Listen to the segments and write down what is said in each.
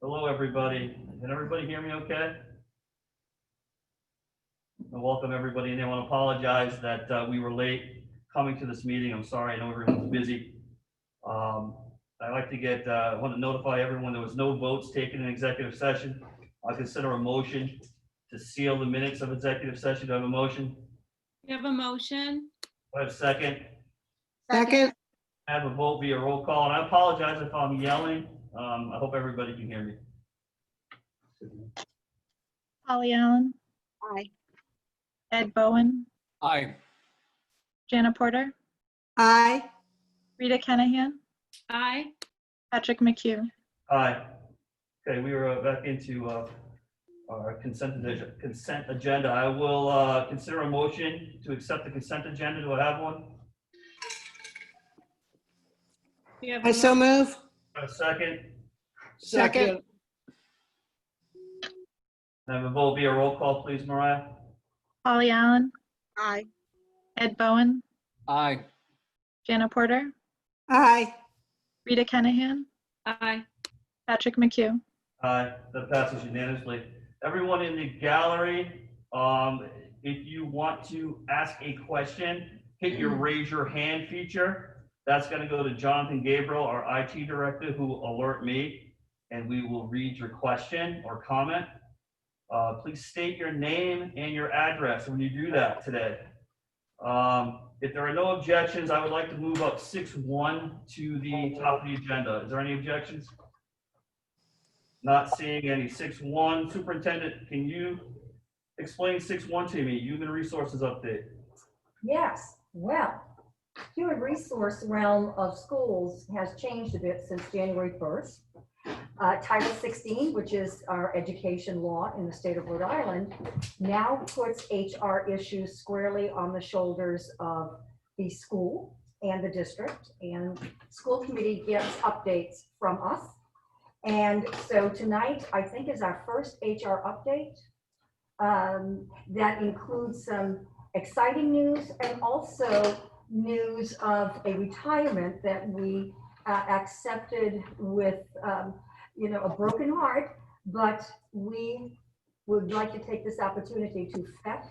Hello, everybody. Can everybody hear me okay? Welcome, everybody, and I want to apologize that we were late coming to this meeting. I'm sorry, I know everyone's busy. I'd like to I want to notify everyone there was no votes taken in executive session. I consider a motion to seal the minutes of executive session. Do I have a motion? We have a motion. Do I have a second? Second. I have a vote via roll call, and I apologize if I'm yelling. I hope everybody can hear me. Holly Allen, Aye. Ed Bowen, Aye. Jana Porter, Aye. Rita Kenahan, Aye. Patrick McHugh. Aye. Okay, we are back into our consent agenda. I will consider a motion to accept the consent agenda. Do I have one? We have I so move. A second? Second. I have a vote via roll call, please, Mariah. Holly Allen, Aye. Ed Bowen, Aye. Jana Porter, Aye. Rita Kenahan, Aye. Patrick McHugh. Aye, that passes unanimously. Everyone in the gallery, if you want to ask a question, hit your raise your hand feature. That's going to go to Jonathan Gabriel, our IT director, who will alert me, and we will read your question or comment. Please state your name and your address when you do that today. If there are no objections, I would like to move up 6.1 to the top of the agenda. Is there any objections? Not seeing any. 6.1, Superintendent, can you explain 6.1 to me? Human Resources Update. Yes, well, human resource realm of schools has changed a bit since January 1st. Title 16, which is our education law in the state of Rhode Island, now puts HR issues squarely on the shoulders of the school and the district, and school committee gets updates from us. And so tonight, I think, is our first HR update that includes some exciting news and also news of a retirement that we accepted with a broken heart, but we would like to take this opportunity to thank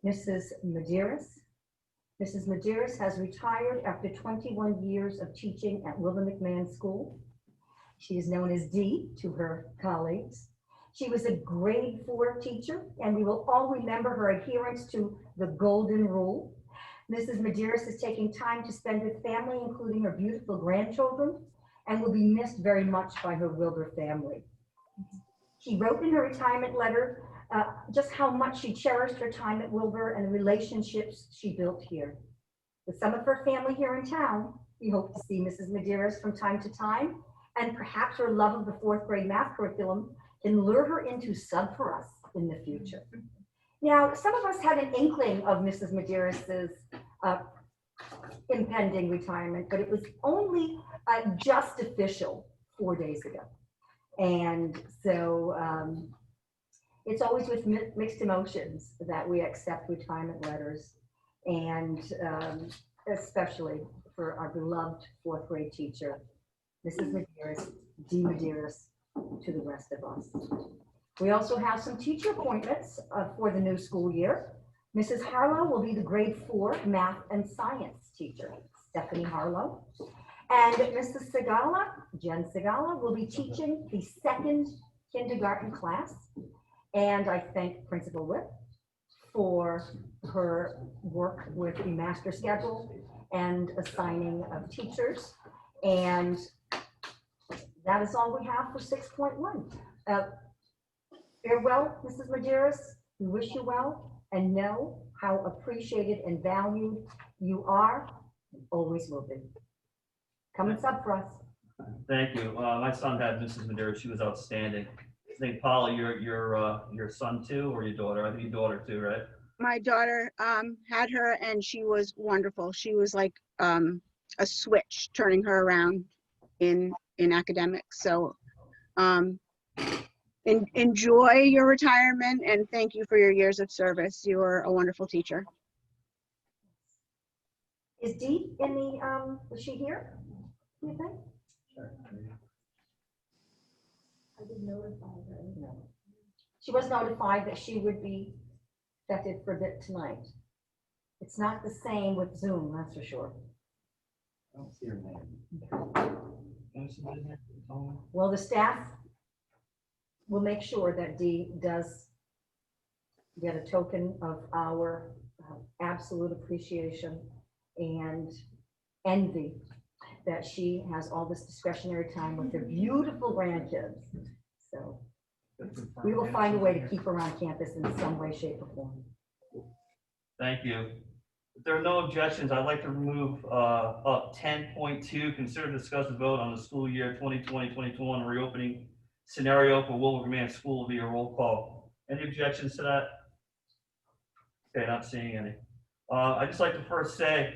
Mrs. Medeiros. Mrs. Medeiros has retired after 21 years of teaching at William McMahon School. She is known as Dee to her colleagues. She was a grade 4 teacher, and we will all remember her adherence to the golden rule. Mrs. Medeiros is taking time to spend with family, including her beautiful grandchildren, and will be missed very much by her Wilbur family. She wrote in her retirement letter just how much she cherished her time at Wilbur and the relationships she built here. With some of her family here in town, we hope to see Mrs. Medeiros from time to time, and perhaps her love of the 4th grade math curriculum can lure her into sub for us in the future. Now, some of us had an inkling of Mrs. Medeiros' impending retirement, but it was only just official 4 days ago. And so it's always with mixed emotions that we accept retirement letters, and especially for our beloved 4th grade teacher, Mrs. Medeiros, Dee Medeiros, to the rest of us. We also have some teacher appointments for the new school year. Mrs. Harlow will be the grade 4 math and science teacher, Stephanie Harlow. And Mrs. Segala, Jen Segala, will be teaching the 2nd kindergarten class. And I thank Principal Whip for her work with the master schedule and assigning of teachers. And that is all we have for 6.1. Farewell, Mrs. Medeiros. We wish you well and know how appreciated and valued you are and always will be. Come and sub for us. Thank you. My son had Mrs. Medeiros. She was outstanding. I think, Paula, your son too, or your daughter? I think your daughter too, right? My daughter had her, and she was wonderful. She was like a switch, turning her around in academics. So enjoy your retirement, and thank you for your years of service. You were a wonderful teacher. Is Dee in the, is she here? Do you think? I did notify her. No. She was notified that she would be affected for a bit tonight. It's not the same with Zoom, that's for sure. I don't see her name. Well, the staff will make sure that Dee does get a token of our absolute appreciation and envy that she has all this discretionary time with her beautiful grandkids. So we will find a way to keep her on campus in some way, shape, or form. Thank you. If there are no objections, I'd like to remove up 10.2, consider, discuss, and vote on the school year 2020-2021 reopening scenario for Wilbraham School via roll call. Any objections to that? Okay, not seeing any. I'd just like to first say,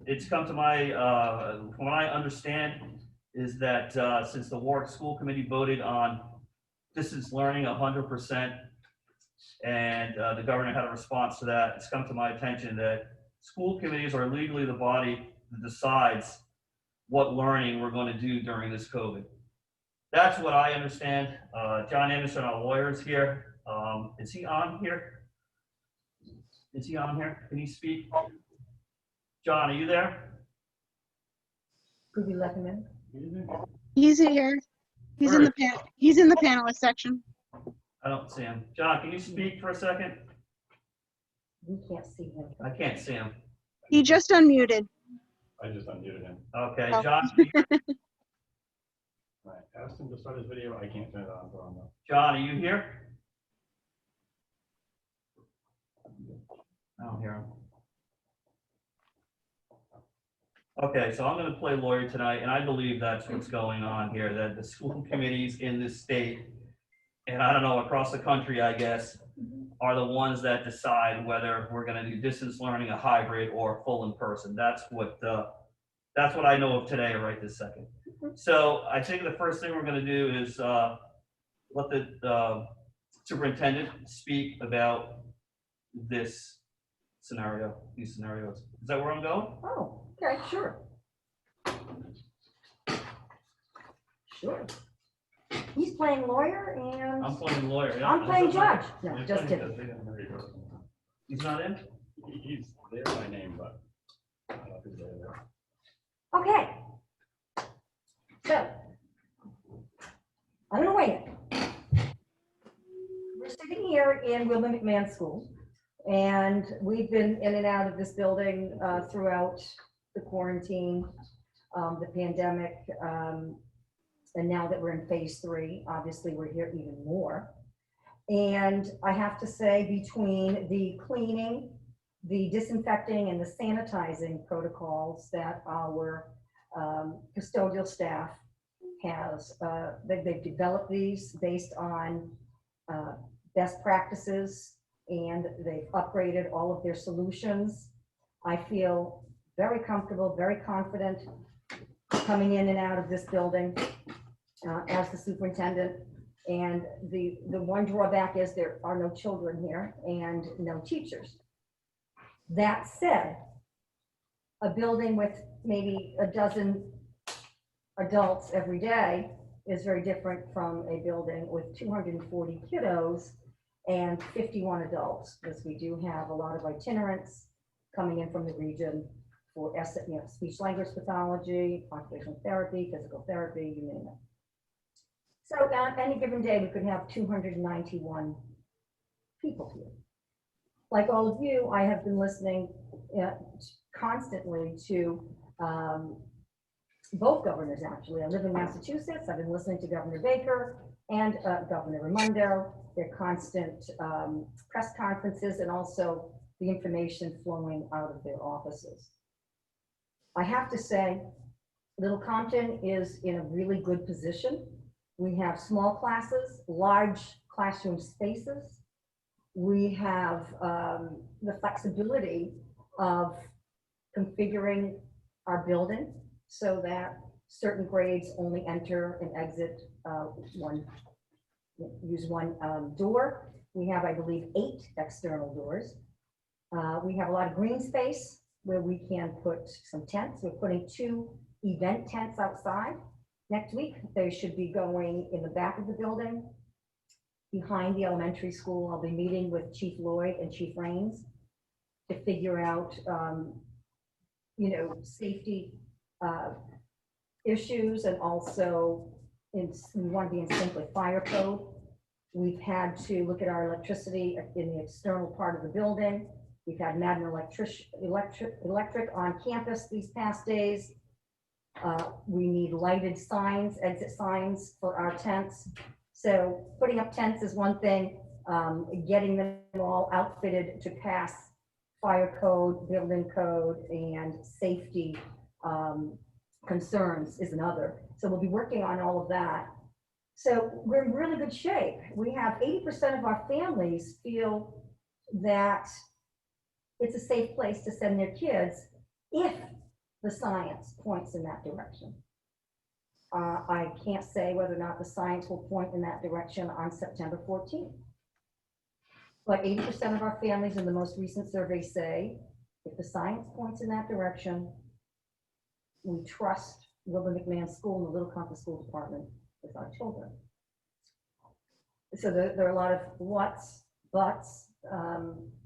it's come to my, from what I understand, is that since the Warwick School Committee voted on distance learning 100%, and the governor had a response to that, it's come to my attention that school committees are legally the body that decides what learning we're going to do during this COVID. That's what I understand. John Anderson, our lawyer, is here. Is he on here? Is he on here? Can he speak? John, are you there? Could we let him in? He's here. He's in the he's in the panelist section. I don't see him. John, can you speak for a second? We can't see him. I can't see him. He just unmuted. I just unmuted him. Okay, Oh. John, I asked him to start his video. I can't turn it on for him though. John, are you here? I don't hear him. Okay, so I'm going to play lawyer tonight, and I believe that's what's going on here, that the school committees in this state, and I don't know, across the country, I guess, are the ones that decide whether we're going to do distance learning, a hybrid, or full in person. That's what I know of today, right this second. So I think the first thing we're going to do is let the superintendent speak about this scenario, these scenarios. Is that where I'm going? Oh, okay, sure. Sure. He's playing lawyer and I'm playing lawyer. Yeah. I'm playing judge. No, You're just playing kidding. judge, there you go. He's not in? He's there by name, but I don't know if he's there. Okay. So, I'm gonna wait it. We're sitting here in William McMahon School, and we've been in and out of this building throughout the quarantine, the pandemic, and now that we're in phase 3, obviously we're here even more. And I have to say, between the cleaning, the disinfecting, and the sanitizing protocols that our custodial staff has, they've developed these based on best practices, and they've upgraded all of their solutions. I feel very comfortable, very confident coming in and out of this building as the superintendent. And the one drawback is there are no children here and no teachers. That said, a building with maybe a dozen adults every day is very different from a building with 240 kiddos and 51 adults, because we do have a lot of itinerants coming in from the region for speech language pathology, occupational therapy, physical therapy, you name it. So on any given day, we could have 291 people here. Like all of you, I have been listening constantly to both governors, actually. I live in Massachusetts. I've been listening to Governor Baker and Governor Raimondo, their constant press conferences, and also the information flowing out of their offices. I have to say, Little Compton is in a really good position. We have small classes, large classroom spaces. We have the flexibility of configuring our building so that certain grades only enter and exit use one door. We have, I believe, 8 external doors. We have a lot of green space where we can put some tents. We're putting 2 event tents outside next week. They should be going in the back of the building, behind the elementary school. I'll be meeting with Chief Lloyd and Chief Raines to figure out, safety issues, and also we want to be in sync with fire code. We've had to look at our electricity in the external part of the building. We've had Madden Electric on campus these past days. We need lighted signs, exit signs for our tents. So putting up tents is one thing, getting them all outfitted to pass fire code, building code, and safety concerns is another. So we'll be working on all of that. So we're in really good shape. We have 80% of our families feel that it's a safe place to send their kids if the science points in that direction. I can't say whether or not the science will point in that direction on September 14th. But 80% of our families in the most recent survey say, if the science points in that direction, we trust Wilbur McMahon School and the Little Compton School Department with our children. So there are a lot of whats, buts,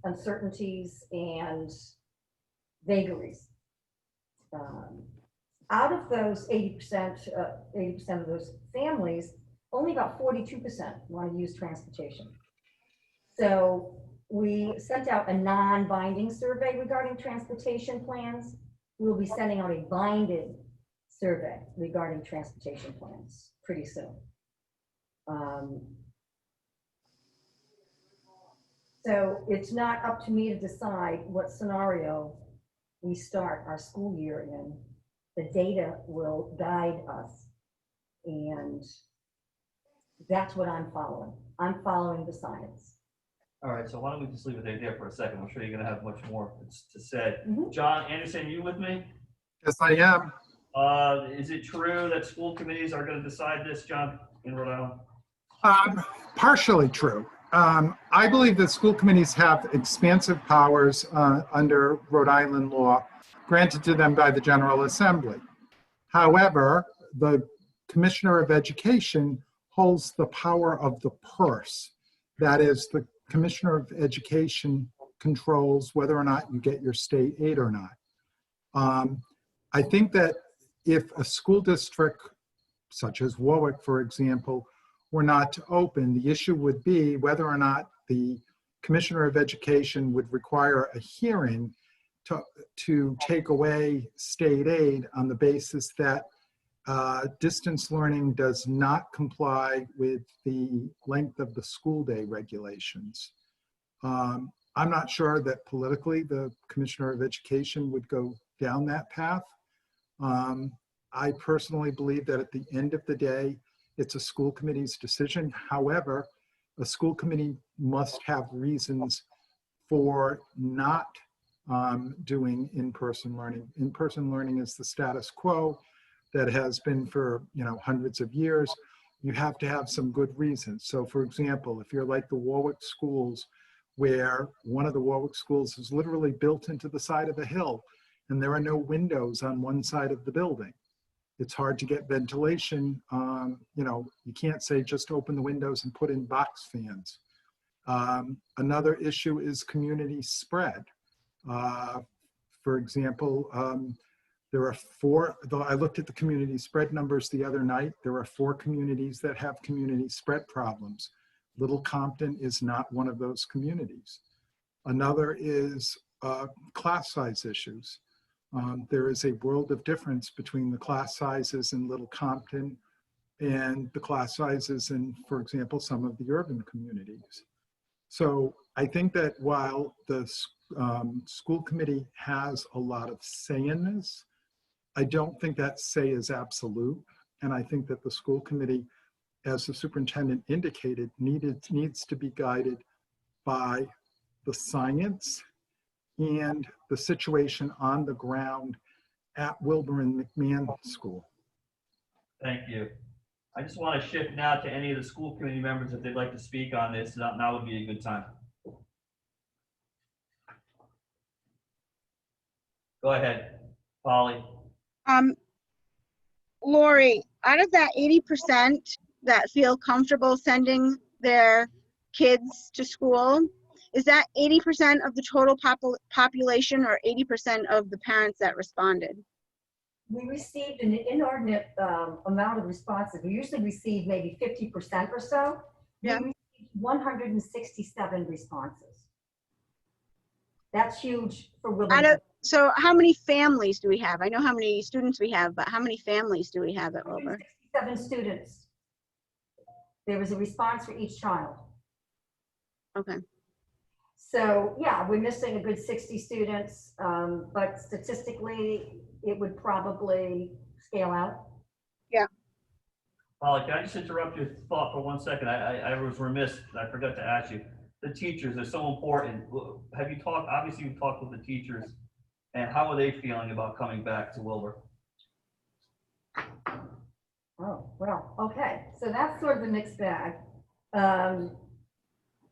uncertainties, and vagaries. Out of those 80% of those families, only about 42% want to use transportation. So we sent out a non-binding survey regarding transportation plans. We'll be sending out a binded survey regarding transportation plans pretty soon. So it's not up to me to decide what scenario we start our school year in. The data will guide us, and that's what I'm following. I'm following the science. All right, so why don't we just leave it there for a second? I'm sure you're gonna have much more to say. Mhm. John Anderson, you with me? Yes, I am. Is it true that school committees are gonna decide this, John, in Rhode Island? Partially true. I believe that school committees have expansive powers under Rhode Island law granted to them by the General Assembly. However, the Commissioner of Education holds the power of the purse. That is, the Commissioner of Education controls whether or not you get your state aid or not. I think that if a school district, such as Warwick, for example, were not to open, the issue would be whether or not the Commissioner of Education would require a hearing to take away state aid on the basis that distance learning does not comply with the length of the school day regulations. I'm not sure that politically the Commissioner of Education would go down that path. I personally believe that at the end of the day, it's a school committee's decision. However, a school committee must have reasons for not doing in-person learning. In-person learning is the status quo that has been for hundreds of years. You have to have some good reasons. So for example, if you're like the Warwick schools, where one of the Warwick schools is literally built into the side of a hill and there are no windows on one side of the building. It's hard to get ventilation. You can't say just open the windows and put in box fans. Another issue is community spread. For example, there are 4, though I looked at the community spread numbers the other night, there are 4 communities that have community spread problems. Little Compton is not one of those communities. Another is class size issues. There is a world of difference between the class sizes in Little Compton and the class sizes in, for example, some of the urban communities. So I think that while the school committee has a lot of say in this, I don't think that say is absolute. And I think that the school committee, as the superintendent indicated, needs to be guided by the science and the situation on the ground at Wilbur and McMahon School. Thank you. I just want to shift now to any of the school committee members if they'd like to speak on this. Now would be a good time. Go ahead, Polly. Lori, out of that 80% that feel comfortable sending their kids to school, is that 80% of the total population or 80% of the parents that responded? We received an inordinate amount of responses. We usually receive maybe 50% or so. Yeah. We received 167 responses. That's huge for Wilmington. So how many families do we have? I know how many students we have, but how many families do we have at Wilbur? 167 students. There was a response for each child. Okay. So yeah, we're missing a good 60 students, but statistically, it would probably scale out. Polly, can I just interrupt your thought for 1 second? I was remiss, I forgot to ask you. The teachers are so important. Have you talked, obviously you've talked with the teachers, and how are they feeling about coming back to Wilbur? Oh, well, okay. So that's sort of a mixed bag.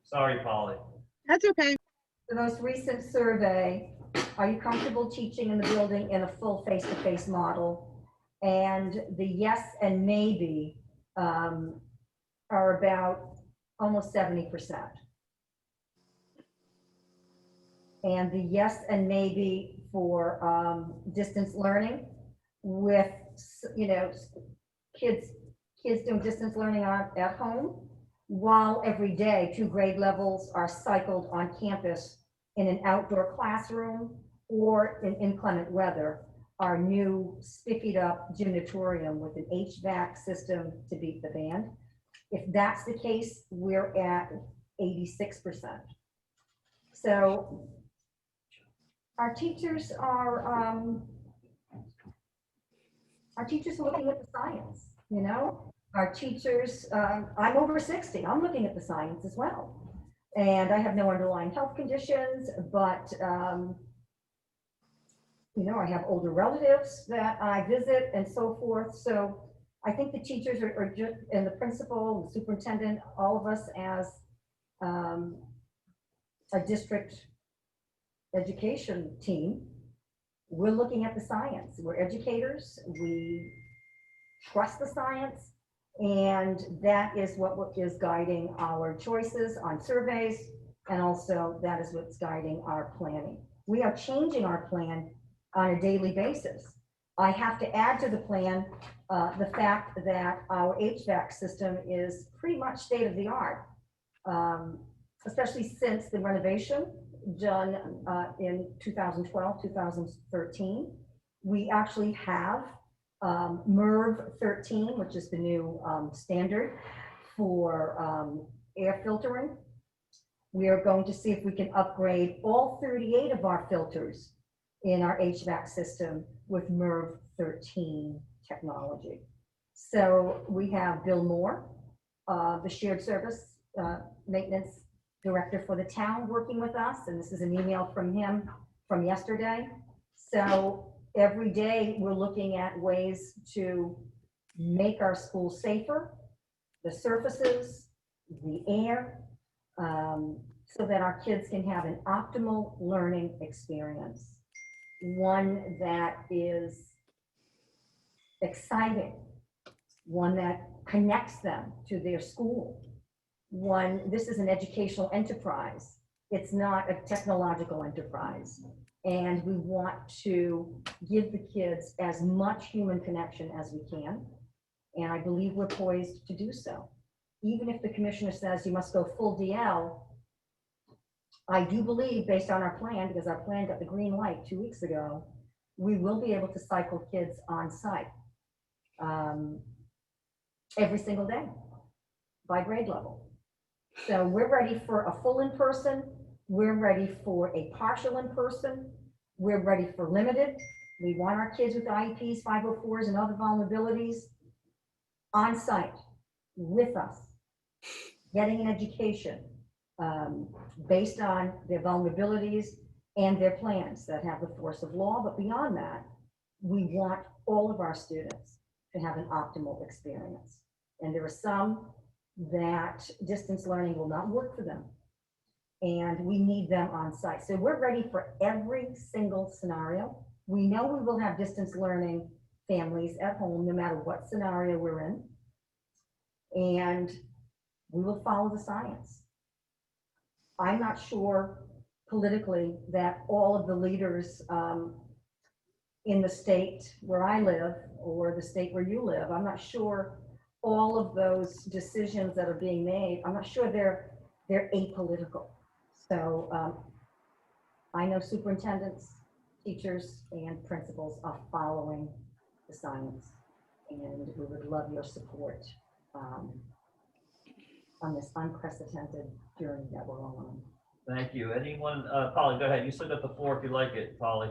Sorry, Polly. That's okay. The most recent survey, are you comfortable teaching in the building in a full face-to-face model? And the yes and maybe are about almost 70%. And the yes and maybe for distance learning with, you know, kids doing distance learning at home, while every day 2 grade levels are cycled on campus in an outdoor classroom or in inclement weather, our new spiffied up gymatorium with an HVAC system to beat the band. If that's the case, we're at 86%. So our teachers are looking at the science, you know? Our teachers, I'm over 60, I'm looking at the science as well. And I have no underlying health conditions, but you know, I have older relatives that I visit and so forth. So I think the teachers are just, and the principal, the superintendent, all of us as a district education team, we're looking at the science. We're educators, we trust the science, and that is what is guiding our choices on surveys, and also that is what's guiding our planning. We are changing our plan on a daily basis. I have to add to the plan the fact that our HVAC system is pretty much state of the art, especially since the renovation done in 2012, 2013. We actually have MERV 13, which is the new standard for air filtering. We are going to see if we can upgrade all 38 of our filters in our HVAC system with MERV 13 technology. So we have Bill Moore, the shared service maintenance director for the town, working with us, and this is an email from him from yesterday. So every day we're looking at ways to make our schools safer, the surfaces, the air, so that our kids can have an optimal learning experience. One that is exciting, one that connects them to their school. This is an educational enterprise. It's not a technological enterprise. And we want to give the kids as much human connection as we can. And I believe we're poised to do so. Even if the commissioner says you must go full DL, I do believe, based on our plan, because our plan got the green light 2 weeks ago, we will be able to cycle kids on site every single day by grade level. So we're ready for a full in-person. We're ready for a partial in-person. We're ready for limited. We want our kids with IEPs, 504s, and other vulnerabilities on site with us, getting an education based on their vulnerabilities and their plans that have the force of law. But beyond that, we want all of our students to have an optimal experience. And there are some that distance learning will not work for them, and we need them on site. So we're ready for every single scenario. We know we will have distance learning families at home, no matter what scenario we're in. And we will follow the science. I'm not sure politically that all of the leaders in the state where I live or the state where you live, I'm not sure all of those decisions that are being made, I'm not sure they're apolitical. So I know superintendents, teachers, and principals are following the science, and we would love your support on this unprecedented journey that we're on. Thank you. Anyone, Polly, go ahead. You still got the floor if you like it, Polly.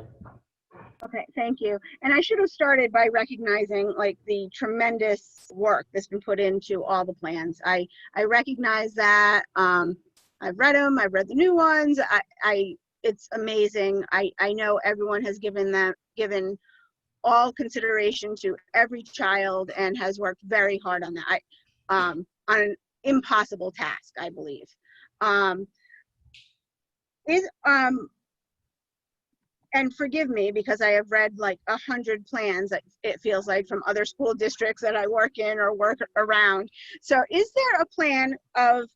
Okay, thank you. And I should have started by recognizing like the tremendous work that's been put into all the plans. I recognize that. I've read them. I've read the new ones. It's amazing. I know everyone has given all consideration to every child and has worked very hard on that. On an impossible task, I believe. And forgive me because I have read like 100 plans, it feels like, from other school districts that I work in or work around. So is there a plan of,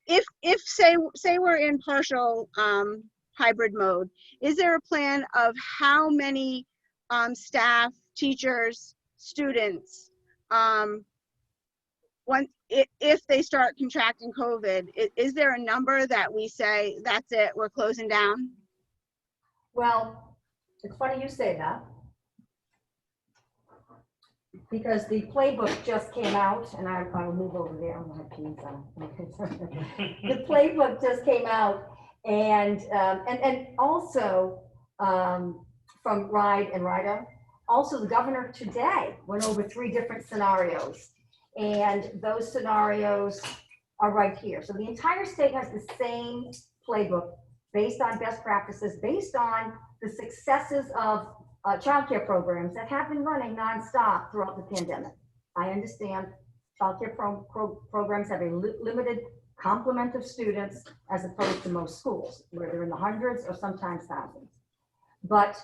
if say we're in partial hybrid mode, is there a plan of how many staff, teachers, students, if they start contracting COVID, is there a number that we say, that's it, we're closing down? Well, it's funny you say that, because the playbook just came out, and I'll move over there. I'm gonna have keys on. The playbook just came out, and also from RIDE and RIDA. Also, the governor today went over 3 different scenarios, and those scenarios are right here. So the entire state has the same playbook based on best practices, based on the successes of childcare programs that have been running nonstop throughout the pandemic. I understand childcare programs have a limited complement of students as opposed to most schools, where they're in the hundreds or sometimes thousands. But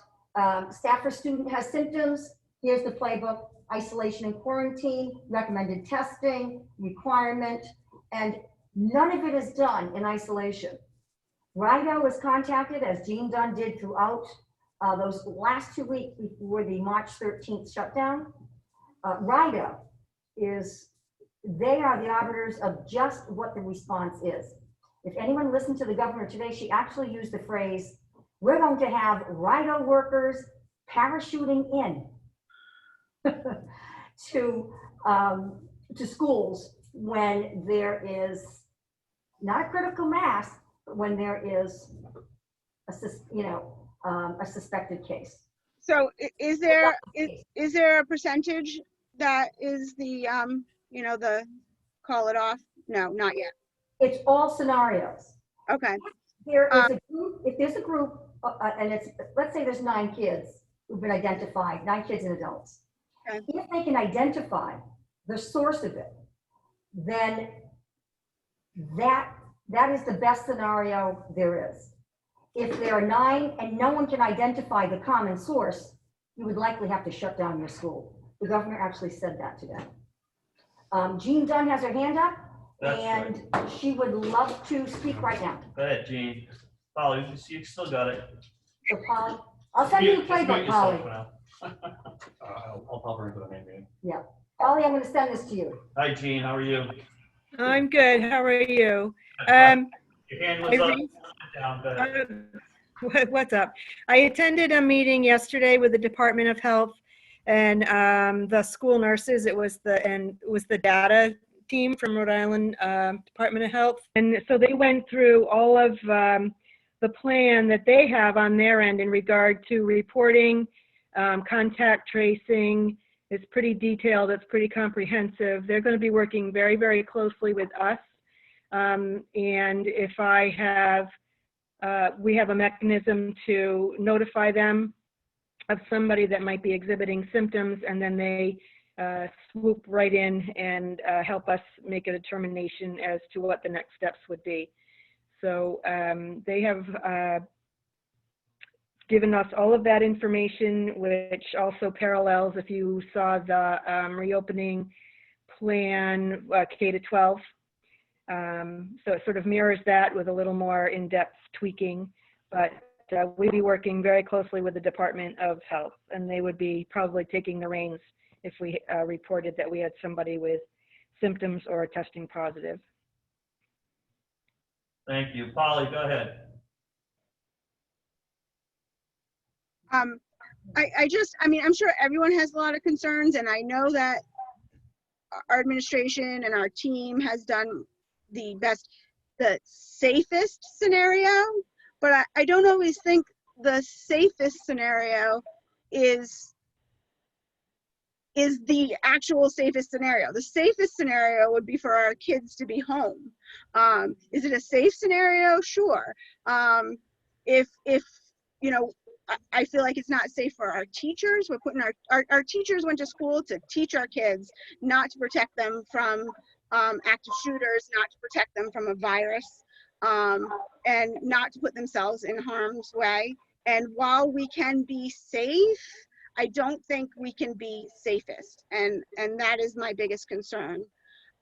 staff or student has symptoms, here's the playbook: isolation and quarantine, recommended testing, requirement, and none of it is done in isolation. RIDO was contacted, as Jean Dunn did throughout those last 2 weeks before the March 13th shutdown. RIDO they are the arbiters of just what the response is. If anyone listened to the governor today, she actually used the phrase, we're going to have RIDO workers parachuting in to schools when there is not a critical mass, but when there is a suspected case. So is there a percentage that is the the call it off? No, not yet. It's all scenarios. Okay. There is a group, if there's a group, and let's say there's 9 kids who've been identified, 9 kids and adults. Okay. If they can identify the source of it, then that is the best scenario there is. If there are 9 and no one can identify the common source, you would likely have to shut down your school. The governor actually said that today. Jean Dunn has her hand up. That's And she would love to speak right now. Go ahead, Jean. Polly, you still got it. So Polly, I'll send you the playbook, Polly. I'll pop her into the main meeting. Yeah. Polly, I'm going to send this to you. Hi, Jean, how are you? I'm good. How are you? Your hand was up. Down, go ahead. What's up? I attended a meeting yesterday with the Department of Health and the school nurses. It was the data team from Rhode Island Department of Health. And so they went through all of the plan that they have on their end in regard to reporting, contact tracing. It's pretty detailed. It's pretty comprehensive. They're going to be working very, very closely with us. And if I have, we have a mechanism to notify them of somebody that might be exhibiting symptoms, and then they swoop right in and help us make a determination as to what the next steps would be. So they have given us all of that information, which also parallels, if you saw the reopening plan, K to 12. So it sort of mirrors that with a little more in-depth tweaking, but we'd be working very closely with the Department of Health, and they would be probably taking the reins if we reported that we had somebody with symptoms or testing positive. Thank you. Polly, go ahead. I mean, I'm sure everyone has a lot of concerns, and I know that our administration and our team has done the safest scenario, but I don't always think the safest scenario is the actual safest scenario. The safest scenario would be for our kids to be home. Is it a safe scenario? Sure. If you know, I feel like it's not safe for our teachers. We're putting our teachers went to school to teach our kids, not to protect them from active shooters, not to protect them from a virus, and not to put themselves in harm's way. And while we can be safe, I don't think we can be safest, and that is my biggest concern.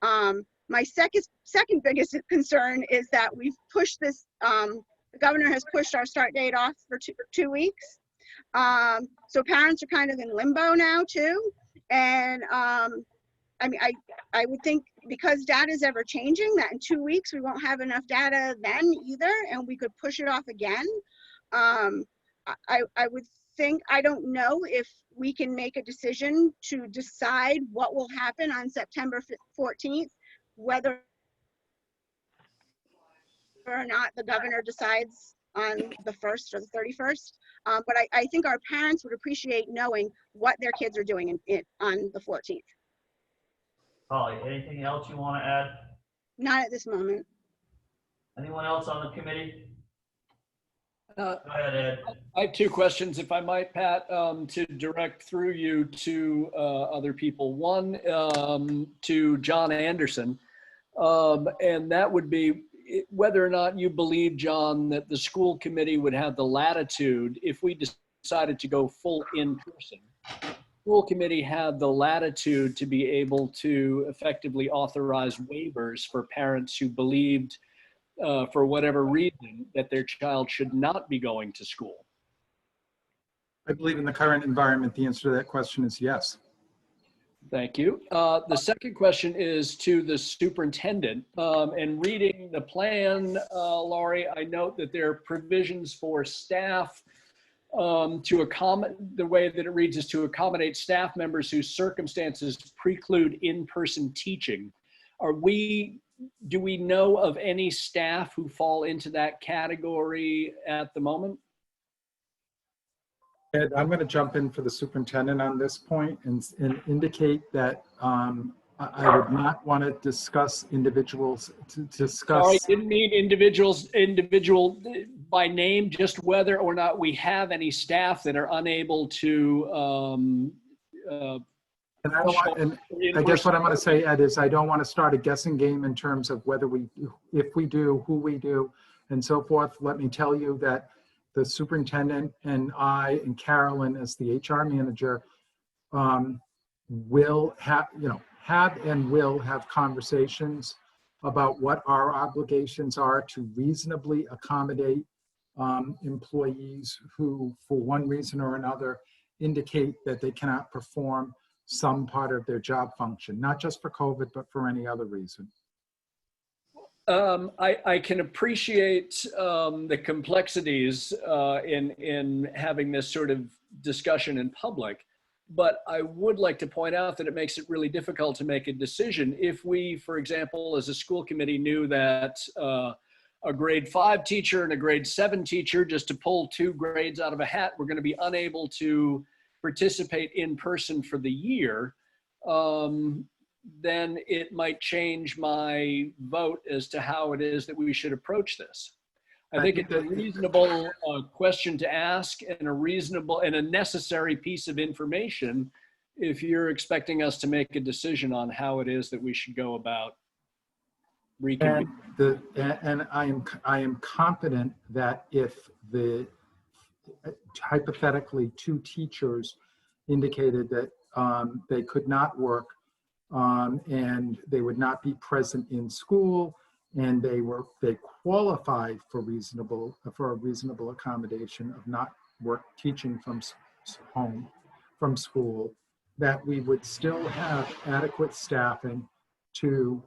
My second biggest concern is that we've pushed this. The governor has pushed our start date off for two weeks, so parents are kind of in limbo now too. And I mean, I would think because data is ever changing, that in 2 weeks we won't have enough data then either, and we could push it off again. I would think, I don't know if we can make a decision to decide what will happen on September 14th, whether or not the governor decides on the 1st or the 31st. But I think our parents would appreciate knowing what their kids are doing on the 14th. Polly, anything else you want to add? Not at this moment. Anyone else on the committee? Uh, Go ahead, Ed. I have two questions, if I might, Pat, to direct through you to other people. One, to John Anderson, and that would be whether or not you believe, John, that the school committee would have the latitude, if we decided to go full in-person, school committee had the latitude to be able to effectively authorize waivers for parents who believed, for whatever reason, that their child should not be going to school. I believe in the current environment, the answer to that question is yes. Thank you. The second question is to the superintendent. And reading the plan, Laurie, I note that there are provisions for staff to accommodate, the way that it reads is to accommodate staff members whose circumstances preclude in-person teaching. Do we know of any staff who fall into that category at the moment? Ed, I'm going to jump in for the superintendent on this point and indicate that I would not want to discuss individuals to discuss. Sorry, didn't mean individual by name, just whether or not we have any staff that are unable to. And I don't want, and I guess what I'm going to say, Ed, is I don't want to start a guessing game in terms of whether if we do, who we do, and so forth. Let me tell you that the superintendent and I and Carolyn as the HR manager will have conversations about what our obligations are to reasonably accommodate employees who, for one reason or another, indicate that they cannot perform some part of their job function, not just for COVID, but for any other reason. I can appreciate the complexities in having this sort of discussion in public, but I would like to point out that it makes it really difficult to make a decision. If we, for example, as a school committee knew that a grade 5 teacher and a grade 7 teacher, just to pull 2 grades out of a hat, we're going to be unable to participate in person for the year, then it might change my vote as to how it is that we should approach this. I think it's a reasonable question to ask and a reasonable and a necessary piece of information if you're expecting us to make a decision on how it is that we should go about reconvening. And I am confident that if the hypothetically, 2 teachers indicated that they could not work and they would not be present in school, and they qualified for a reasonable accommodation of not teaching from home, from school, that we would still have adequate staffing to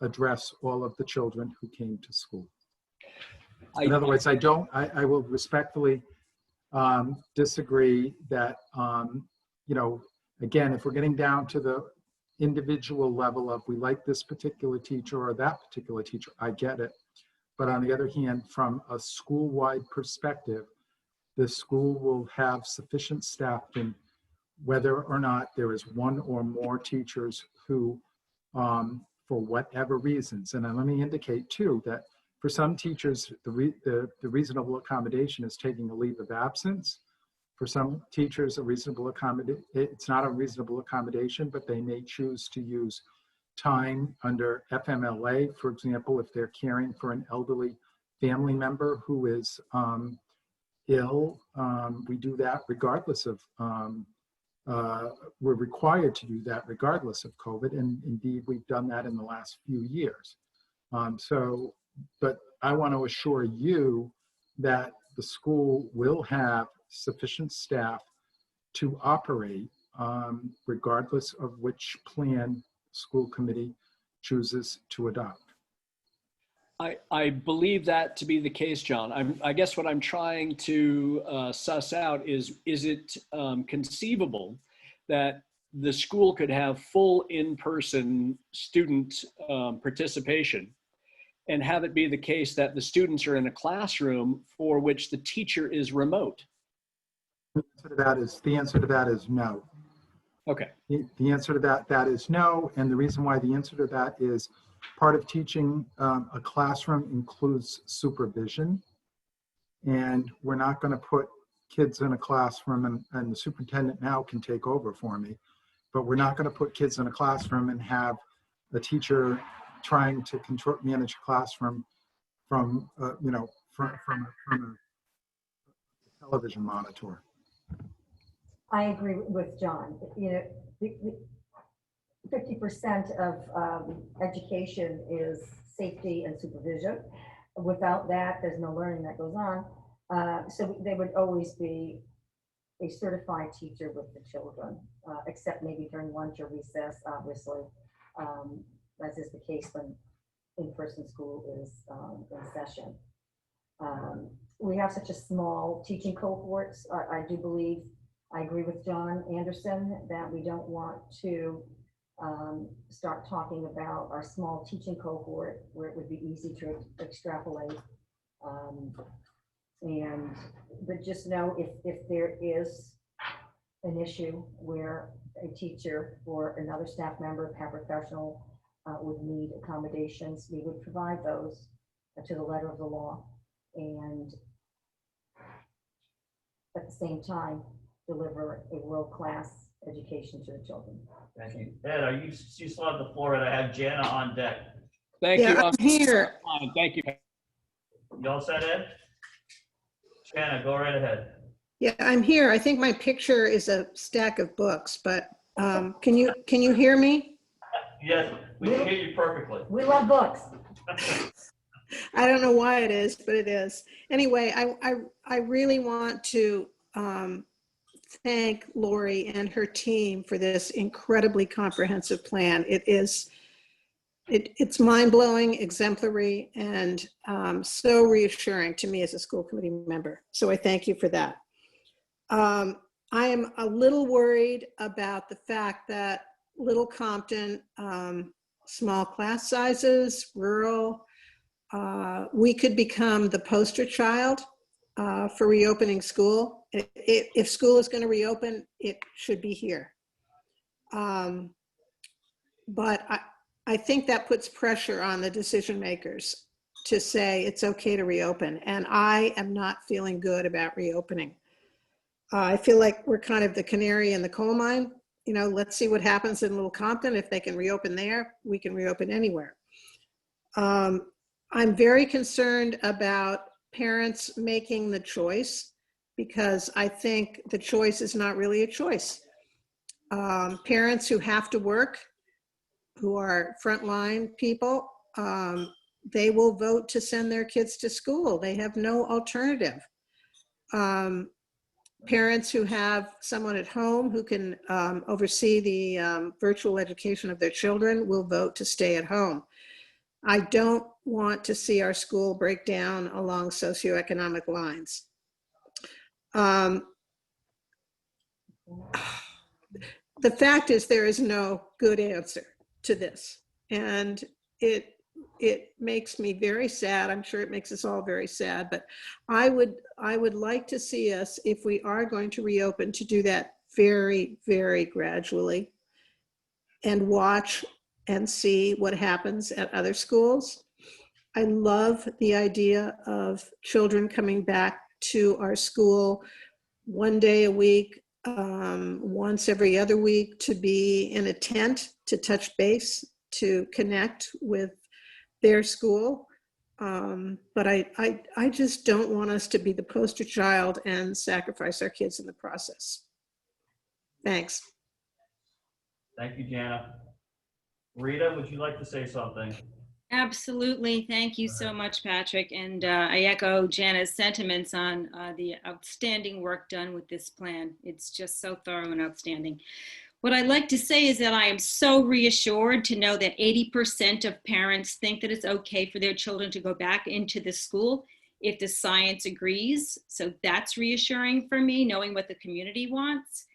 address all of the children who came to school. In other words, I will respectfully disagree that, again, if we're getting down to the individual level of we like this particular teacher or that particular teacher, I get it. But on the other hand, from a school-wide perspective, the school will have sufficient staffing whether or not there is 1 or more teachers who, for whatever reasons, and let me indicate too that for some teachers, the reasonable accommodation is taking a leave of absence. For some teachers, it's not a reasonable accommodation, but they may choose to use time under FMLA, for example, if they're caring for an elderly family member who is ill. We do that regardless of, we're required to do that regardless of COVID, and indeed we've done that in the last few years. But I want to assure you that the school will have sufficient staff to operate regardless of which plan school committee chooses to adopt. I believe that to be the case, John. I guess what I'm trying to suss out is it conceivable that the school could have full in-person student participation and have it be the case that the students are in a classroom for which the teacher is remote? The answer to that is no. Okay. The answer to that is no, and the reason why the answer to that is part of teaching a classroom includes supervision, and we're not going to put kids in a classroom, and the superintendent now can take over for me, but we're not going to put kids in a classroom and have the teacher trying to manage a classroom from a television monitor. I agree with John. 50% of education is safety and supervision. Without that, there's no learning that goes on. So there would always be a certified teacher with the children, except maybe during lunch or recess, obviously, as is the case when in-person school is in session. We have such a small teaching cohort. I do believe, I agree with John Anderson that we don't want to start talking about our small teaching cohort where it would be easy to extrapolate. But just know if there is an issue where a teacher or another staff member, paraprofessional, would need accommodations, we would provide those to the letter of the law, and at the same time deliver a world-class education to the children. Thank you. Ed, you still have the floor, and I have Jana on deck. Thank you. I'm here. Thank you. You all set, Ed? Jana, go right ahead. Yeah, I'm here. I think my picture is a stack of books, but can you hear me? Yes, we can hear you perfectly. We love books. I don't know why it is, but it is. Anyway, I really want to thank Lori and her team for this incredibly comprehensive plan. It's mind-blowing, exemplary, and so reassuring to me as a school committee member. So I thank you for that. I am a little worried about the fact that Little Compton, small class sizes, rural, we could become the poster child for reopening school. If school is going to reopen, it should be here. But I think that puts pressure on the decision makers to say it's okay to reopen. And I am not feeling good about reopening. I feel like we're kind of the canary in the coal mine. Let's see what happens in Little Compton. If they can reopen there, we can reopen anywhere. I'm very concerned about parents making the choice because I think the choice is not really a choice. Parents who have to work, who are frontline people, they will vote to send their kids to school. They have no alternative. Parents who have someone at home who can oversee the virtual education of their children will vote to stay at home. I don't want to see our school break down along socioeconomic lines. The fact is, there is no good answer to this, and it makes me very sad. I'm sure it makes us all very sad, but I would like to see us, if we are going to reopen, to do that very, very gradually and watch and see what happens at other schools. I love the idea of children coming back to our school one day a week, once every other week, to be in a tent, to touch base, to connect with their school. But I just don't want us to be the poster child and sacrifice our kids in the process. Thanks. Thank you, Jana. Rita, would you like to say something? Absolutely. Thank you so much, Patrick. And I echo Jana's sentiments on the outstanding work done with this plan. It's just so thorough and outstanding. What I'd like to say is that I am so reassured to know that 80% of parents think that it's okay for their children to go back into the school if the science agrees. So that's reassuring for me, knowing what the community wants.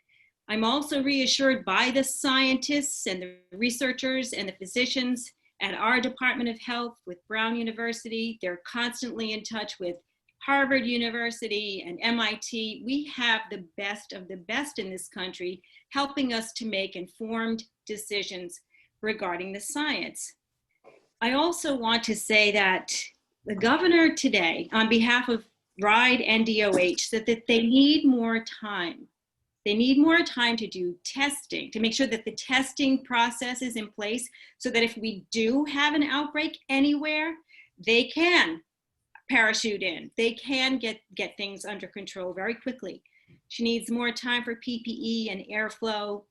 I'm also reassured by the scientists and the researchers and the physicians at our Department of Health with Brown University. They're constantly in touch with Harvard University and MIT. We have the best of the best in this country helping us to make informed decisions regarding the science. I also want to say that the governor today, on behalf of RIDE and DOH, said that they need more time. They need more time to do testing, to make sure that the testing process is in place so that if we do have an outbreak anywhere, they can parachute in. They can get things under control very quickly. She needs more time for PPE and airflow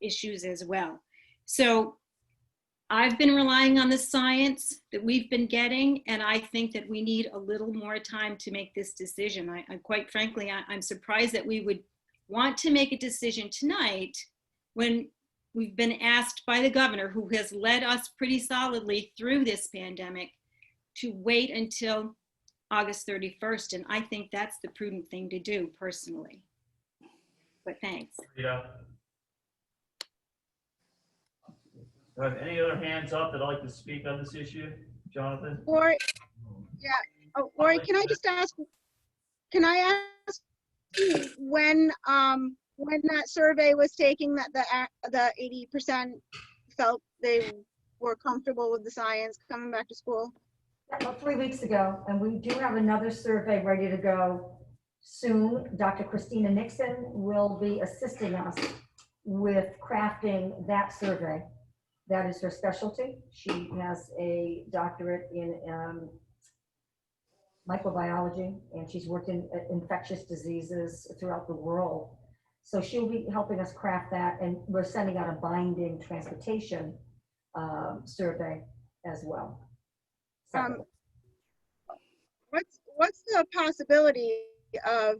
issues as well. So I've been relying on the science that we've been getting, and I think that we need a little more time to make this decision. I quite frankly, I'm surprised that we would want to make a decision tonight when we've been asked by the governor, who has led us pretty solidly through this pandemic, to wait until August 31st. And I think that's the prudent thing to do personally. But thanks. Rita? Do I have any other hands up that would like to speak on this issue? Jonathan? Lori, yeah. Oh, Lori, can I just ask, can I ask you when that survey was taking that the 80% felt they were comfortable with the science coming back to school? About 3 weeks ago, and we do have another survey ready to go soon. Dr. Christina Nixon will be assisting us with crafting that survey. That is her specialty. She has a doctorate in microbiology, and she's worked in infectious diseases throughout the world. So she'll be helping us craft that, and we're sending out a binding transportation survey as well. What's the possibility of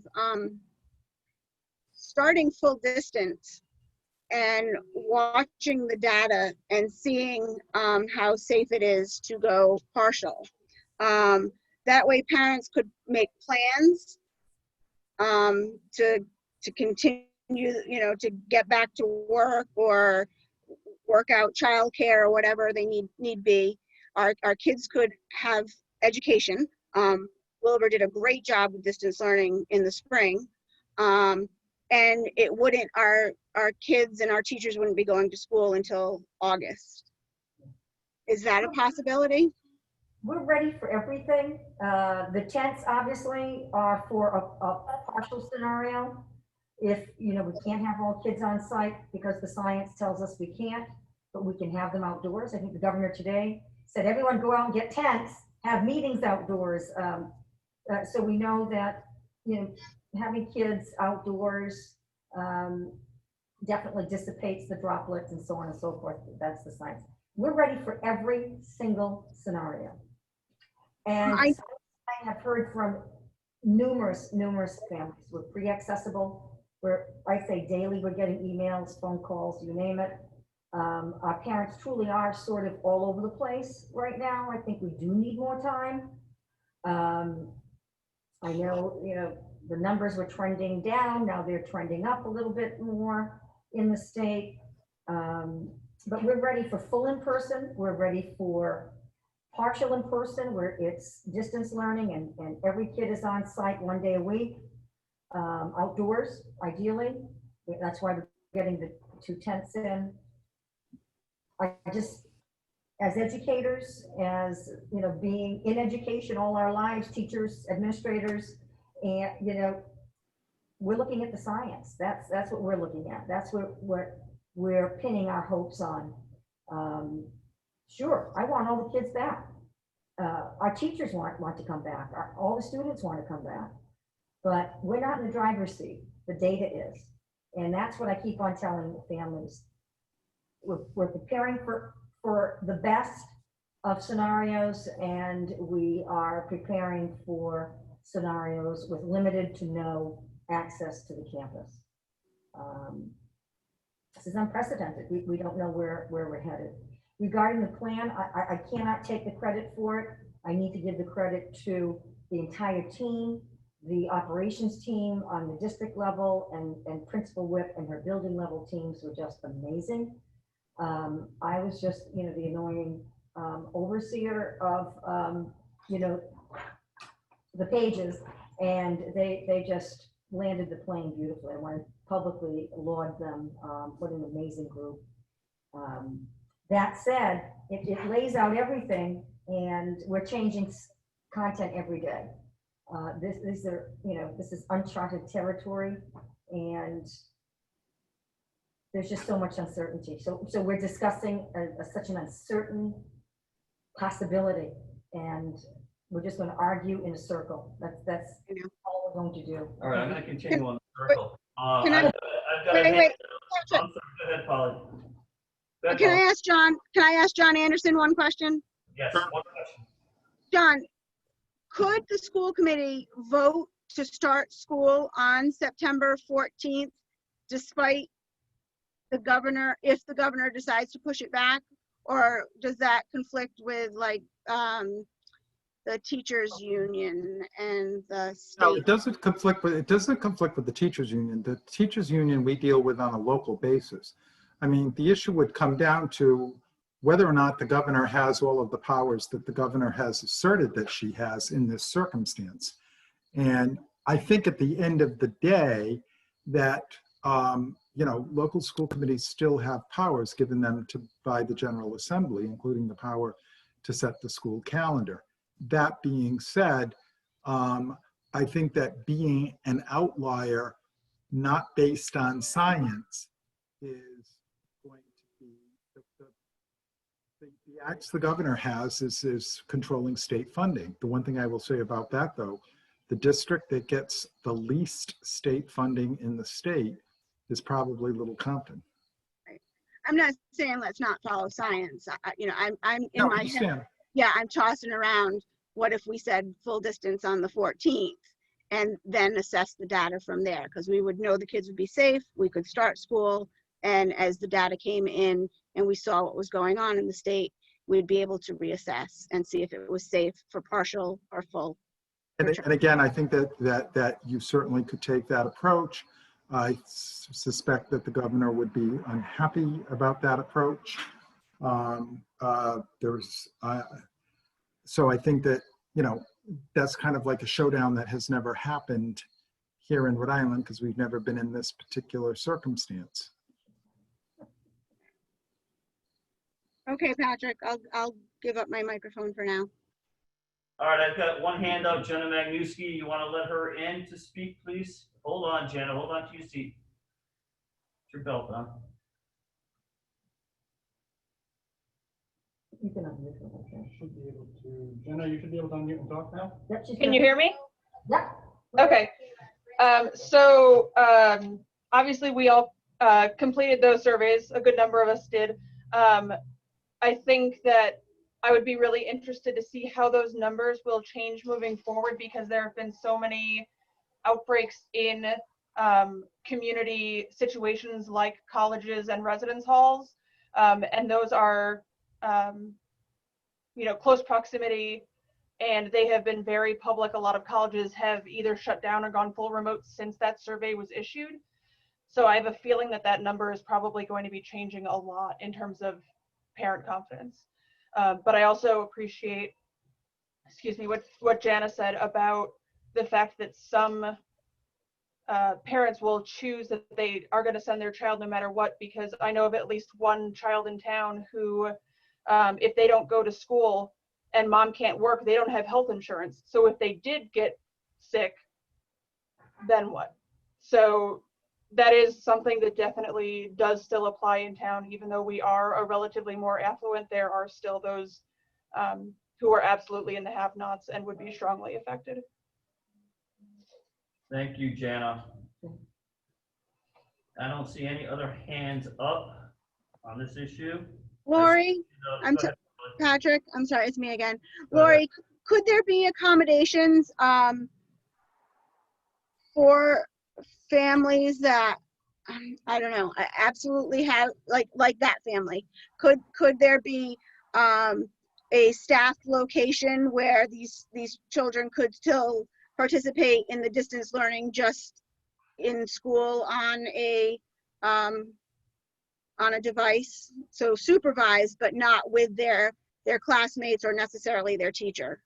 starting full distance and watching the data and seeing how safe it is to go partial? That way parents could make plans to continue, to get back to work or work out childcare or whatever they need be. Our kids could have education. Wilbur did a great job with distance learning in the spring. And it wouldn't, our kids and our teachers wouldn't be going to school until August. Is that a possibility? We're ready for everything. The tents obviously are for a partial scenario. If, we can't have all kids on site because the science tells us we can't, but we can have them outdoors. I think the governor today said, everyone go out and get tents, have meetings outdoors. So we know that, having kids outdoors definitely dissipates the droplets and so on and so forth. That's the science. We're ready for every single scenario. And I- I have heard from numerous families. We're pretty accessible. I say daily, we're getting emails, phone calls, you name it. Our parents truly are sort of all over the place right now. I think we do need more time. I know, the numbers were trending down. Now they're trending up a little bit more in the state. But we're ready for full in-person. We're ready for partial in-person where it's distance learning and every kid is on site 1 day a week, outdoors, ideally. That's why we're getting the 2 tents in. I just, as educators, as, being in education all our lives, teachers, administrators, and, we're looking at the science. That's what we're looking at. That's what we're pinning our hopes on. Sure, I want all the kids back. Our teachers want to come back. All the students want to come back. But we're not in the driver's seat. The data is. And that's what I keep on telling the families. We're preparing for the best of scenarios, and we are preparing for scenarios with limited to no access to the campus. This is unprecedented. We don't know where we're headed. Regarding the plan, I cannot take the credit for it. I need to give the credit to the entire team, the operations team on the district level, and Principal Whip and her building level teams were just amazing. I was just, the annoying overseer of, the pages, and they just landed the plane beautifully. I want to publicly laud them. What an amazing group. That said, it lays out everything, and we're changing content every day. This is uncharted territory, and there's just so much uncertainty. So we're discussing such an uncertain possibility, and we're just going to argue in a circle. That's all we're going to do. All right, I'm going to continue on the circle. Can I- I've got a wait, hand- wait. I'm sorry, go ahead, Polly. Go ahead, Can I Polly. ask John Anderson one question? Yes, one question. John, could the school committee vote to start school on September 14th despite the governor, if the governor decides to push it back? Or does that conflict with the teachers union and the No, state? it doesn't conflict with the teachers union. The teachers union we deal with on a local basis. I mean, the issue would come down to whether or not the governor has all of the powers that the governor has asserted that she has in this circumstance. And I think at the end of the day that, local school committees still have powers given them by the General Assembly, including the power to set the school calendar. That being said, I think that being an outlier not based on science is going to be the axe the governor has is controlling state funding. The one thing I will say about that, though, the district that gets the least state funding in the state is probably Little Compton. I'm not saying let's not follow science. I'm in No, I my head. understand. Yeah, I'm tossing around, what if we said full distance on the 14th and then assess the data from there? Because we would know the kids would be safe, we could start school, and as the data came in and we saw what was going on in the state, we'd be able to reassess and see if it was safe for partial or full. And again, I think that you certainly could take that approach. I suspect that the governor would be unhappy about that approach. So I think that, that's kind of like a showdown that has never happened here in Rhode Island because we've never been in this particular circumstance. Okay, Patrick, I'll give up my microphone for now. All right, I've got one hand up, Jenna Magnuski. You want to let her in to speak, please? Hold on, Jenna. Hold on to your seat. It's your belt on. You can unmute her, okay? Should be able to, Jenna, you should be able to unmute and talk now. Yep, she's Can good. you hear me? Yep. Okay. Obviously we all completed those surveys. A good number of us did. I think that I would be really interested to see how those numbers will change moving forward, because there have been so many outbreaks in community situations like colleges and residence halls. And those are, close proximity, and they have been very public. A lot of colleges have either shut down or gone full remote since that survey was issued. So I have a feeling that that number is probably going to be changing a lot in terms of parent confidence. But I also appreciate, what Jana said about the fact that some parents will choose that they are going to send their child no matter what, because I know of at least one child in town who, if they don't go to school and mom can't work, they don't have health insurance. So if they did get sick, then what? So that is something that definitely does still apply in town. Even though we are a relatively more affluent, there are still those who are absolutely in the have-nots and would be strongly affected. Thank you, Jana. I don't see any other hands up on this issue. Lori, Go I'm ahead. Patrick, I'm sorry, it's me again. Go ahead. Lori, could there be accommodations for families that, I don't know, absolutely have, like that family? Could there be a staffed location where these children could still participate in the distance learning just in school on a device, so supervised but not with their classmates or necessarily their teacher?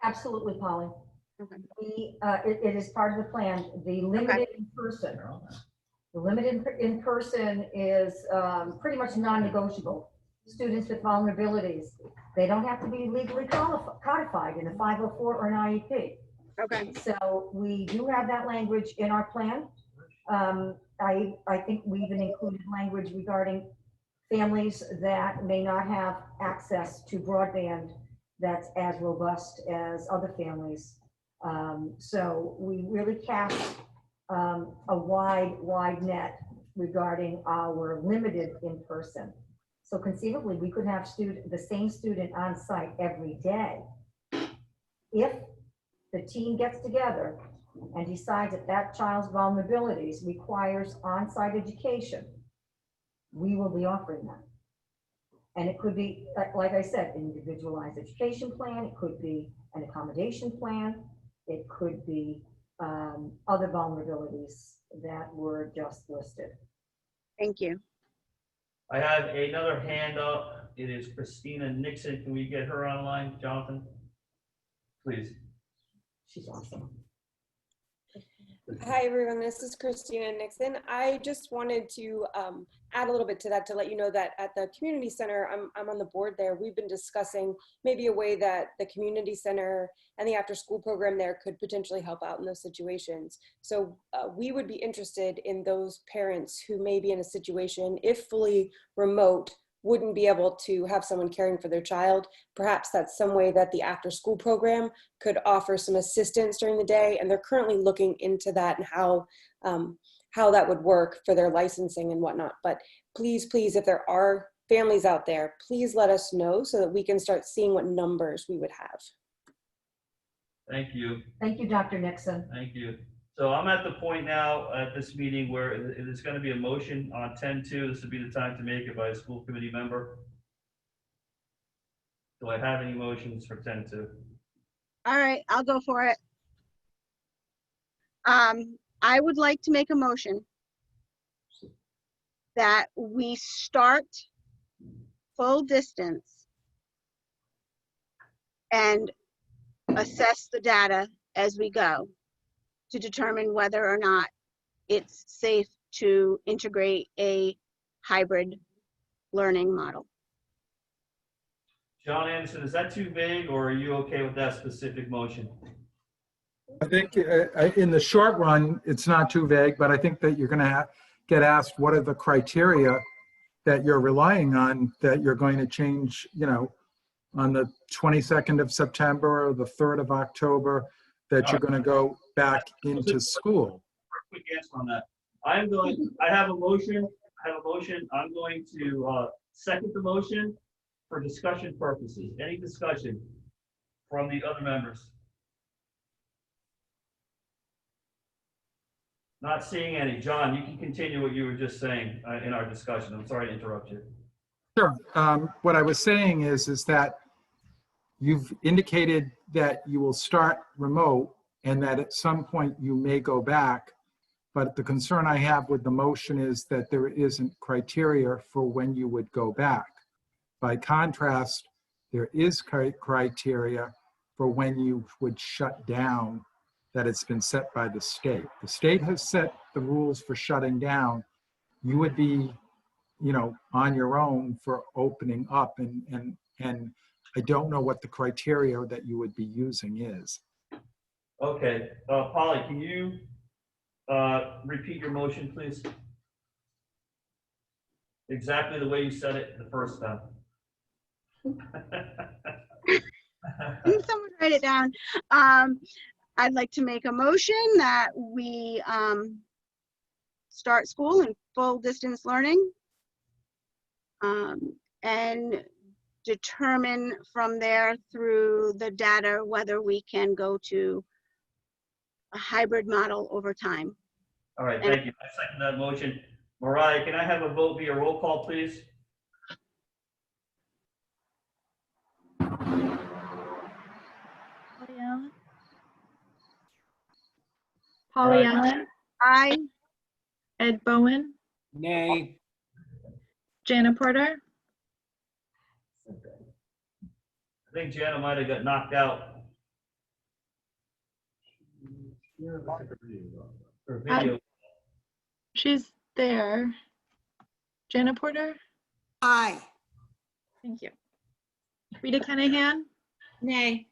Absolutely, Polly. Okay. It is part of the plan. The limited in person is pretty much non-negotiable. Students with vulnerabilities, they don't have to be legally codified in a 504 or an IEP. Okay. So we do have that language in our plan. I think we even included language regarding families that may not have access to broadband that's as robust as other families. So we really cast a wide net regarding our limited in person. So conceivably, we could have the same student on site every day. If the team gets together and decides that that child's vulnerabilities requires on-site education, we will be offering that. And it could be, like I said, an individualized education plan. It could be an accommodation plan. It could be other vulnerabilities that were just listed. Thank you. I have another hand up. It is Christina Nixon. Can we get her online, Jonathan? Please. She's awesome. Hi, everyone. This is Christina Nixon. I just wanted to add a little bit to that to let you know that at the community center, I'm on the board there. We've been discussing maybe a way that the community center and the after school program there could potentially help out in those situations. So we would be interested in those parents who may be in a situation, if fully remote, wouldn't be able to have someone caring for their child. Perhaps that's some way that the after school program could offer some assistance during the day. And they're currently looking into that and how that would work for their licensing and whatnot. But please, if there are families out there, please let us know so that we can start seeing what numbers we would have. Thank you. Thank you, Dr. Nixon. Thank you. So I'm at the point now at this meeting where it is going to be a motion on 10-2. This would be the time to make it by a school committee member. Do I have any motions for 10-2? All right, I'll go for it. I would like to make a motion that we start full distance and assess the data as we go to determine whether or not it's safe to integrate a hybrid learning model. John Anderson, is that too vague, or are you okay with that specific motion? I think in the short run, it's not too vague, but I think that you're going to get asked what are the criteria that you're relying on that you're going to change, on the 22nd of September or the 3rd of October. that you're going to go back into school. Quick answer on that. I have a motion, I'm going to second the motion for discussion purposes. Any discussion from the other members? Not seeing any. John, you can continue what you were just saying in our discussion. I'm sorry to interrupt you. Sure. What I was saying is that you've indicated that you will start remote and that at some point you may go back. But the concern I have with the motion is that there isn't criteria for when you would go back. By contrast, there is criteria for when you would shut down that it's been set by the state. The state has set the rules for shutting down. You would be, on your own for opening up, and I don't know what the criteria that you would be using is. Okay, Polly, can you repeat your motion, please? Exactly the way you said it the first time. Can someone write it down? I'd like to make a motion that we start school in full distance learning and determine from there through the data whether we can go to a hybrid model over time. All right, thank you. I second that motion. Mariah, can I have a vote via roll call, please? Polly Aye. Allen, Aye. Ed Bowen, Nay. Jana Porter, I think Jana might have got knocked out. For video. she's there. Jana Porter, Aye. thank you. Rita Kennahan, Nay.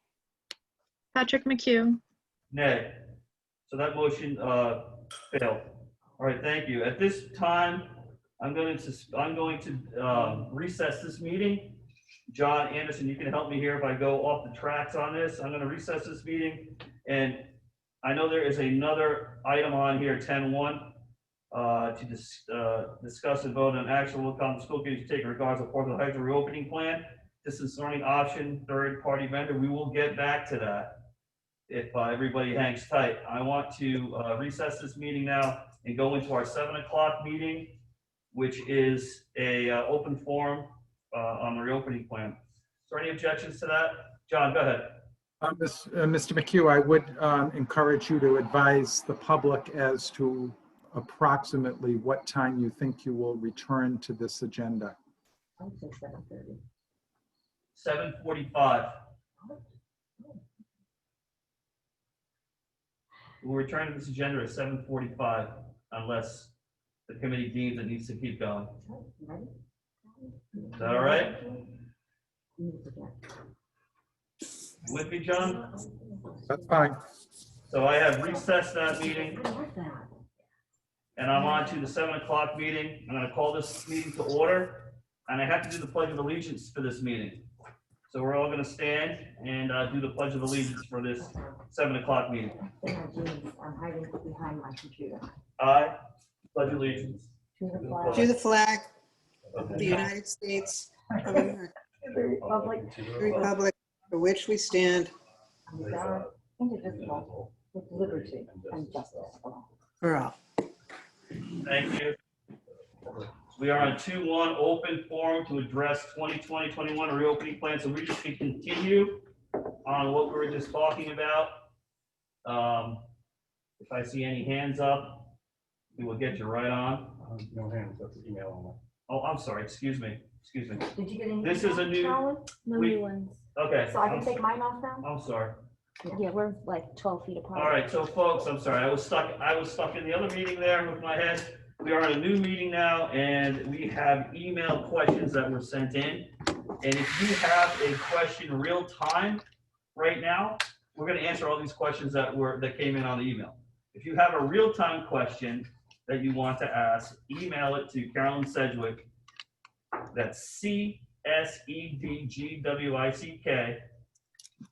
Patrick McHugh. Nay. So that motion failed. All right, thank you. At this time, I'm going to recess this meeting. John Anderson, you can help me here if I go off the tracks on this. I'm going to recess this meeting, and I know there is another item on here, 10-1, to discuss and vote on action will come the school committee to take in regards to the Fourth of the Heights reopening plan, distance learning option, third-party vendor. We will get back to that if everybody hangs tight. I want to recess this meeting now and go into our 7 o'clock meeting, which is a open forum on the reopening plan. Is there any objections to that? John, go ahead. Mr. McHugh, I would encourage you to advise the public as to approximately what time you think you will return to this agenda. I would say 7:30. 7:45. We'll return to this agenda at 7:45 unless the committee deems it needs to keep going. Is that all right? With me, John? That's fine. So I have recessed that meeting, and I'm on to the 7 o'clock meeting. I'm gonna call this meeting to order, and I have to do the Pledge of Allegiance for this meeting. So we're all gonna stand and do the Pledge of Allegiance for this 7 o'clock meeting. I'm hiding behind my computer. I pledge allegiance To the flag of the United States of America, The Republic the republic for which we stand, under God, indivisible, with liberty and justice for all. for all. Thank you. We are on 2-1 open forum to address 2020-21 reopening plan. So we just can continue on what we were just talking about. If I see any hands up, we will get you right on. No hands, that's the email on Oh, I'm sorry. Excuse me. Excuse me. Did you get any? This is a new- Colin? No We- new ones. Okay. So I can take mine off now? I'm sorry. Yeah, we're like 12 feet apart. All right, so folks, I'm sorry. I was stuck in the other meeting there with my head. We are in a new meeting now, and we have email questions that were sent in. And if you have a question real time right now, we're going to answer all these questions that came in on the email. If you have a real time question that you want to ask, email it to Carolyn Sedgwick. That's CSEDGWICK,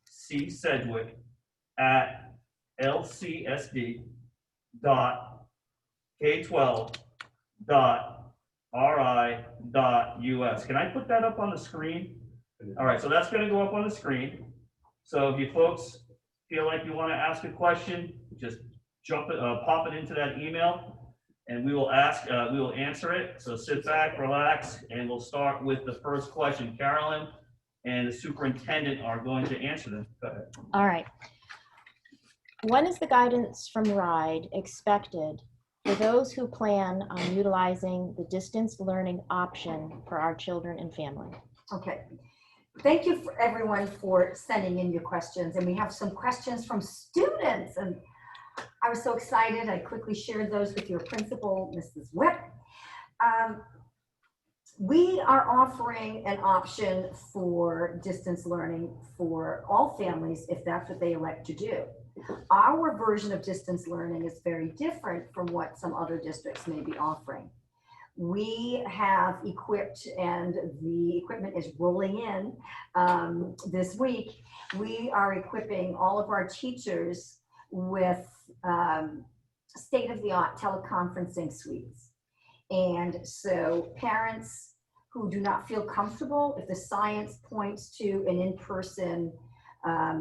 C Sedgwick at lcsd.k12.ri.us. Can I put that up on the screen? All right, so that's going to go up on the screen. So if you folks feel like you want to ask a question, just pop it into that email, and we will answer it. So sit back, relax, and we'll start with the first question. Carolyn and the superintendent are going to answer them. Go ahead. All right. When is the guidance from RIDE expected for those who plan on utilizing the distance learning option for our children and family? Okay. Thank you for everyone for sending in your questions. And we have some questions from students. And I was so excited. I quickly shared those with your principal, Mrs. Whip. We are offering an option for distance learning for all families if that's what they elect to do. Our version of distance learning is very different from what some other districts may be offering. We have equipped, and the equipment is rolling in this week. We are equipping all of our teachers with state-of-the-art teleconferencing suites. And so parents who do not feel comfortable, if the science points to an in-person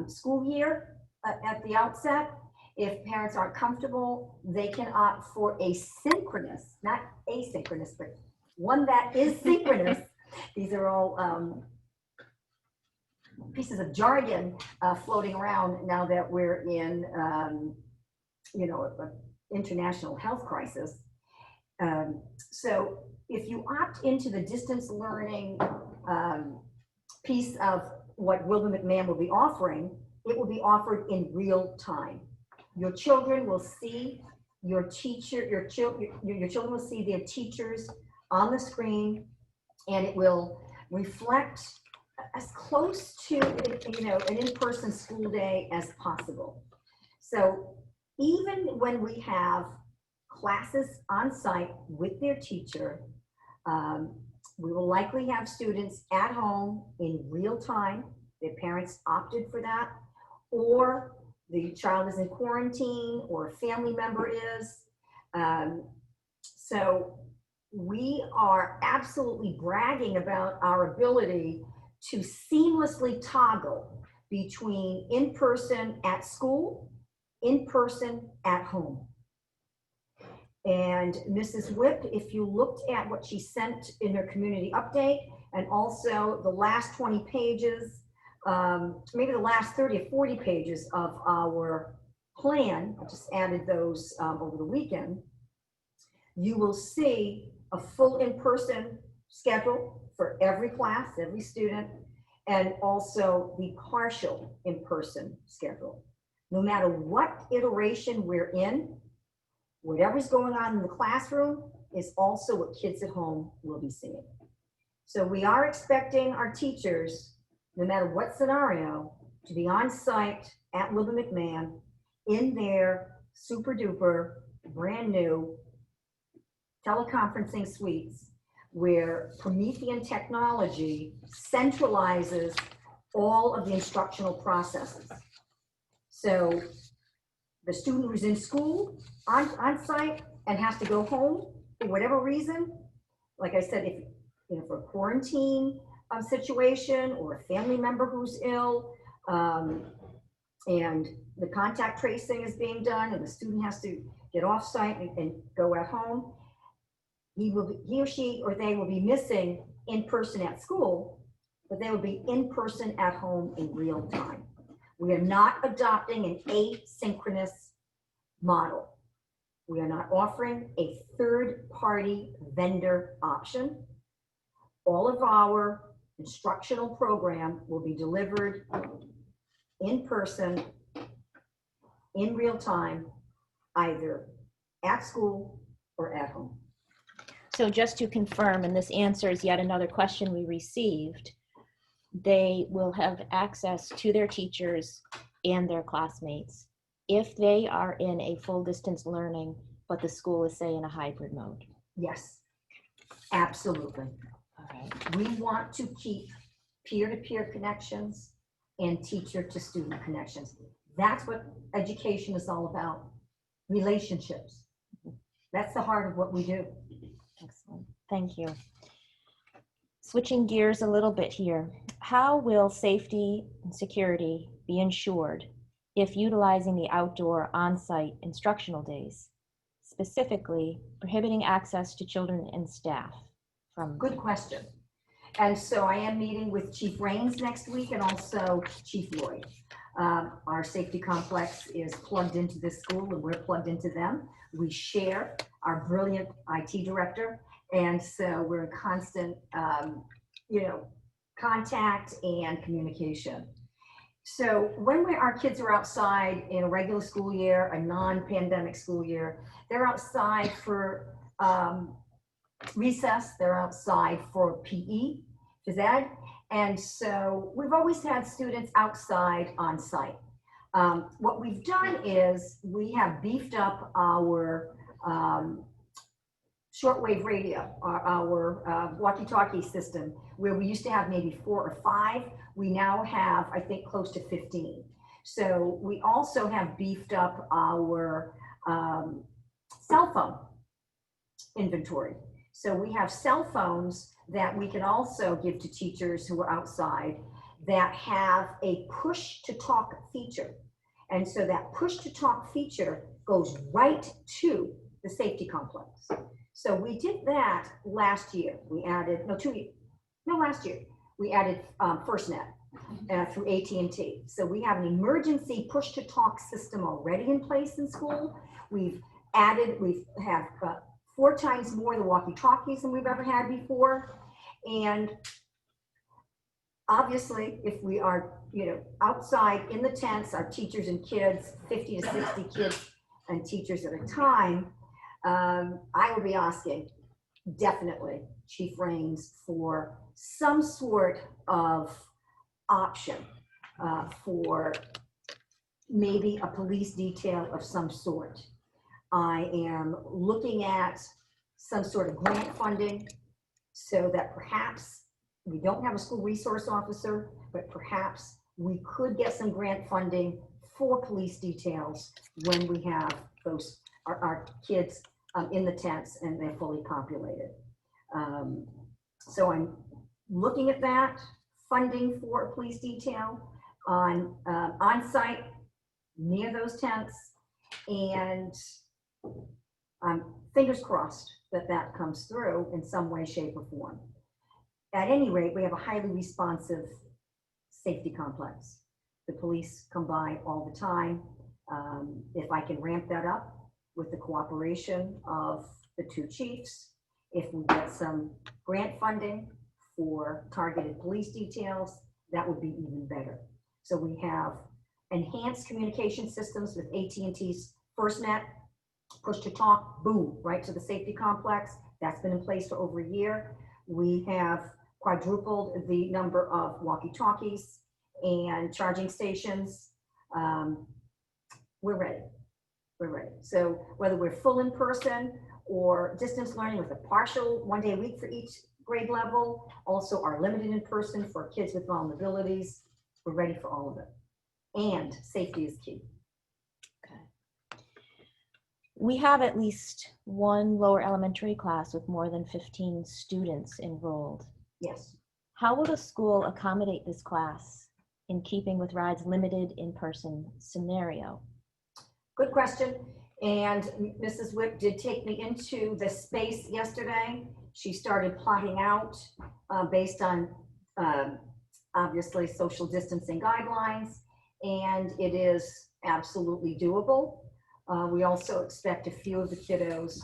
school year at the outset, if parents aren't comfortable, they can opt for a synchronous, not asynchronous, but one that is synchronous. These are all pieces of jargon floating around now that we're in, an international health crisis. So if you opt into the distance learning piece of what Wilbur McMahon will be offering, it will be offered in real time. Your children will see your teacher, your children will see their teachers on the screen, and it will reflect as close to an in-person school day as possible. So even when we have classes on site with their teacher, we will likely have students at home in real time. Their parents opted for that, or the child is in quarantine, or a family member is. So we are absolutely bragging about our ability to seamlessly toggle between in-person at school, in-person at home. And Mrs. Whip, if you looked at what she sent in her community update, and also the last 20 pages, maybe the last 30 or 40 pages of our plan, I just added those over the weekend, you will see a full in-person schedule for every class, every student, and also the partial in-person schedule. No matter what iteration we're in, whatever's going on in the classroom is also what kids at home will be seeing. So we are expecting our teachers, no matter what scenario, to be on site at Wilbur McMahon in their super duper brand new teleconferencing suites, where Promethean technology centralizes all of the instructional processes. So the student who's in school on site and has to go home for whatever reason, like I said, if for a quarantine situation, or a family member who's ill, and the contact tracing is being done, and the student has to get off site and go at home, he or she or they will be missing in person at school, but they will be in person at home in real time. We are not adopting an asynchronous model. We are not offering a third-party vendor option. All of our instructional program will be delivered in person, in real time, either at school or at home. So just to confirm, and this answers yet another question we received, they will have access to their teachers and their classmates if they are in a full distance learning, but the school is, say, in a hybrid mode. Yes, absolutely. All right. We want to keep peer-to-peer connections and teacher-to-student connections. That's what education is all about, relationships. That's the heart of what we do. Excellent. Thank you. Switching gears a little bit here. How will safety and security be ensured if utilizing the outdoor on-site instructional days, specifically prohibiting access to children and staff from? Good question. And so I am meeting with Chief Raines next week and also Chief Lloyd. Our safety complex is plugged into this school and we're plugged into them. We share our brilliant IT director. And so we're in constant, contact and communication. So when our kids are outside in a regular school year, a non-pandemic school year, they're outside for recess, they're outside for PE, phys ed. And so we've always had students outside on site. What we've done is we have beefed up our shortwave radio, our walkie-talkie system, where we used to have maybe 4 or 5. We now have, I think, close to 15. So we also have beefed up our cell phone inventory. So we have cell phones that we can also give to teachers who are outside that have a push to talk feature. And so that push to talk feature goes right to the safety complex. So we did that last year. We added, last year, we added FirstNet through AT&T. So we have an emergency push to talk system already in place in school. We have 4 times more the walkie-talkies than we've ever had before. And obviously, if we are, outside in the tents, our teachers and kids, 50 to 60 kids and teachers at a time, I will be asking definitely Chief Raines for some sort of option for maybe a police detail of some sort. I am looking at some sort of grant funding so that perhaps we don't have a school resource officer, but perhaps we could get some grant funding for police details when we have those, our kids in the tents and they're fully populated. So I'm looking at that, funding for a police detail on site near those tents, and fingers crossed that that comes through in some way, shape, or form. At any rate, we have a highly responsive safety complex. The police come by all the time. If I can ramp that up with the cooperation of the 2 chiefs, if we get some grant funding for targeted police details, that would be even better. So we have enhanced communication systems with AT&T's FirstNet, push to talk, boom, right to the safety complex. That's been in place for over a year. We have quadrupled the number of walkie-talkies and charging stations. We're ready. We're ready. So whether we're full in person or distance learning with a partial 1 day a week for each grade level, also our limited in person for kids with vulnerabilities, we're ready for all of it. And safety is key. Okay. We have at least 1 lower elementary class with more than 15 students enrolled. Yes. How will the school accommodate this class in keeping with RIDE's limited in-person scenario? Good question. And Mrs. Whip did take me into the space yesterday. She started plotting out based on obviously social distancing guidelines, and it is absolutely doable. We also expect a few of the kiddos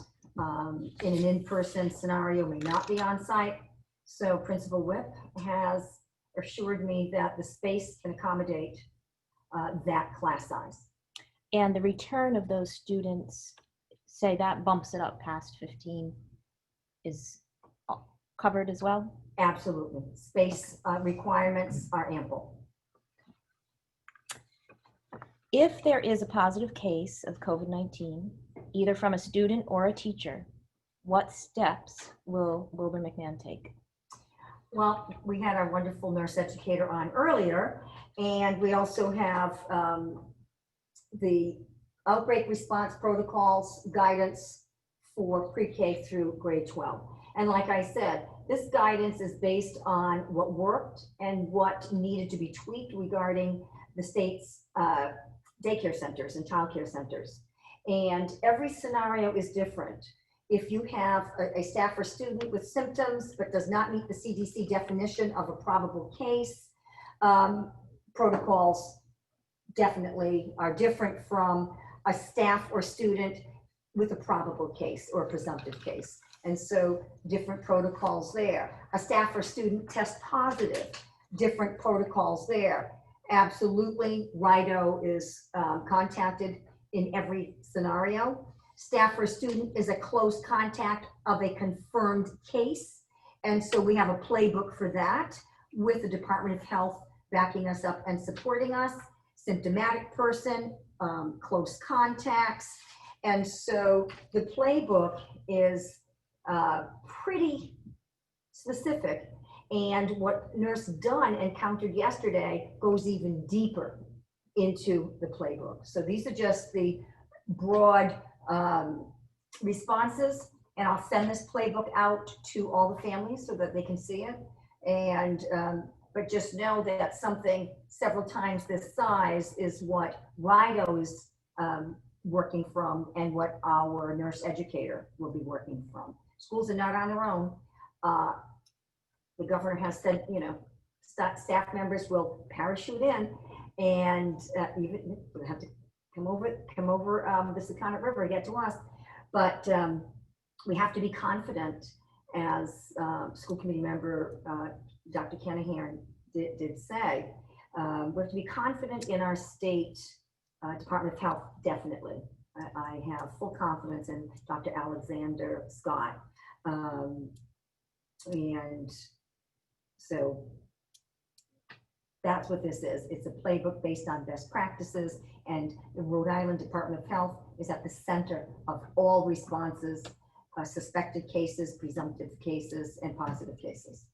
in an in-person scenario may not be on site. So Principal Whip has assured me that the space can accommodate that class size. And the return of those students, say that bumps it up past 15, is covered as well? Absolutely. Space requirements are ample. If there is a positive case of COVID-19, either from a student or a teacher, what steps will Wilbur McMahon take? Well, we had our wonderful nurse educator on earlier, and we also have the outbreak response protocols guidance for pre-K through grade 12. And like I said, this guidance is based on what worked and what needed to be tweaked regarding the state's daycare centers and childcare centers. And every scenario is different. If you have a staff or student with symptoms but does not meet the CDC definition of a probable case, protocols definitely are different from a staff or student with a probable case or a presumptive case. And so different protocols there. A staff or student test positive, different protocols there. Absolutely, RIDO is contacted in every scenario. Staff or student is a close contact of a confirmed case. And so we have a playbook for that with the Department of Health backing us up and supporting us. Symptomatic person, close contacts. And so the playbook is pretty specific. And what Nurse Dunn encountered yesterday goes even deeper into the playbook. So these are just the broad responses, and I'll send this playbook out to all the families so that they can see it. And but just know that something several times this size is what RIDO is working from and what our nurse educator will be working from. Schools are not on their own. The governor has said, you know, staff members will parachute in, and even we have to come over the Secana River, get to us. But we have to be confident, as school committee member Dr. Kanahan did say, we have to be confident in our state Department of Health, definitely. I have full confidence in Dr. Alexander Scott. And so that's what this is. It's a playbook based on best practices, and the Rhode Island Department of Health is at the center of all responses, suspected cases, presumptive cases, and positive cases.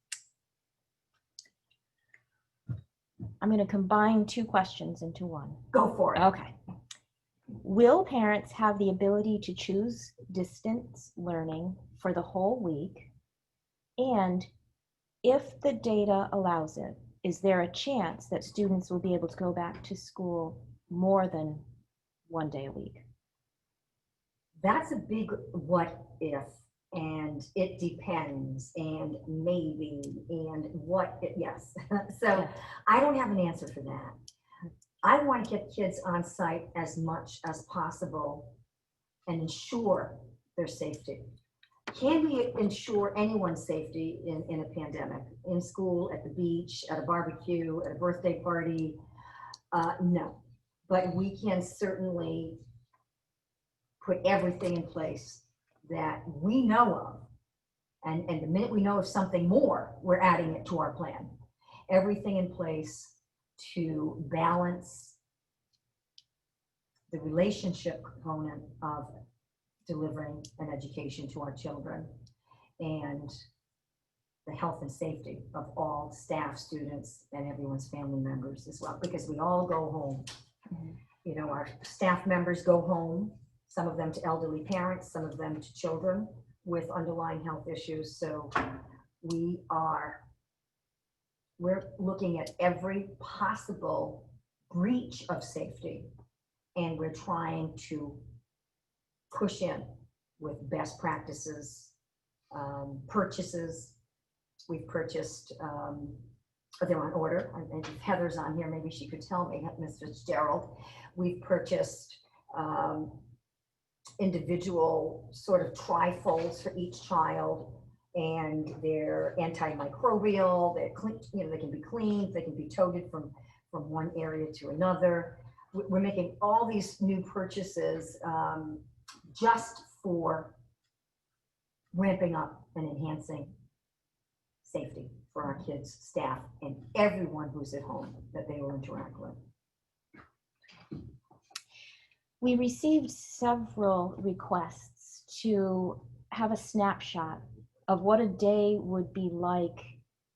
I'm going to combine two questions into one. Go for it. Okay. Will parents have the ability to choose distance learning for the whole week? And if the data allows it, is there a chance that students will be able to go back to school more than one day a week? That's a big what if, and it depends, and maybe, and what, yes. So I don't have an answer for that. I want to get kids on site as much as possible and ensure their safety. Can we ensure anyone's safety in a pandemic? In school, at the beach, at a barbecue, at a birthday party? No, but we can certainly put everything in place that we know of. And the minute we know of something more, we're adding it to our plan. Everything in place to balance the relationship component of delivering an education to our children and the health and safety of all staff, students, and everyone's family members as well, because we all go home. You know, our staff members go home, some of them to elderly parents, some of them to children with underlying health issues. So we're looking at every possible breach of safety, and we're trying to push in with best practices, purchases. We've purchased, they're on order, and if Heather's on here, maybe she could tell me, Ms. Fitzgerald. We've purchased individual sort of trifolds for each child, and they're antimicrobial, they're clean, you know, they can be cleaned, they can be toted from one area to another. We're making all these new purchases just for ramping up and enhancing safety for our kids, staff, and everyone who's at home that they will interact with. We received several requests to have a snapshot of what a day would be like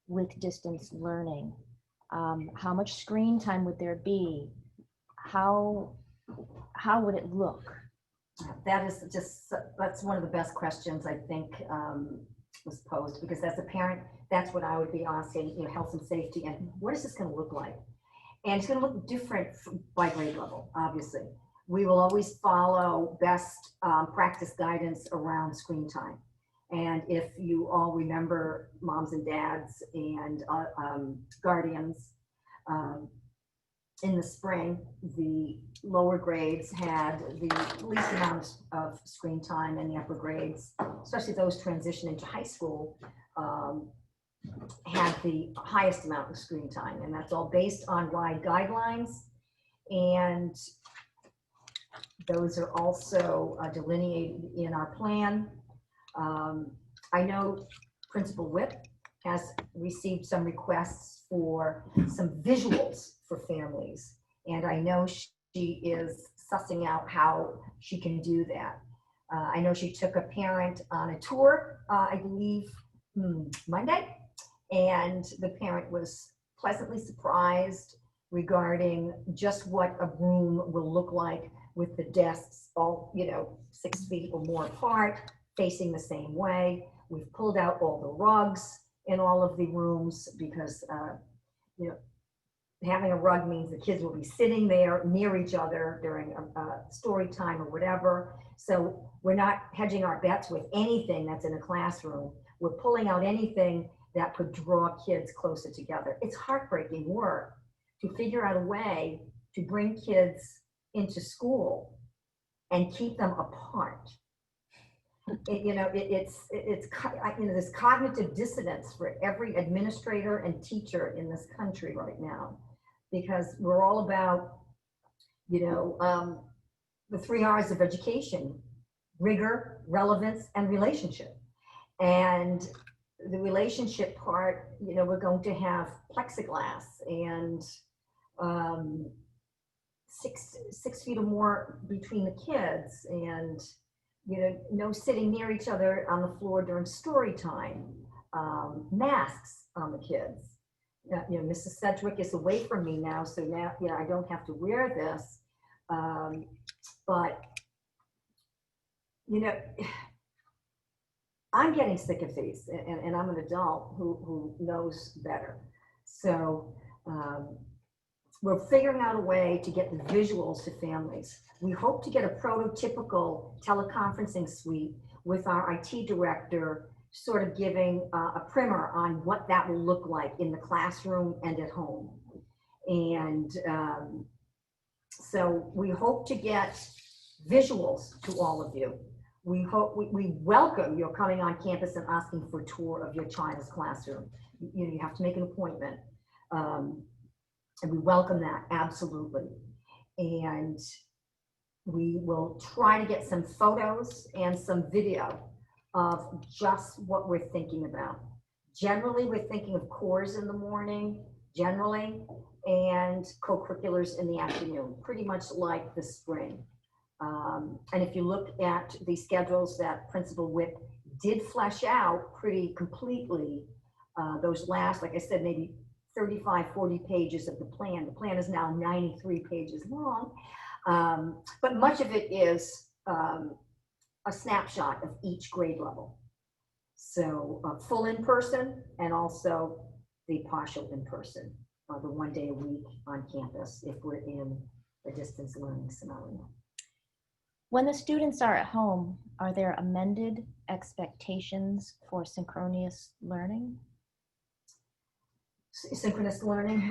with distance learning. How much screen time would there be? How how would it look? That is just, that's one of the best questions I think was posed, because as a parent, that's what I would be asking, you know, health and safety, and what is this going to look like? And it's going to look different by grade level, obviously. We will always follow best practice guidance around screen time. And if you all remember, moms and dads and guardians, in the spring, the lower grades had the least amount of screen time, and the upper grades, especially those transition into high school, had the highest amount of screen time. And that's all based on RIDE guidelines. And those are also delineated in our plan. I know Principal Whip has received some requests for some visuals for families. And I know she is sussing out how she can do that. I know she took a parent on a tour, I believe Monday, and the parent was pleasantly surprised regarding just what a room will look like with the desks all, 6 feet or more apart, facing the same way. We've pulled out all the rugs in all of the rooms because, having a rug means the kids will be sitting there near each other during a story time or whatever. So we're not hedging our bets with anything that's in a classroom. We're pulling out anything that could draw kids closer together. It's heartbreaking work to figure out a way to bring kids into school and keep them apart. There's cognitive dissonance for every administrator and teacher in this country right now, because we're all about, the 3 R's of education: rigor, relevance, and relationship. And the relationship part, we're going to have plexiglass and 6 feet or more between the kids, and no sitting near each other on the floor during story time, masks on the kids. Mrs. Sedgwick is away from me now, so now, I don't have to wear this. But, I'm getting sick of these, and I'm an adult who knows better. So we're figuring out a way to get the visuals to families. We hope to get a prototypical teleconferencing suite with our IT director, sort of giving a primer on what that will look like in the classroom and at home. And so we hope to get visuals to all of you. We welcome your coming on campus and asking for a tour of your child's classroom. You have to make an appointment. And we welcome that, absolutely. And we will try to get some photos and some video of just what we're thinking about. Generally, we're thinking of cores in the morning, and co-curriculars in the afternoon, pretty much like the spring. And if you look at the schedules that Principal Whip did flesh out pretty completely, those last, like I said, maybe 35, 40 pages of the plan. The plan is now 93 pages long, but much of it is a snapshot of each grade level. So full in-person, and also the partial in-person, the 1 day a week on campus if we're in a distance learning scenario. When the students are at home, are there amended expectations for synchronous learning? Synchronous learning?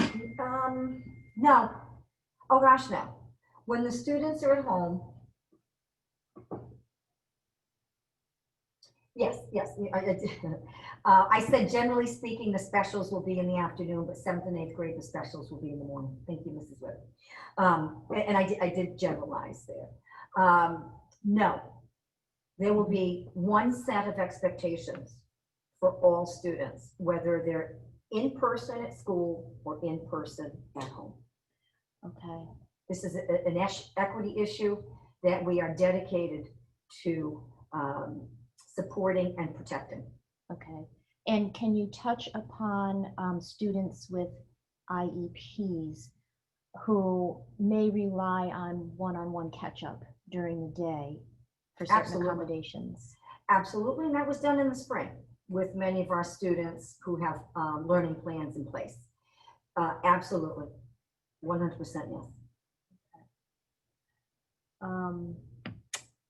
No. Oh gosh, no. When the students are at home, yes. I said, generally speaking, the specials will be in the afternoon, but 7th and 8th grade, the specials will be in the morning. Thank you, Mrs. Whip. And I did generalize there. No, there will be one set of expectations for all students, whether they're in person at school or in person at home. Okay. This is an equity issue that we are dedicated to supporting and protecting. Okay. And can you touch upon students with IEPs? who may rely on one-on-one catch-up during the day for certain Absolutely. accommodations. Absolutely, and that was done in the spring with many of our students who have learning plans in place. Absolutely, 100% yes.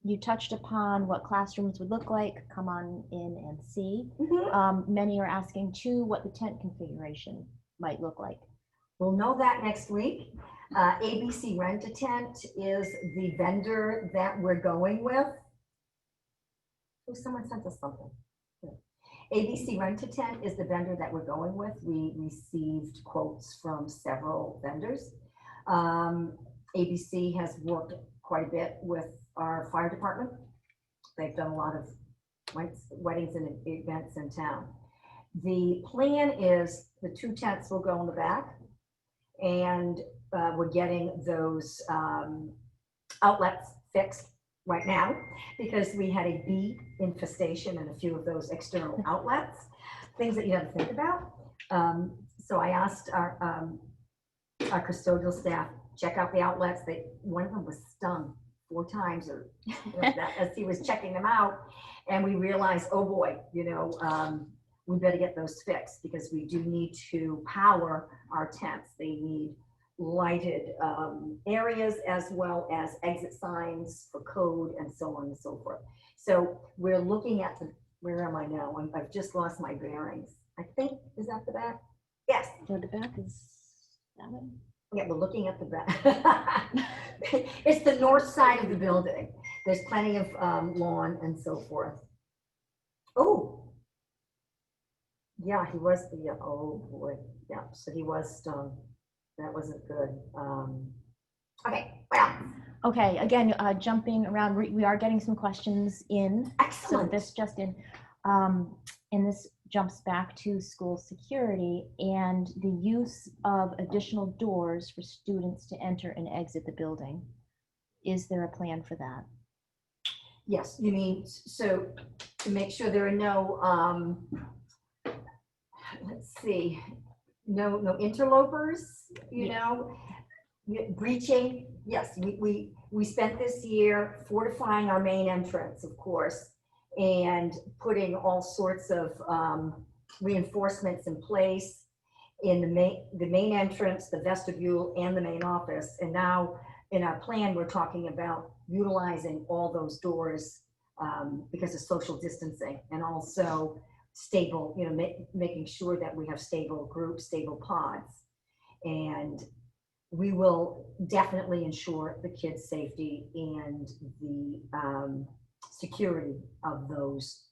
You touched upon what classrooms would look like. Come on in and see. Many are asking too what the tent configuration might look like. We'll know that next week. ABC Rent-A-Tent is the vendor that we're going with. Oh, someone sent us something. ABC Rent-A-Tent is the vendor that we're going with. We received quotes from several vendors. ABC has worked quite a bit with our fire department. They've done a lot of weddings and events in town. The plan is the 2 tents will go in the back, and we're getting those outlets fixed right now because we had a bee infestation in a few of those external outlets, things that you have to think about. So I asked our custodial staff, check out the outlets. One of them was stung 4 times or that, as he was checking them out. And we realized, oh boy, we better get those fixed because we do need to power our tents. They need lighted areas as well as exit signs for code and so on and so forth. So we're looking at where am I now? I've just lost my bearings. I think, is that the back? Yes. So the back is that one? Yeah, we're looking at the back. It's the north side of the building. There's plenty of lawn and so forth. Oh, yeah, he was, oh boy, yeah, so he was stung. That wasn't good. Okay, well. Okay, again, jumping around, we are getting some questions in. Excellent. So this just in, and this jumps back to school security and the use of additional doors for students to enter and exit the building. Is there a plan for that? Yes, you mean, so to make sure there are no, let's see, no interlopers, breaching. Yes, we spent this year fortifying our main entrance, of course, and putting all sorts of reinforcements in place in the main entrance, the vestibule, and the main office. And now in our plan, we're talking about utilizing all those doors because of social distancing, and also stable, making sure that we have stable groups, stable pods. And we will definitely ensure the kids' safety and the security of those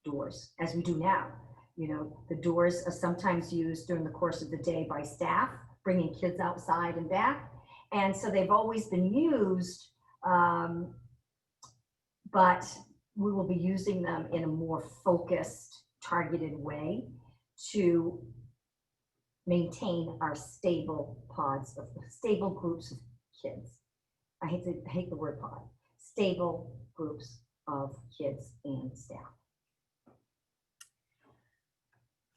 doors, as we do now. The doors are sometimes used during the course of the day by staff, bringing kids outside and back. And so they've always been used, but we will be using them in a more focused, targeted way to maintain our stable pods of stable groups of kids. I hate the word pod. Stable groups of kids and staff.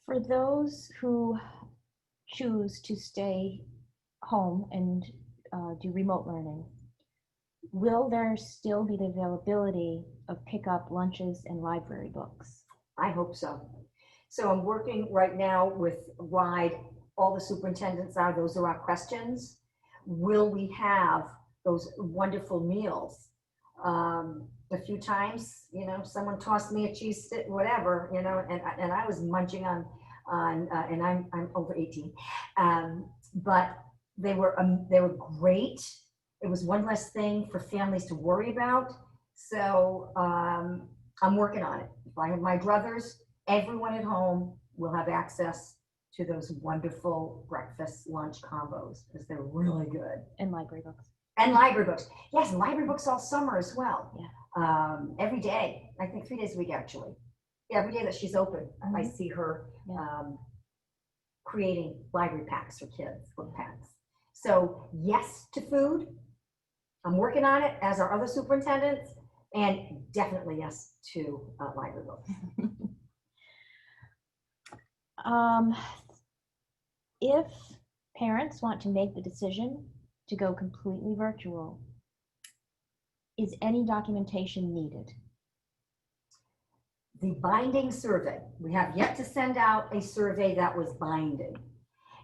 For those who choose to stay home and do remote learning, will there still be the availability of pickup lunches and library books? I hope so. So I'm working right now with RIDE. All the superintendents those are our questions. Will we have those wonderful meals? A few times, someone tossed me a cheese stick, whatever, and I was munching on and I'm over 18. But they were great. It was one less thing for families to worry about. So I'm working on it. If I have my druthers, everyone at home will have access to those wonderful breakfast lunch combos because they're really good. And library books. And library books. Yes, and library books all summer as well. Yeah. Every day, I think 3 days a week actually. Yeah, every day that she's open, I see her creating library packs for kids, book packs. So yes to food. I'm working on it, as are other superintendents, and definitely yes to library books. If parents want to make the decision to go completely virtual, is any documentation needed? The binding survey, we have yet to send out a survey that was binding.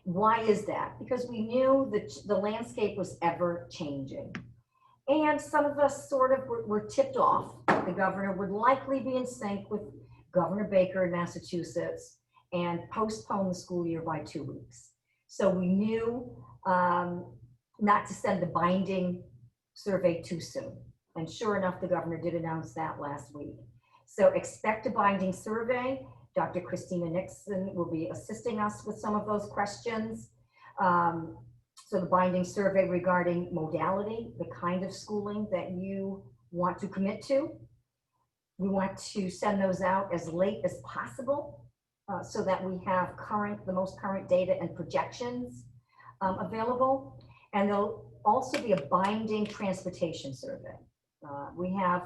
Why is that? Because we knew that the landscape was ever changing. And some of us sort of were tipped off. The governor would likely be in sync with Governor Baker in Massachusetts and postpone the school year by 2 weeks. So we knew not to send the binding survey too soon. And sure enough, the governor did announce that last week. So expect a binding survey. Dr. Christina Nixon will be assisting us with some of those questions. So the binding survey regarding modality, the kind of schooling that you want to commit to. We want to send those out as late as possible so that we have the most current data and projections available. And there'll also be a binding transportation survey. We have,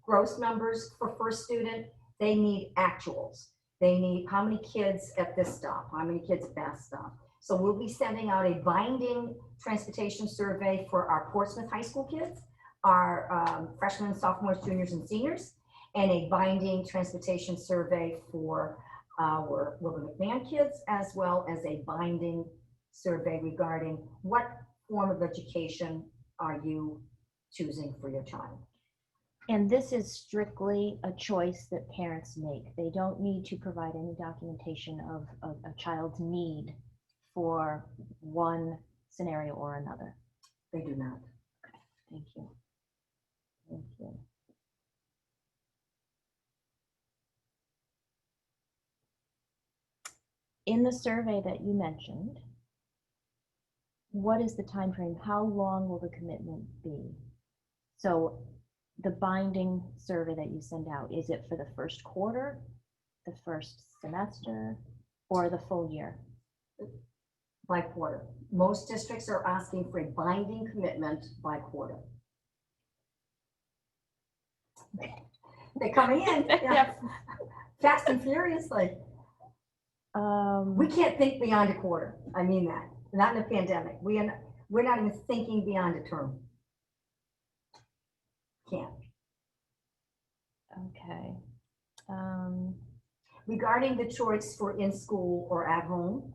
gross numbers for first student. They need actuals. They need how many kids at this stop, how many kids at that stop. So we'll be sending out a binding transportation survey for our Portsmouth High School kids, our freshmen, sophomores, juniors, and seniors, and a binding transportation survey for our Wilbur McMahon kids, as well as a binding survey regarding what form of education are you choosing for your child. And this is strictly a choice that parents make. They don't need to provide any documentation of a child's need for one scenario or another. They do not. Okay, thank you. Thank you. In the survey that you mentioned, what is the time frame? How long will the commitment be? So the binding survey that you send out, is it for the first quarter, the first semester, or the full year? By quarter. Most districts are asking for a binding commitment by quarter. They're coming in, yeah. Fast and furiously. We can't think beyond a quarter. I mean that. Not in a pandemic. We're not even thinking beyond a term. Can't. Okay. Regarding the choice for in school or at home,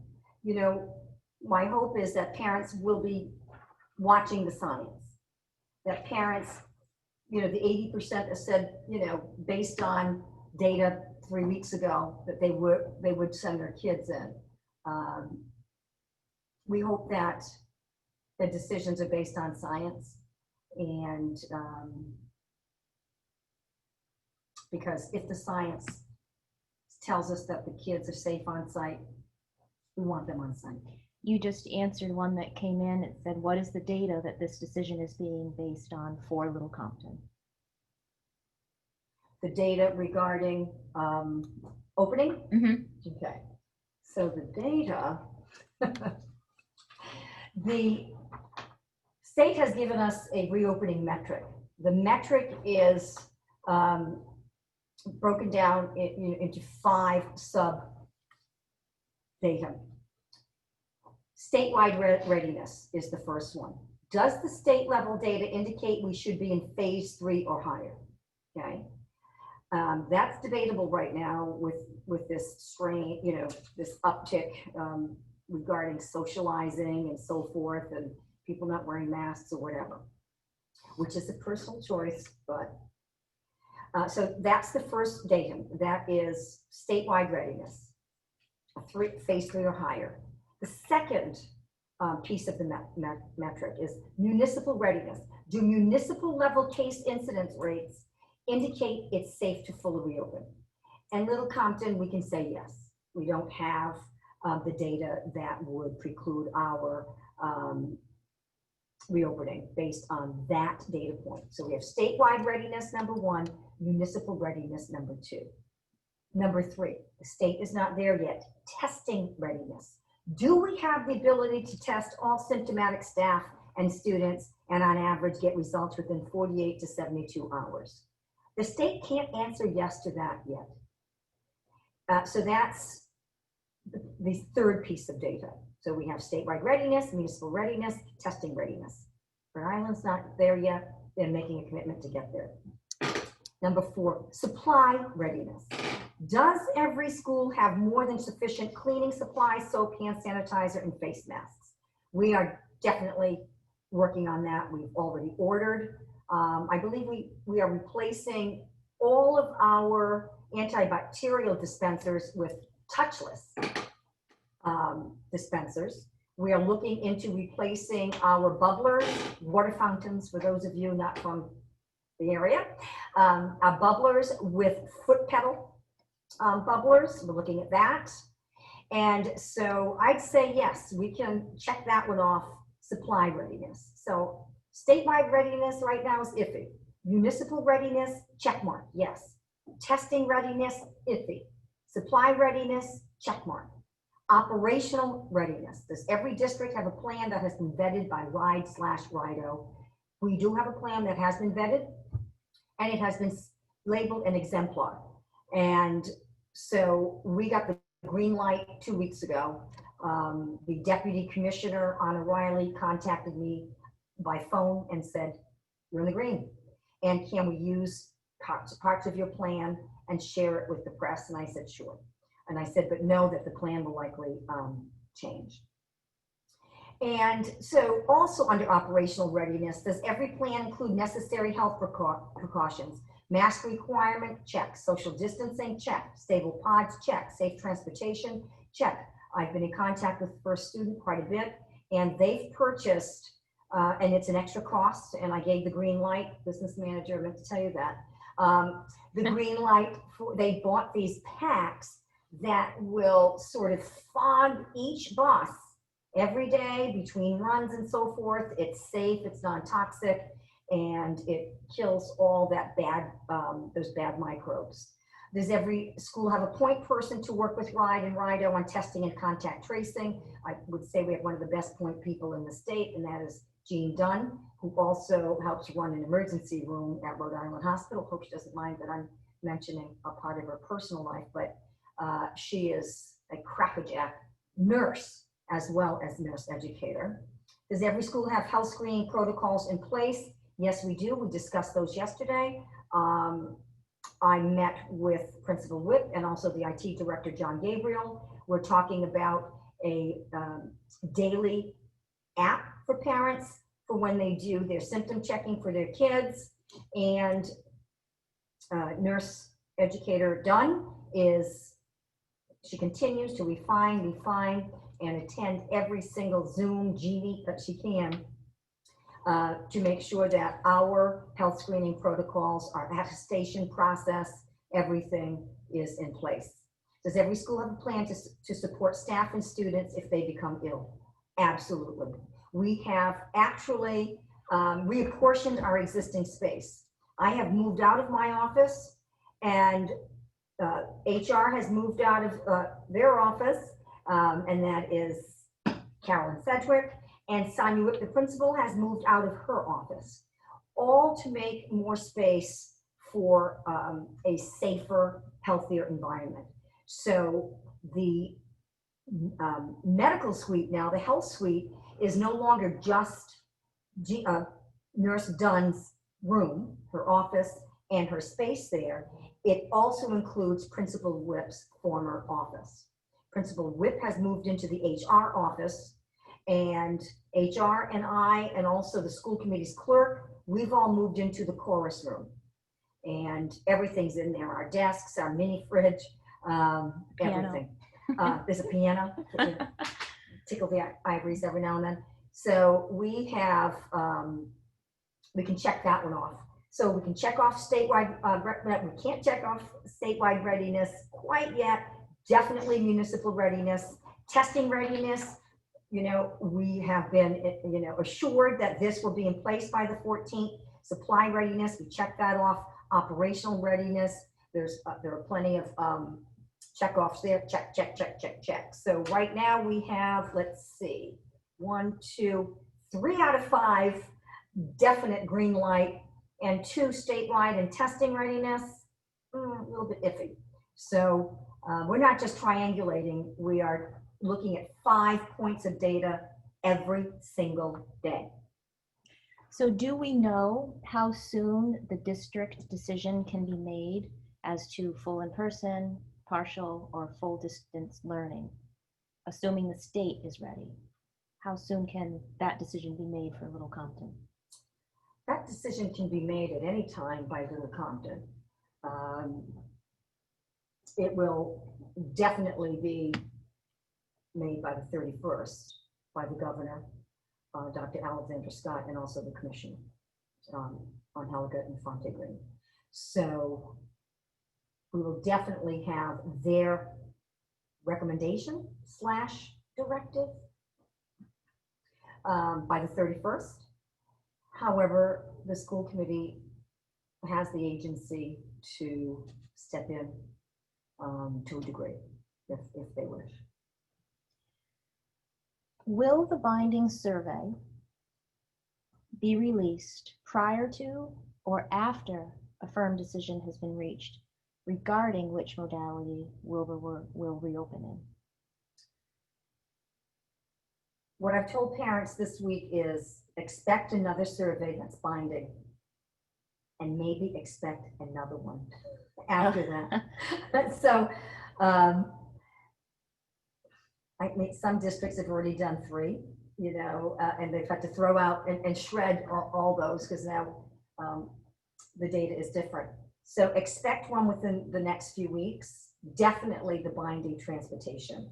my hope is that parents will be watching the science. That parents, the 80% have said, based on data 3 weeks ago, that they would send their kids in. We hope that the decisions are based on science, and because if the science tells us that the kids are safe on site, we want them on site. You just answered one that came in. It said, what is the data that this decision is being based on for Little Compton? The data regarding opening? Mm-hmm. Okay. So the data, the state has given us a reopening metric. The metric is broken down into 5 sub data. Statewide readiness is the first one. Does the state level data indicate we should be in phase 3 or higher? Okay. That's debatable right now with this strain, this uptick regarding socializing and so forth, and people not wearing masks or whatever, which is a personal choice, but so that's the first datum. That is statewide readiness, phase 3 or higher. The second piece of the metric is municipal readiness. Do municipal level case incidence rates indicate it's safe to fully reopen? And Little Compton, we can say yes. We don't have the data that would preclude our reopening based on that data point. So we have statewide readiness, number 1, municipal readiness, number 2. Number 3, the state is not there yet. Testing readiness. Do we have the ability to test all symptomatic staff and students and on average get results within 48 to 72 hours? The state can't answer yes to that yet. So that's the third piece of data. So we have statewide readiness, municipal readiness, testing readiness. Rhode Island's not there yet. They're making a commitment to get there. Number 4, supply readiness. Does every school have more than sufficient cleaning supplies, soap, hand sanitizer, and face masks? We are definitely working on that. We've already ordered. I believe we are replacing all of our antibacterial dispensers with touchless dispensers. We are looking into replacing our bubblers, water fountains, for those of you not from the area, our bubblers with foot pedal bubblers. We're looking at that. And so I'd say, yes, we can check that one off, supply readiness. So statewide readiness right now is iffy. Municipal readiness, check mark, yes. Testing readiness, iffy. Supply readiness, check mark. Operational readiness. Does every district have a plan that has been vetted by RIDE/RIDO? We do have a plan that has been vetted, and it has been labeled an exemplar. And so we got the green light 2 weeks ago. The Deputy Commissioner, Anna Riley, contacted me by phone and said, "You're in the green. And can we use parts of your plan and share it with the press?" And I said, "Sure." And I said, "But know that the plan will likely change." And so also under operational readiness, does every plan include necessary health precautions? Mask requirement, check. Social distancing, check. Stable pods, check. Safe transportation, check. I've been in contact with First Student quite a bit, and they've purchased, and it's an extra cost, and I gave the green light, business manager, I meant to tell you that. The green light, they bought these packs that will sort of fog each bus every day between runs and so forth. It's safe, it's non-toxic, and it kills all that bad, those bad microbes. Does every school have a point person to work with RIDE and RIDO on testing and contact tracing? I would say we have one of the best point people in the state, and that is Jean Dunn, who also helps run an emergency room at Rhode Island Hospital. Hope she doesn't mind that I'm mentioning a part of her personal life, but she is a crackerjack nurse as well as nurse educator. Does every school have health screening protocols in place? Yes, we do. We discussed those yesterday. I met with Principal Whip and also the IT Director, John Gabriel. We're talking about a daily app for parents for when they do their symptom checking for their kids. And nurse educator Dunn she continues to refine, and attend every single Zoom, G-Meet that she can to make sure that our health screening protocols, our attestation process, everything is in place. Does every school have a plan to support staff and students if they become ill? Absolutely. We have actually reapportioned our existing space. I have moved out of my office, and HR has moved out of their office, and that is Carolyn Sedgwick, and Sonia Whip, the principal, has moved out of her office, all to make more space for a safer, healthier environment. So the medical suite now, the health suite, is no longer just Nurse Dunn's room, her office, and her space there. It also includes Principal Whip's former office. Principal Whip has moved into the HR office, and HR and I, and also the school committee's clerk, we've all moved into the chorus room. And everything's in there, our desks, our mini fridge, everything. There's a piano, tickle the ivories every now and then. So we have, we can check that one off. So we can check off statewide, we can't check off statewide readiness quite yet. Definitely municipal readiness, testing readiness. You know, we have been, assured that this will be in place by the 14th. Supply readiness, we check that off. Operational readiness, there are plenty of check-offs there. Check, check, check, check, check. So right now we have, let's see, 1, 2, 3 out of 5 definite green light, and 2 statewide and testing readiness, a little bit iffy. So we're not just triangulating, we are looking at 5 points of data every single day. So do we know how soon the district decision can be made as to full in-person, partial, or full distance learning? Assuming the state is ready, how soon can that decision be made for Little Compton? That decision can be made at any time by Little Compton. It will definitely be made by the 31st by the governor, Dr. Alexander Scott, and also the commissioner on Helga and Fonte Green. So we will definitely have their recommendation / directive by the 31st. However, the school committee has the agency to step in to a degree if they wish. Will the binding survey be released prior to or after a firm decision has been reached regarding which modality will reopen in? What I've told parents this week is expect another survey that's binding, and maybe expect another one after that. So I mean, some districts have already done 3, and they've had to throw out and shred all those because now the data is different. So expect one within the next few weeks. Definitely the binding transportation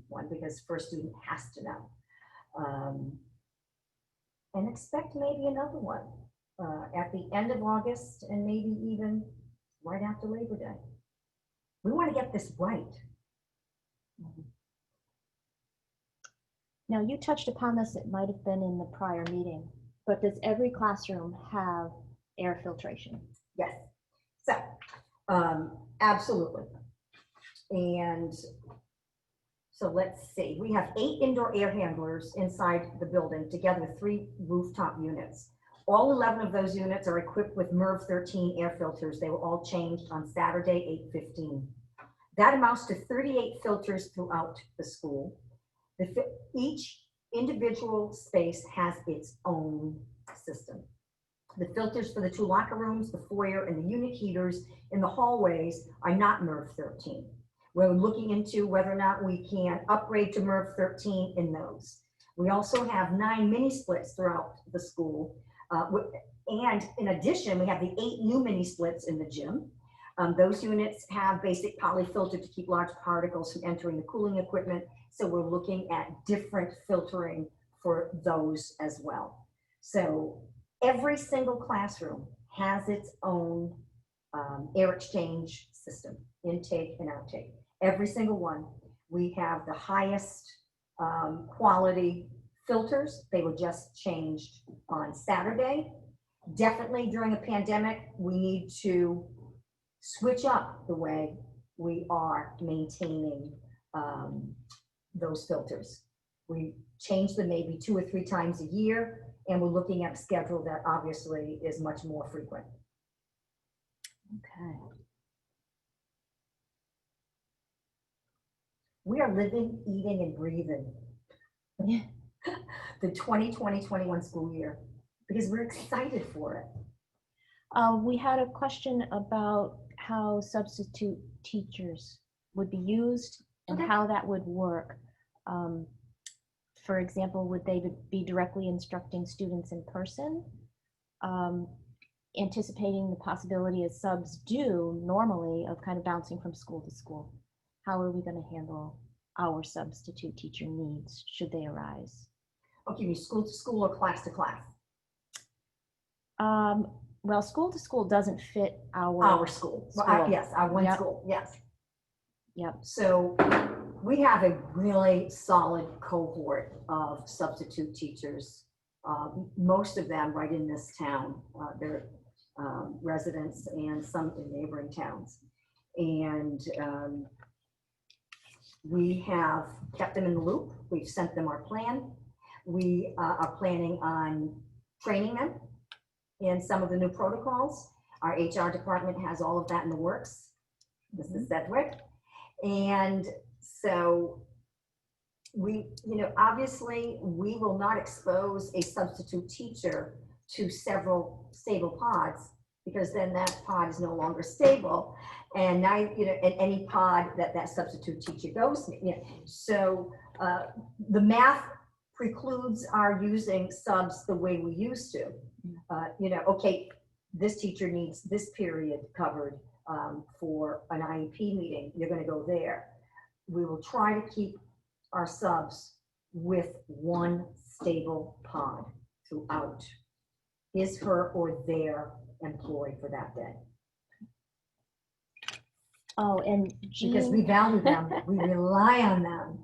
one, because first student has to know. And expect maybe another one at the end of August and maybe even right after Labor Day. We want to get this right. Now, you touched upon this, it might have been in the prior meeting, but does every classroom have air filtration? Yes. So, absolutely. And so let's see, we have 8 indoor air handlers inside the building, together with 3 rooftop units. All 11 of those units are equipped with MERV 13 air filters. They were all changed on Saturday, 8/15. That amounts to 38 filters throughout the school. Each individual space has its own system. The filters for the 2 locker rooms, the foyer, and the unit heaters in the hallways are not MERV 13. We're looking into whether or not we can upgrade to MERV 13 in those. We also have 9 mini splits throughout the school. And in addition, we have the 8 new mini splits in the gym. Those units have basic polyfilter to keep large particles from entering the cooling equipment. So we're looking at different filtering for those as well. So every single classroom has its own air exchange system, intake and outtake. Every single one. We have the highest quality filters. They were just changed on Saturday. Definitely during a pandemic, we need to switch up the way we are maintaining those filters. We change them maybe 2 or 3 times a year, and we're looking at a schedule that obviously is much more frequent. Okay. We are living, eating, and breathing the 2020-21 school year because we're excited for it. We had a question about how substitute teachers would be used and how that would work. For example, would they be directly instructing students in person? Anticipating the possibility, as subs do normally, of kind of bouncing from school to school. How are we going to handle our substitute teacher needs should they arise? Okay, you mean school to school or class to class? Well, school to school doesn't fit our school. Well, yes, our one school, yes. Yep. So we have a really solid cohort of substitute teachers. Most of them right in this town. They're residents and some in neighboring towns. And we have kept them in the loop. We've sent them our plan. We are planning on training them in some of the new protocols. Our HR department has all of that in the works. Mrs. Sedgwick. And so obviously, we will not expose a substitute teacher to several stable pods, because then that pod is no longer stable. And now, in any pod that substitute teacher goes, so the math precludes our using subs the way we used to. Okay, this teacher needs this period covered for an IEP meeting, you're going to go there. We will try to keep our subs with one stable pod throughout his, her, or their employee for that day. Oh, and Because we value them, we rely on them.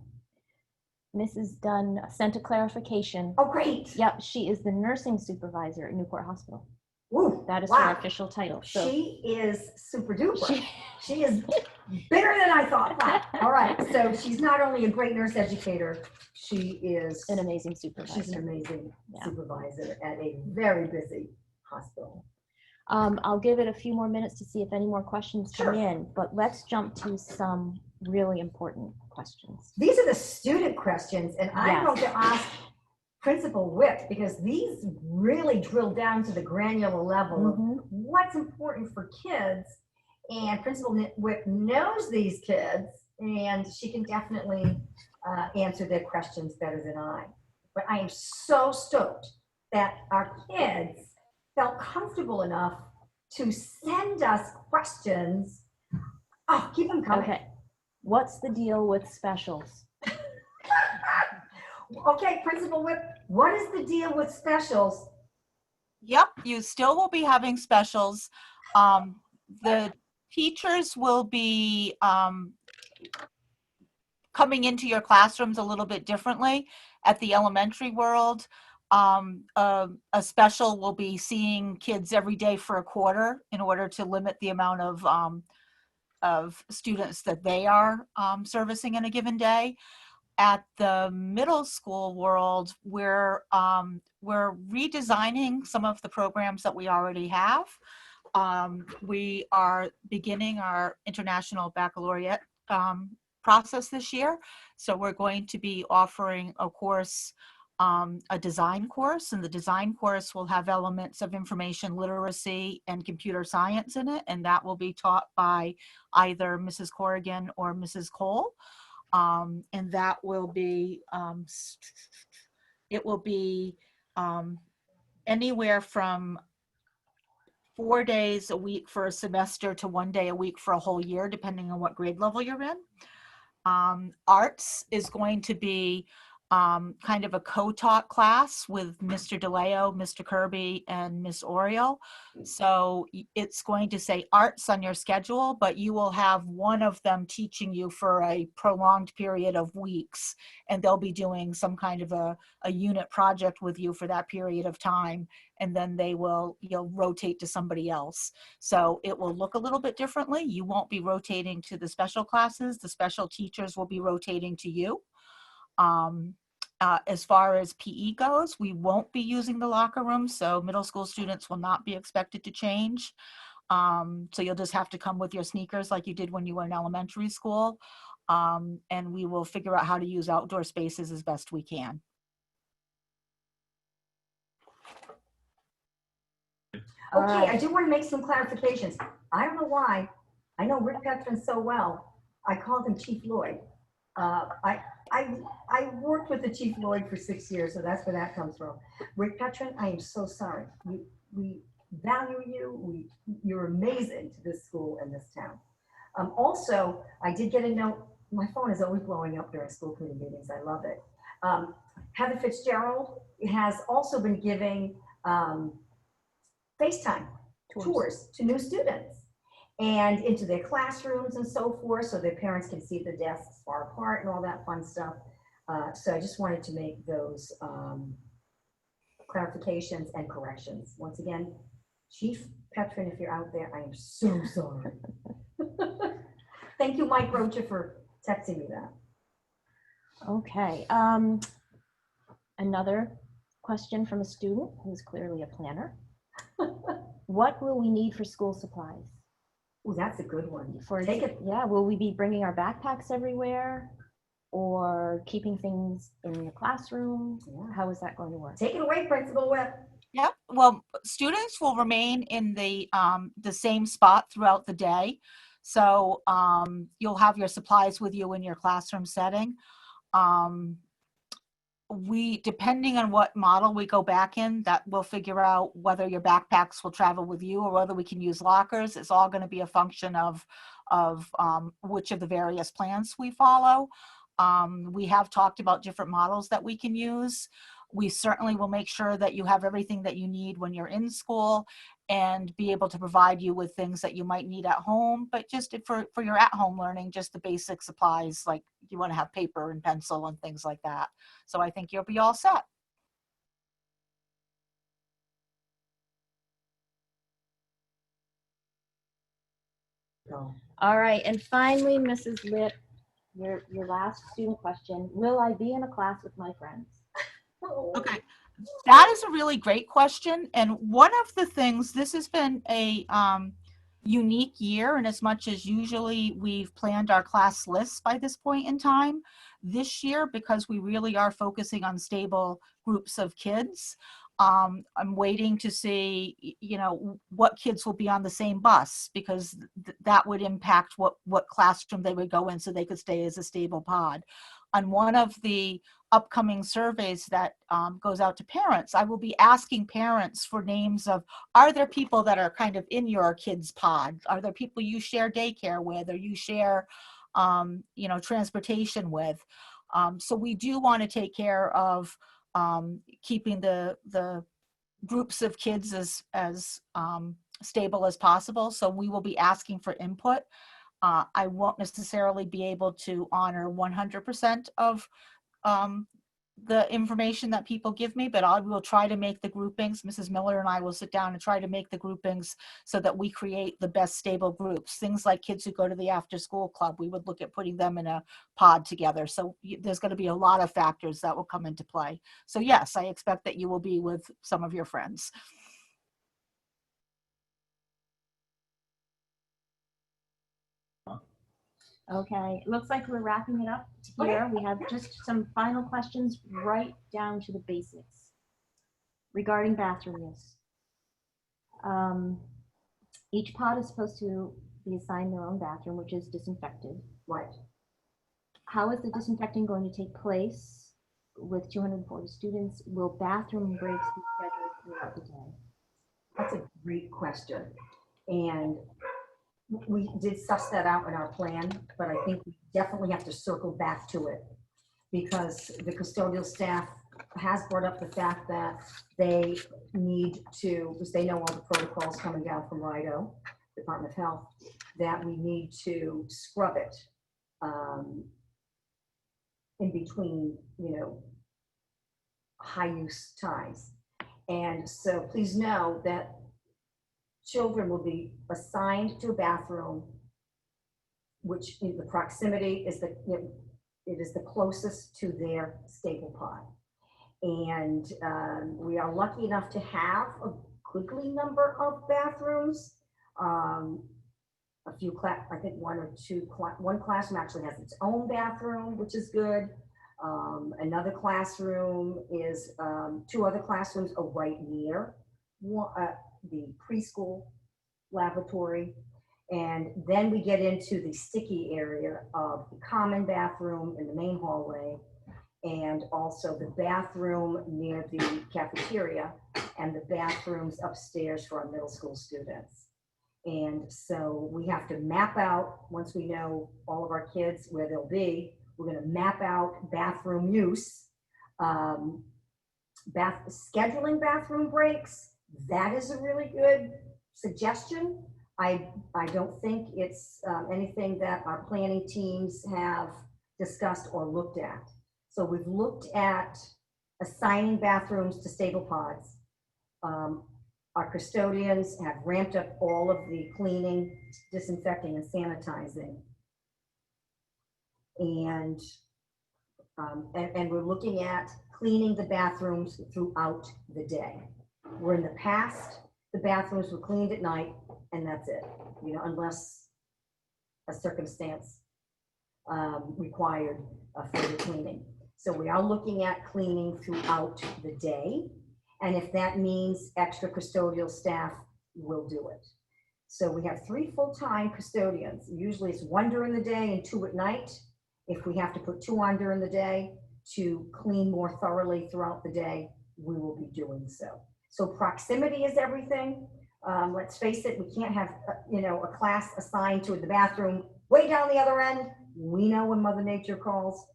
Mrs. Dunn sent a clarification. Oh, great. Yep, she is the nursing supervisor at Newport Hospital. Ooh, That is wow. her official title. So She is super duper. She is bigger than I thought. Wow. All right, so she's not only a great nurse educator, she is an amazing supervisor. She's an amazing Yeah. supervisor at a very busy hospital. I'll give it a few more minutes to see if any more questions come in, but let's jump to some really important questions. These are the student questions, and I'm going to ask Principal Whip, because these really drill down to the granular level of what's important for kids. And Principal Whip knows these kids, and she can definitely answer their questions better than I. But I am so stoked that our kids felt comfortable enough to send us questions. Oh, keep them coming. Okay. What's the deal with specials? Okay, Principal Whip, what is the deal with specials? Yep, you still will be having specials. The teachers will be coming into your classrooms a little bit differently. At the elementary world, a special will be seeing kids every day for a quarter in order to limit the amount of students that they are servicing in a given day. At the middle school world, we're redesigning some of the programs that we already have. We are beginning our International Baccalaureate process this year. So we're going to be offering a course, a design course, and the design course will have elements of information literacy and computer science in it, and that will be taught by either Mrs. Corrigan or Mrs. Cole. And that will be, it will be anywhere from 4 days a week for a semester to 1 day a week for a whole year, depending on what grade level you're in. Arts is going to be kind of a co-taught class with Mr. DeLeo, Mr. Kirby, and Miss Oriole. So it's going to say arts on your schedule, but you will have one of them teaching you for a prolonged period of weeks, and they'll be doing some kind of a unit project with you for that period of time, and then you'll rotate to somebody else. So it will look a little bit differently. You won't be rotating to the special classes. The special teachers will be rotating to you. As far as PE goes, we won't be using the locker room, so middle school students will not be expected to change. So you'll just have to come with your sneakers like you did when you were in elementary school, and we will figure out how to use outdoor spaces as best we can. Okay, I do want to make some clarifications. I don't know why. I know Rick Petrin so well. I called him Chief Lloyd. I worked with the Chief Lloyd for 6 years, so that's where that comes from. Rick Petrin, I am so sorry. We value you. You're amazing to this school and this town. Also, I did get a note. My phone is always blowing up during school committee meetings. I love it. Heather Fitzgerald has also been giving FaceTime tours to new students and into their classrooms and so forth, so their parents can see the desks far apart and all that fun stuff. So I just wanted to make those clarifications and corrections. Once again, Chief Petrin, if you're out there, I am so sorry. Thank you, Mike Rocha, for texting me that. Okay. Another question from a student who's clearly a planner. What will we need for school supplies? Oh, that's a good one. Yeah, will we be bringing our backpacks everywhere? or keeping things in the classroom? Yeah. How is that going to work? Take it away, Principal Webb. Yep. Well, students will remain in the same spot throughout the day. So you'll have your supplies with you in your classroom setting. Depending on what model we go back in, that we'll figure out whether your backpacks will travel with you or whether we can use lockers. It's all going to be a function of which of the various plans we follow. We have talked about different models that we can use. We certainly will make sure that you have everything that you need when you're in school and be able to provide you with things that you might need at home. But just for your at-home learning, just the basic supplies, like you want to have paper and pencil and things like that. So I think you'll be all set. All right, and finally, Mrs. Litt, your last student question. Will I be in a class with my friends? Okay, that is a really great question. And one of the things, this has been a unique year, and as much as usually we've planned our class lists by this point in time, this year, because we really are focusing on stable groups of kids, I'm waiting to see, what kids will be on the same bus, because that would impact what classroom they would go in so they could stay as a stable pod. On one of the upcoming surveys that goes out to parents, I will be asking parents for names of, are there people that are kind of in your kids' pod? Are there people you share daycare with, or you share, transportation with? So we do want to take care of keeping the groups of kids as stable as possible. So we will be asking for input. I won't necessarily be able to honor 100% of the information that people give me, but I will try to make the groupings. Mrs. Miller and I will sit down and try to make the groupings so that we create the best stable groups. Things like kids who go to the after school club, we would look at putting them in a pod together. So there's going to be a lot of factors that will come into play. So yes, I expect that you will be with some of your friends. Okay, it looks like we're wrapping it up here. We have just some final questions right down to the basics regarding bathroom use. Each pod is supposed to be assigned their own bathroom, which is disinfected. Right. How is the disinfecting going to take place with 240 students? Will bathroom breaks be scheduled throughout the day? That's a great question. And we did suss that out in our plan, but I think we definitely have to circle back to it, because the custodial staff has brought up the fact that they need to, because they know all the protocols coming down from RIDO, Department of Health, that we need to scrub it in between, high use times. And so please know that children will be assigned to a bathroom, which in the proximity is it is the closest to their stable pod. And we are lucky enough to have a goodly number of bathrooms. A few I think one classroom actually has its own bathroom, which is good. Another classroom is, two other classrooms are right near the preschool lavatory. And then we get into the sticky area of the common bathroom in the main hallway, and also the bathroom near the cafeteria, and the bathrooms upstairs for our middle school students. And so we have to map out, once we know all of our kids where they'll be, we're going to map out bathroom use, scheduling bathroom breaks. That is a really good suggestion. I don't think it's anything that our planning teams have discussed or looked at. So we've looked at assigning bathrooms to stable pods. Our custodians have ramped up all of the cleaning, disinfecting, and sanitizing. And we're looking at cleaning the bathrooms throughout the day. Where in the past, the bathrooms were cleaned at night and that's it, unless a circumstance required further cleaning. So we are looking at cleaning throughout the day. And if that means extra custodial staff, we'll do it. So we have 3 full-time custodians. Usually it's 1 during the day and 2 at night. If we have to put 2 on during the day to clean more thoroughly throughout the day, we will be doing so. So proximity is everything. Let's face it, we can't have, a class assigned to the bathroom way down the other end. We know when Mother Nature calls,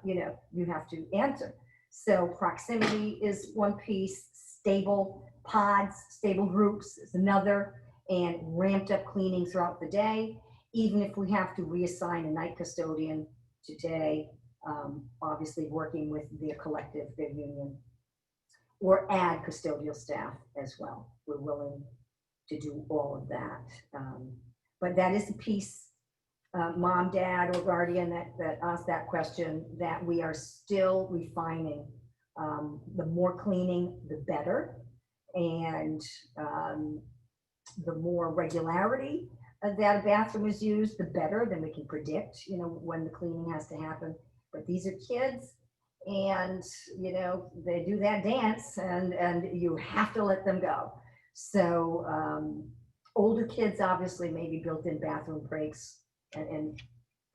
you have to answer. So proximity is one piece, stable pods, stable groups is another, and ramped up cleaning throughout the day. Even if we have to reassign a night custodian today, obviously working with their collective, their union, or add custodial staff as well. We're willing to do all of that. But that is a piece, mom, dad, or guardian that asked that question, that we are still refining. The more cleaning, the better. And the more regularity that a bathroom is used, the better. Then we can predict, when the cleaning has to happen. But these are kids, and they do that dance, and you have to let them go. So older kids obviously maybe built-in bathroom breaks, and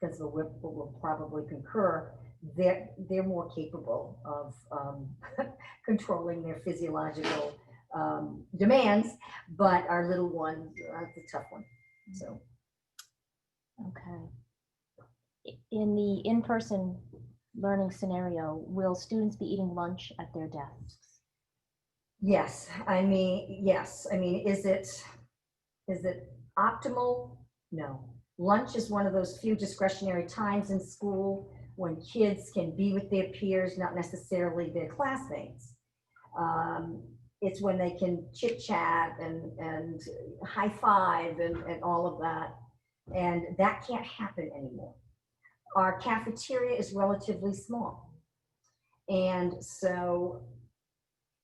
Principal Whip will probably concur. They're more capable of controlling their physiological demands, but our little ones, it's a tough one. So Okay. In the in-person learning scenario, will students be eating lunch at their desks? yes. Is it optimal? No. Lunch is one of those few discretionary times in school when kids can be with their peers, not necessarily their classmates. It's when they can chit chat and high five and all of that. And that can't happen anymore. Our cafeteria is relatively small. And so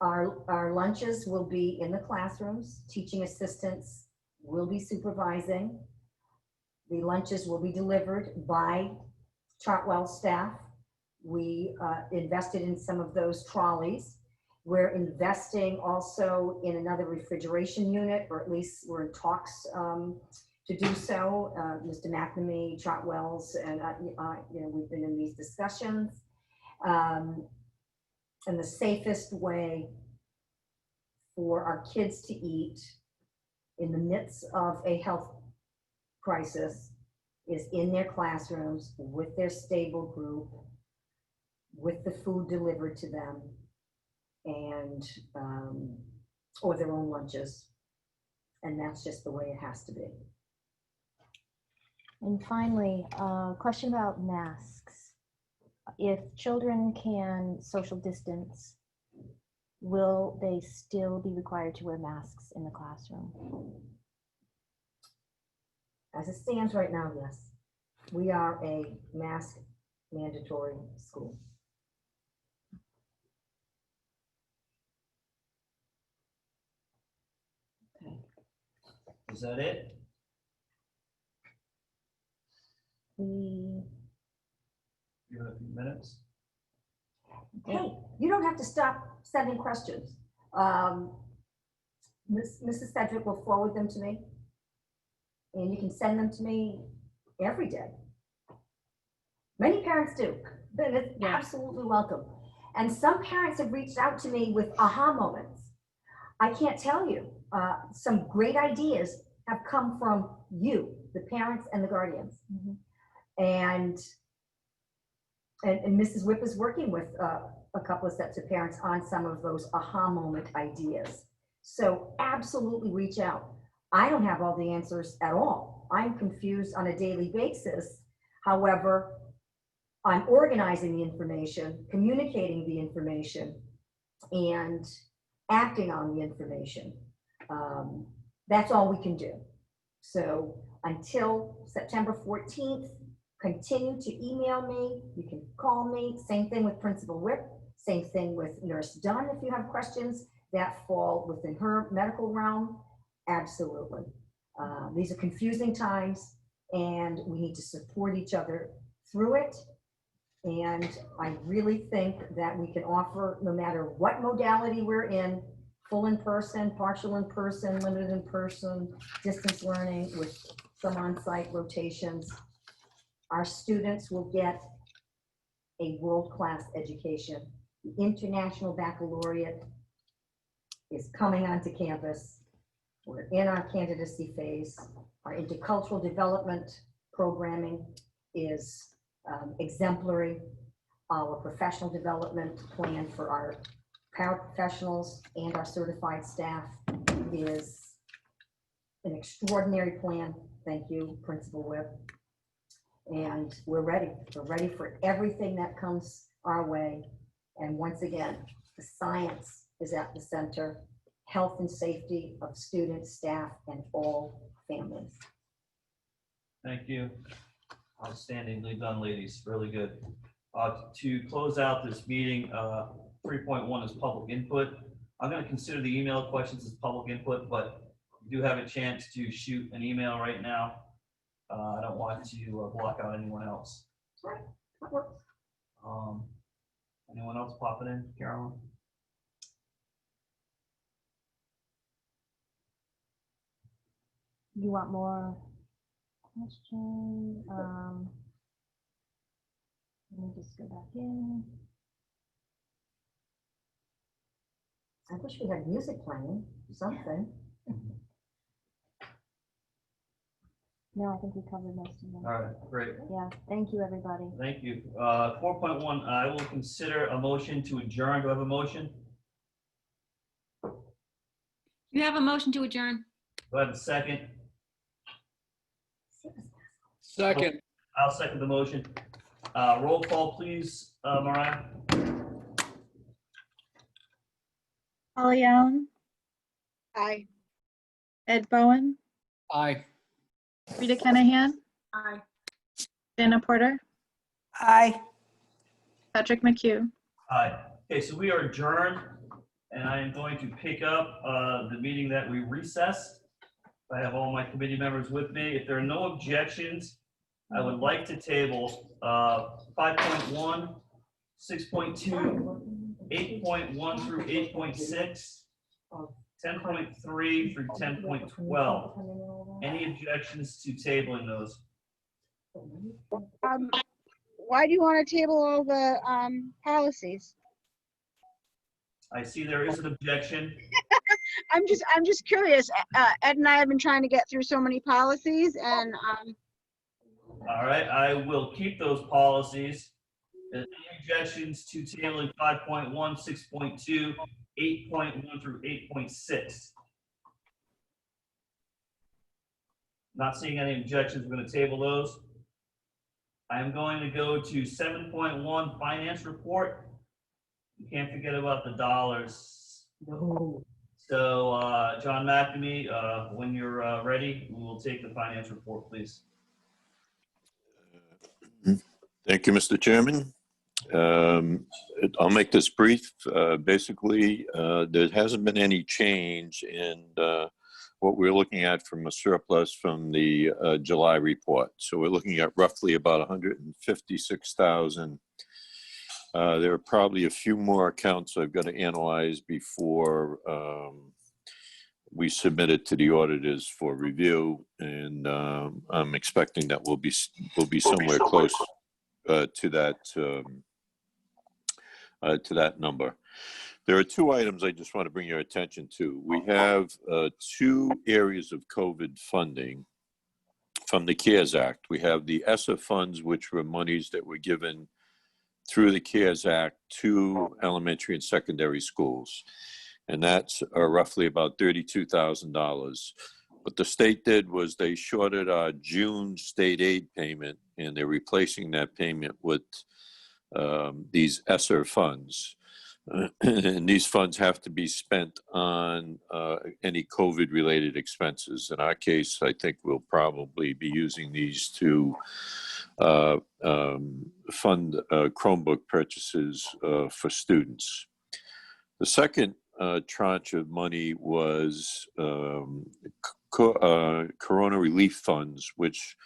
our lunches will be in the classrooms. Teaching assistants will be supervising. The lunches will be delivered by Chartwell staff. We invested in some of those trolleys. We're investing also in another refrigeration unit, or at least we're in talks to do so. Mr. McNamee, Chartwell's, and we've been in these discussions. And the safest way for our kids to eat in the midst of a health crisis is in their classrooms with their stable group, with the food delivered to them, and or their own lunches. And that's just the way it has to be. And finally, a question about masks. If children can social distance, will they still be required to wear masks in the classroom? As it stands right now, yes. We are a mask mandatory school. Okay. Is that it? You have a few minutes. Hey, you don't have to stop sending questions. Mrs. Sedgwick will forward them to me, and you can send them to me every day. Many parents do, but it's absolutely welcome. And some parents have reached out to me with aha moments. I can't tell you, some great ideas have come from you, the parents and the guardians. Mm-hmm. And Mrs. Whip is working with a couple of sets of parents on some of those aha moment ideas. So absolutely reach out. I don't have all the answers at all. I'm confused on a daily basis. However, I'm organizing the information, communicating the information, and acting on the information. That's all we can do. So until September 14th, continue to email me. You can call me. Same thing with Principal Whip. Same thing with Nurse Dunn if you have questions that fall within her medical realm. Absolutely. These are confusing times, and we need to support each other through it. And I really think that we can offer, no matter what modality we're in, full in person, partial in person, limited in person, distance learning with some on-site rotations, our students will get a world-class education. The International Baccalaureate is coming onto campus. We're in our candidacy phase. Our intercultural development programming is exemplary. Our professional development plan for our paraprofessionals and our certified staff is an extraordinary plan. Thank you, Principal Whip. And we're ready. We're ready for everything that comes our way. And once again, the science is at the center, health and safety of students, staff, and all families. Thank you. Outstandingly done, ladies. Really good. To close out this meeting, 3.1 is public input. I'm going to consider the email questions as public input, but you do have a chance to shoot an email right now. I don't want to block out anyone else. Right. That works. Anyone else popping in, Carolyn? You want more questions? Let me just go back in. I wish we had music playing, something. No, I think we covered most of them. All right, great. Yeah, thank you, everybody. Thank you. 4.1, I will consider a motion to adjourn. Do I have a motion? You have a motion to adjourn? Do I have a second? Second. I'll second the motion. Roll call, please, Mariah. Holly Allen, Aye. Ed Bowen, Aye. Rita Kenahan, Aye. Jana Porter, Aye. Patrick McHugh. Aye. Okay, so we are adjourned, and I am going to pick up the meeting that we recessed. I have all my committee members with me. If there are no objections, I would like to table 5.1, 6.2, 8.1 through 8.6, 10.3 through 10.12. Any objections to tabling those? Why do you want to table all the policies? I see there is an objection. I'm just curious. Ed and I have been trying to get through so many policies, and All right, I will keep those policies. Any objections to tabling 5.1, 6.2, 8.1 through 8.6? Not seeing any objections, we're going to table those. I'm going to go to 7.1 finance report. You can't forget about the dollars. No. So John McNamee, when you're ready, we will take the finance report, please. Thank you, Mr. Chairman. I'll make this brief. Basically, there hasn't been any change in what we're looking at from a surplus from the July report. So we're looking at roughly about 156,000. There are probably a few more accounts I've got to analyze before we submit it to the auditors for review, and I'm expecting that we'll be somewhere close to that number. There are two items I just want to bring your attention to. We have two areas of COVID funding from the CARES Act. We have the ESSA funds, which were monies that were given through the CARES Act to elementary and secondary schools. And that's roughly about $32,000. What the state did was they shorted our June state aid payment, and they're replacing that payment with these ESSER funds. And these funds have to be spent on any COVID-related expenses. In our case, I think we'll probably be using these to fund Chromebook purchases for students. The second tranche of money was Corona relief funds, which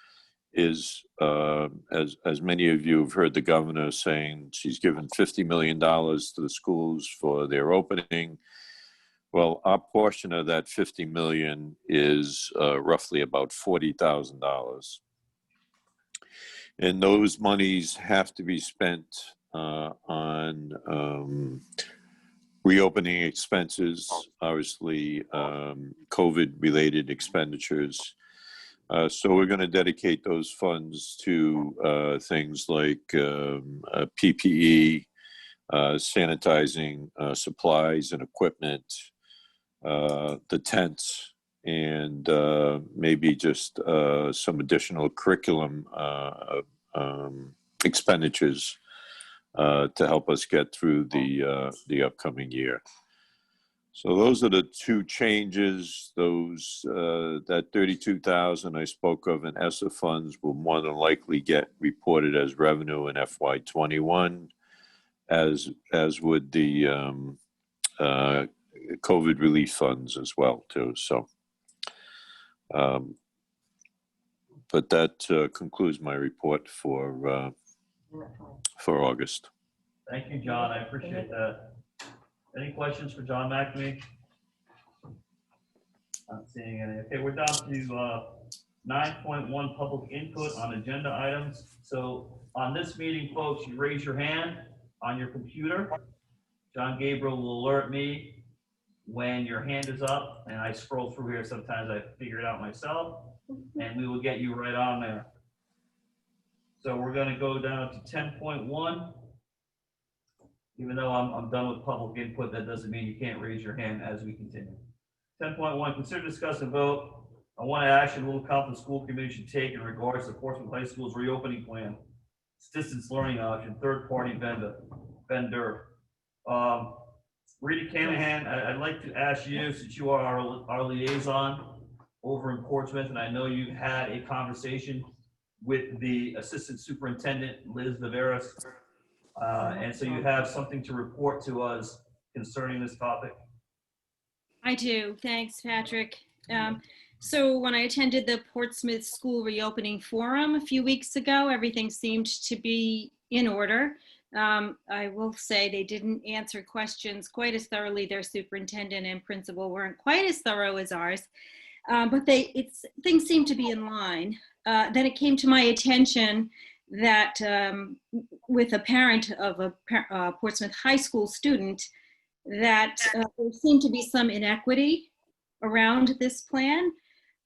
is, as many of you have heard the governor saying, she's given $50 million to the schools for their opening. Well, our portion of that 50 million is roughly about $40,000. And those monies have to be spent on reopening expenses, obviously COVID-related expenditures. So we're going to dedicate those funds to things like PPE, sanitizing supplies and equipment, the tents, and maybe just some additional curriculum expenditures to help us get through the upcoming year. So those are the two changes. Those that 32,000 I spoke of in ESSA funds will more than likely get reported as revenue in FY21, as would the COVID relief funds as well too. So, but that concludes my report for August. Thank you, John. I appreciate that. Any questions for John McNamee? Not seeing any. Okay, we're down to 9.1 public input on agenda items. So on this meeting, folks, you raise your hand on your computer. John Gabriel will alert me when your hand is up, and I scroll through here. Sometimes I figure it out myself, and we will get you right on there. So we're going to go down to 10.1. Even though I'm done with public input, that doesn't mean you can't raise your hand as we continue. 10.1, consider, discuss, and vote on what action Little Compton School Committee should take in regards to Portsmouth High School's reopening plan, its distance learning option, third-party vendor. Rita Canahan, I'd like to ask you, since you are our liaison over in Portsmouth, and I know you had a conversation with the Assistant Superintendent, Liz Viveras, and so you have something to report to us concerning this topic. I do. Thanks, Patrick. So when I attended the Portsmouth School Reopening Forum a few weeks ago, everything seemed to be in order. I will say they didn't answer questions quite as thoroughly. Their superintendent and principal weren't quite as thorough as ours, but things seemed to be in line. Then it came to my attention that with a parent of a Portsmouth High School student, that there seemed to be some inequity around this plan.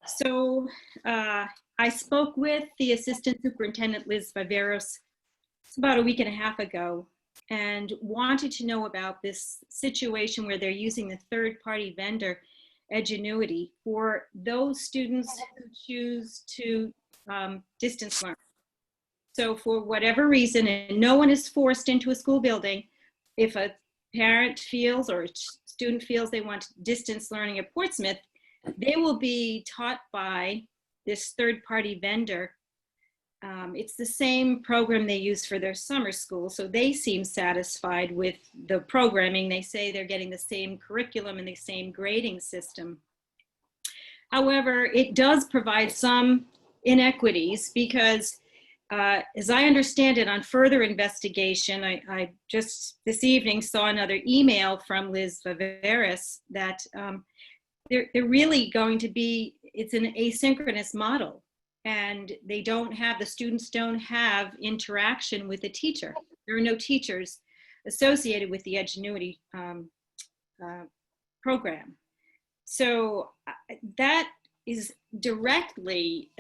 So I spoke with the Assistant Superintendent, Liz Viveros, about a week and a half ago, and wanted to know about this situation where they're using the third-party vendor Edgenuity for those students who choose to distance learn. So for whatever reason, and no one is forced into a school building, if a parent feels or a student feels they want distance learning at Portsmouth, they will be taught by this third-party vendor. It's the same program they use for their summer school, so they seem satisfied with the programming. They say they're getting the same curriculum and the same grading system. However, it does provide some inequities because as I understand it, on further investigation, I just this evening saw another email from Liz Viveras that they're really going to be, it's an asynchronous model, and the students don't have interaction with the teacher. There are no teachers associated with the Edgenuity program. So that is directly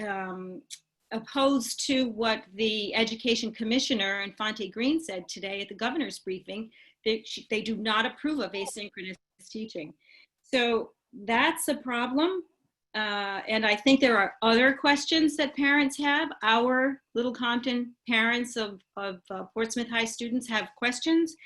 opposed to what the Education Commissioner Infante Green said today at the governor's briefing. They do not approve of asynchronous teaching. So that's a problem. And I think there are other questions that parents have. Our Little Compton parents of Portsmouth High students have questions,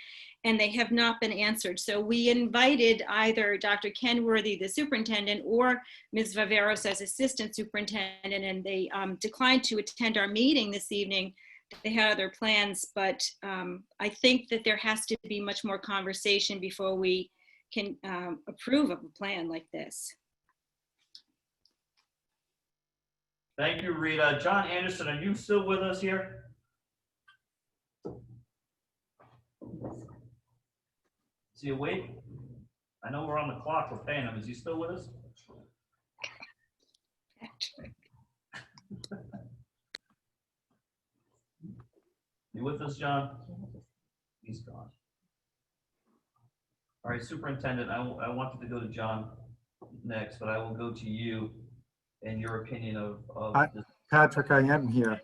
and they have not been answered. So we invited either Dr. Kenworthy, the superintendent, or Ms. Viveros as assistant superintendent, and they declined to attend our meeting this evening. They had other plans, but I think that there has to be much more conversation before we can approve of a plan like this. Thank you, Rita. John Anderson, are you still with us here? Is he awake? I know we're on the clock, we're paying him. Is he still with us? You with us, John? He's gone. All right, Superintendent, I wanted to go to John next, but I will go to you and your opinion of this. Patrick, I am here.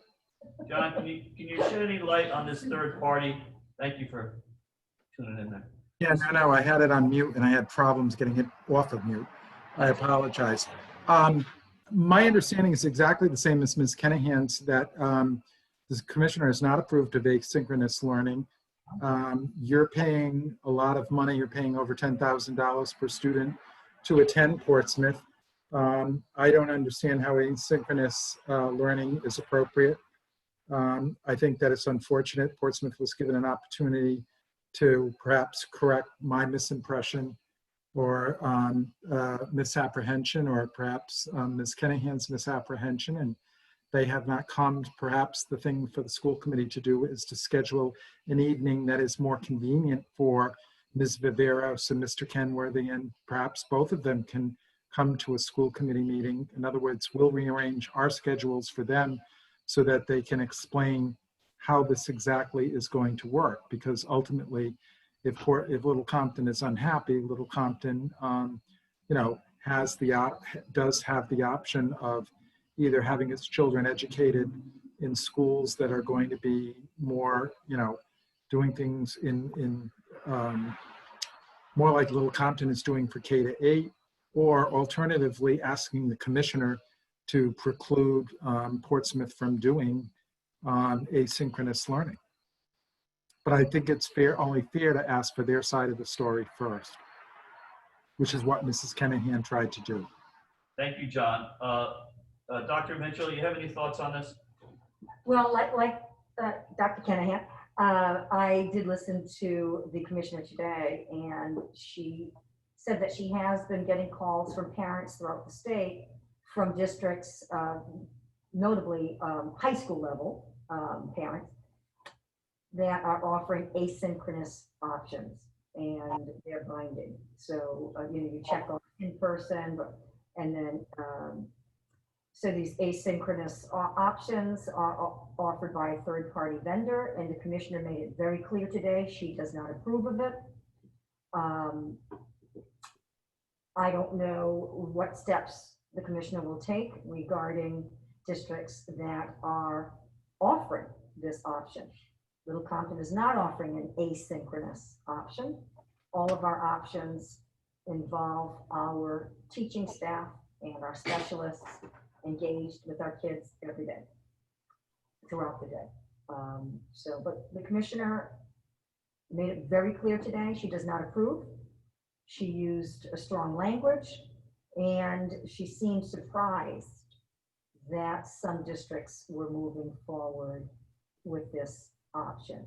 John, can you shed any light on this third party? Thank you for tuning in there. Yeah, no, I had it on mute and I had problems getting it off of mute. I apologize. My understanding is exactly the same as Ms. Kenahan's, that the commissioner has not approved of asynchronous learning. You're paying a lot of money. You're paying over $10,000 per student to attend Portsmouth. I don't understand how asynchronous learning is appropriate. I think that it's unfortunate. Portsmouth was given an opportunity to perhaps correct my misimpression or misapprehension, or perhaps Ms. Kenahan's misapprehension, and they have not come. Perhaps the thing for the school committee to do is to schedule an evening that is more convenient for Ms. Viveros and Mr. Kenworthy, and perhaps both of them can come to a school committee meeting. In other words, we'll rearrange our schedules for them so that they can explain how this exactly is going to work. Because ultimately, if Little Compton is unhappy, Little Compton, does have the option of either having its children educated in schools that are going to be more, doing things in more like Little Compton is doing for K-8, or alternatively asking the commissioner to preclude Portsmouth from doing asynchronous learning. But I think it's only fair to ask for their side of the story first, which is what Mrs. Kenahan tried to do. Thank you, John. Dr. Mitchell, you have any thoughts on this? Well, like Dr. Kenahan, I did listen to the commissioner today, and she said that she has been getting calls from parents throughout the state, from districts, notably high school level parents, that are offering asynchronous options, and they're binding. So you check on in person, and then so these asynchronous options are offered by a third-party vendor, and the commissioner made it very clear today she does not approve of it. I don't know what steps the commissioner will take regarding districts that are offering this option. Little Compton is not offering an asynchronous option. All of our options involve our teaching staff and our specialists engaged with our kids every day, throughout the day. But the commissioner made it very clear today she does not approve. She used a strong language, and she seemed surprised that some districts were moving forward with this option.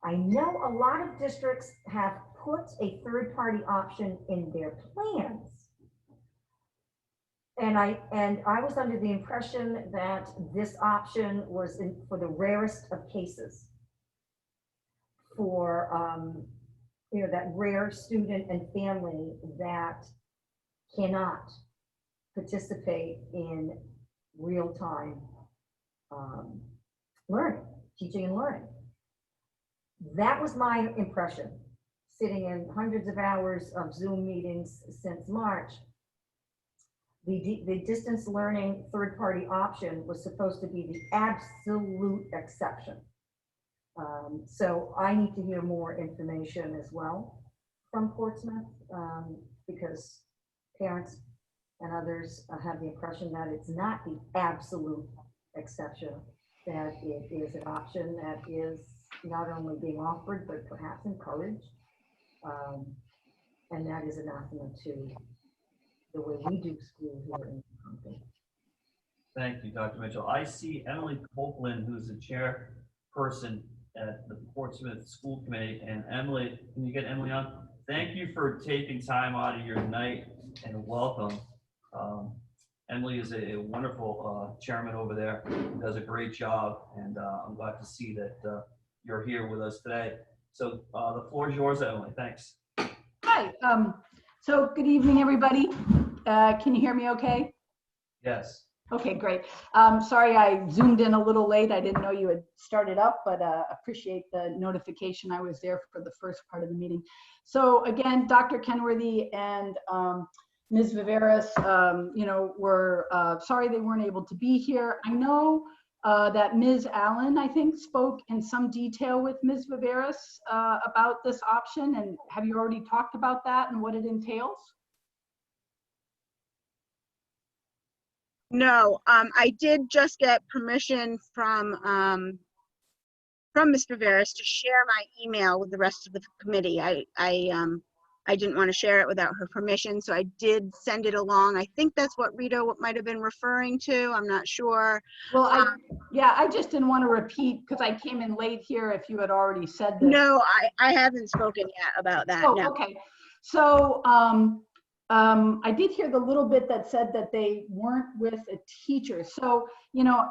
I know a lot of districts have put a third-party option in their plans. And I was under the impression that this option was for the rarest of cases, for that rare student and family that cannot participate in real-time learning, teaching and learning. That was my impression, sitting in hundreds of hours of Zoom meetings since March. The distance learning third-party option was supposed to be the absolute exception. So I need to hear more information as well from Portsmouth, because parents and others have the impression that it's not the absolute exception, that it is an option that is not only being offered, but perhaps encouraged. And that is anathema to the way we do school here in the company. Thank you, Dr. Mitchell. I see Emily Copeland, who's the chairperson at the Portsmouth School Committee. And Emily, can you get Emily on? Thank you for taking time out of your night, and welcome. Emily is a wonderful chairman over there, does a great job, and I'm glad to see that you're here with us today. So the floor is yours, Emily. Thanks. Hi. So good evening, everybody. Can you hear me okay? Yes. Okay, great. Sorry I zoomed in a little late. I didn't know you had started up, but appreciate the notification. I was there for the first part of the meeting. So again, Dr. Kenworthy and Ms. Viveras, were sorry they weren't able to be here. I know that Ms. Allen, I think, spoke in some detail with Ms. Viveras about this option. And have you already talked about that and what it entails? No, I did just get permission from Ms. Viveras to share my email with the rest of the committee. I didn't want to share it without her permission, so I did send it along. I think that's what Rita might have been referring to. I'm not sure. Well, I just didn't want to repeat because I came in late here if you had already said this. No, I haven't spoken yet about that. Oh, no. okay. So I did hear the little bit that said that they weren't with a teacher. So,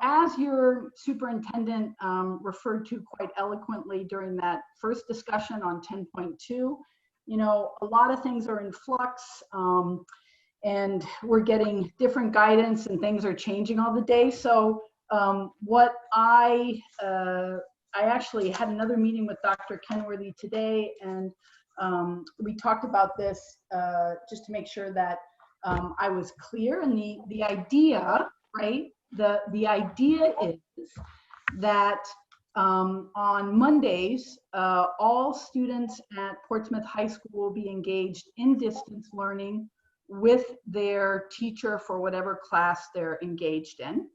as your superintendent referred to quite eloquently during that first discussion on 10.2, a lot of things are in flux, and we're getting different guidance and things are changing all the day. So what I actually had another meeting with Dr. Kenworthy today, and we talked about this just to make sure that I was clear. And the idea, right? The idea is that on Mondays, all students at Portsmouth High School will be engaged in distance learning with their teacher for whatever class they're engaged in.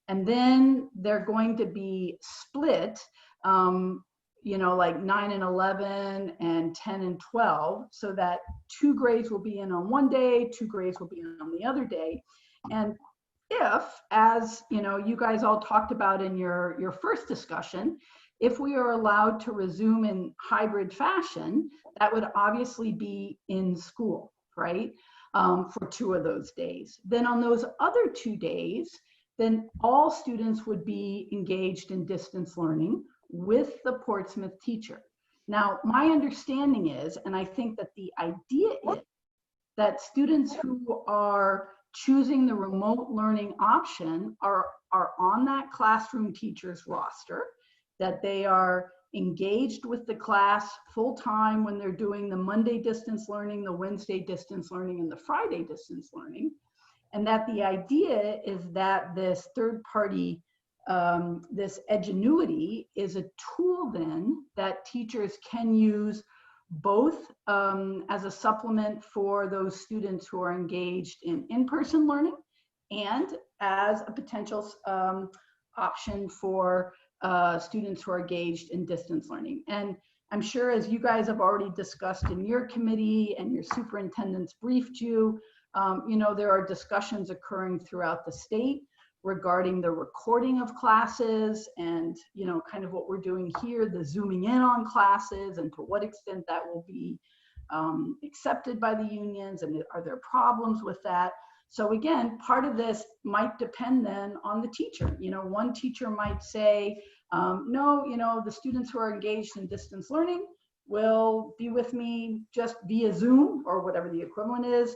And then they're going to be split, like 9 and 11 and 10 and 12, so that 2 grades will be in on one day, 2 grades will be in on the other day. And if, as you guys all talked about in your first discussion, if we are allowed to resume in hybrid fashion, that would obviously be in school, right? For 2 of those days. Then on those other 2 days, then all students would be engaged in distance learning with the Portsmouth teacher. Now, my understanding is, and I think that the idea is, that students who are choosing the remote learning option are on that classroom teacher's roster, that they are engaged with the class full time when they're doing the Monday distance learning, the Wednesday distance learning, and the Friday distance learning. And that the idea is that this third party, this Edgenuity, is a tool then that teachers can use both as a supplement for those students who are engaged in in-person learning and as a potential option for students who are engaged in distance learning. And I'm sure, as you guys have already discussed in your committee and your superintendents briefed you, there are discussions occurring throughout the state regarding the recording of classes and, kind of what we're doing here, the zooming in on classes, and to what extent that will be accepted by the unions, and are there problems with that? So again, part of this might depend then on the teacher. One teacher might say, no, the students who are engaged in distance learning will be with me just via Zoom or whatever the equivalent is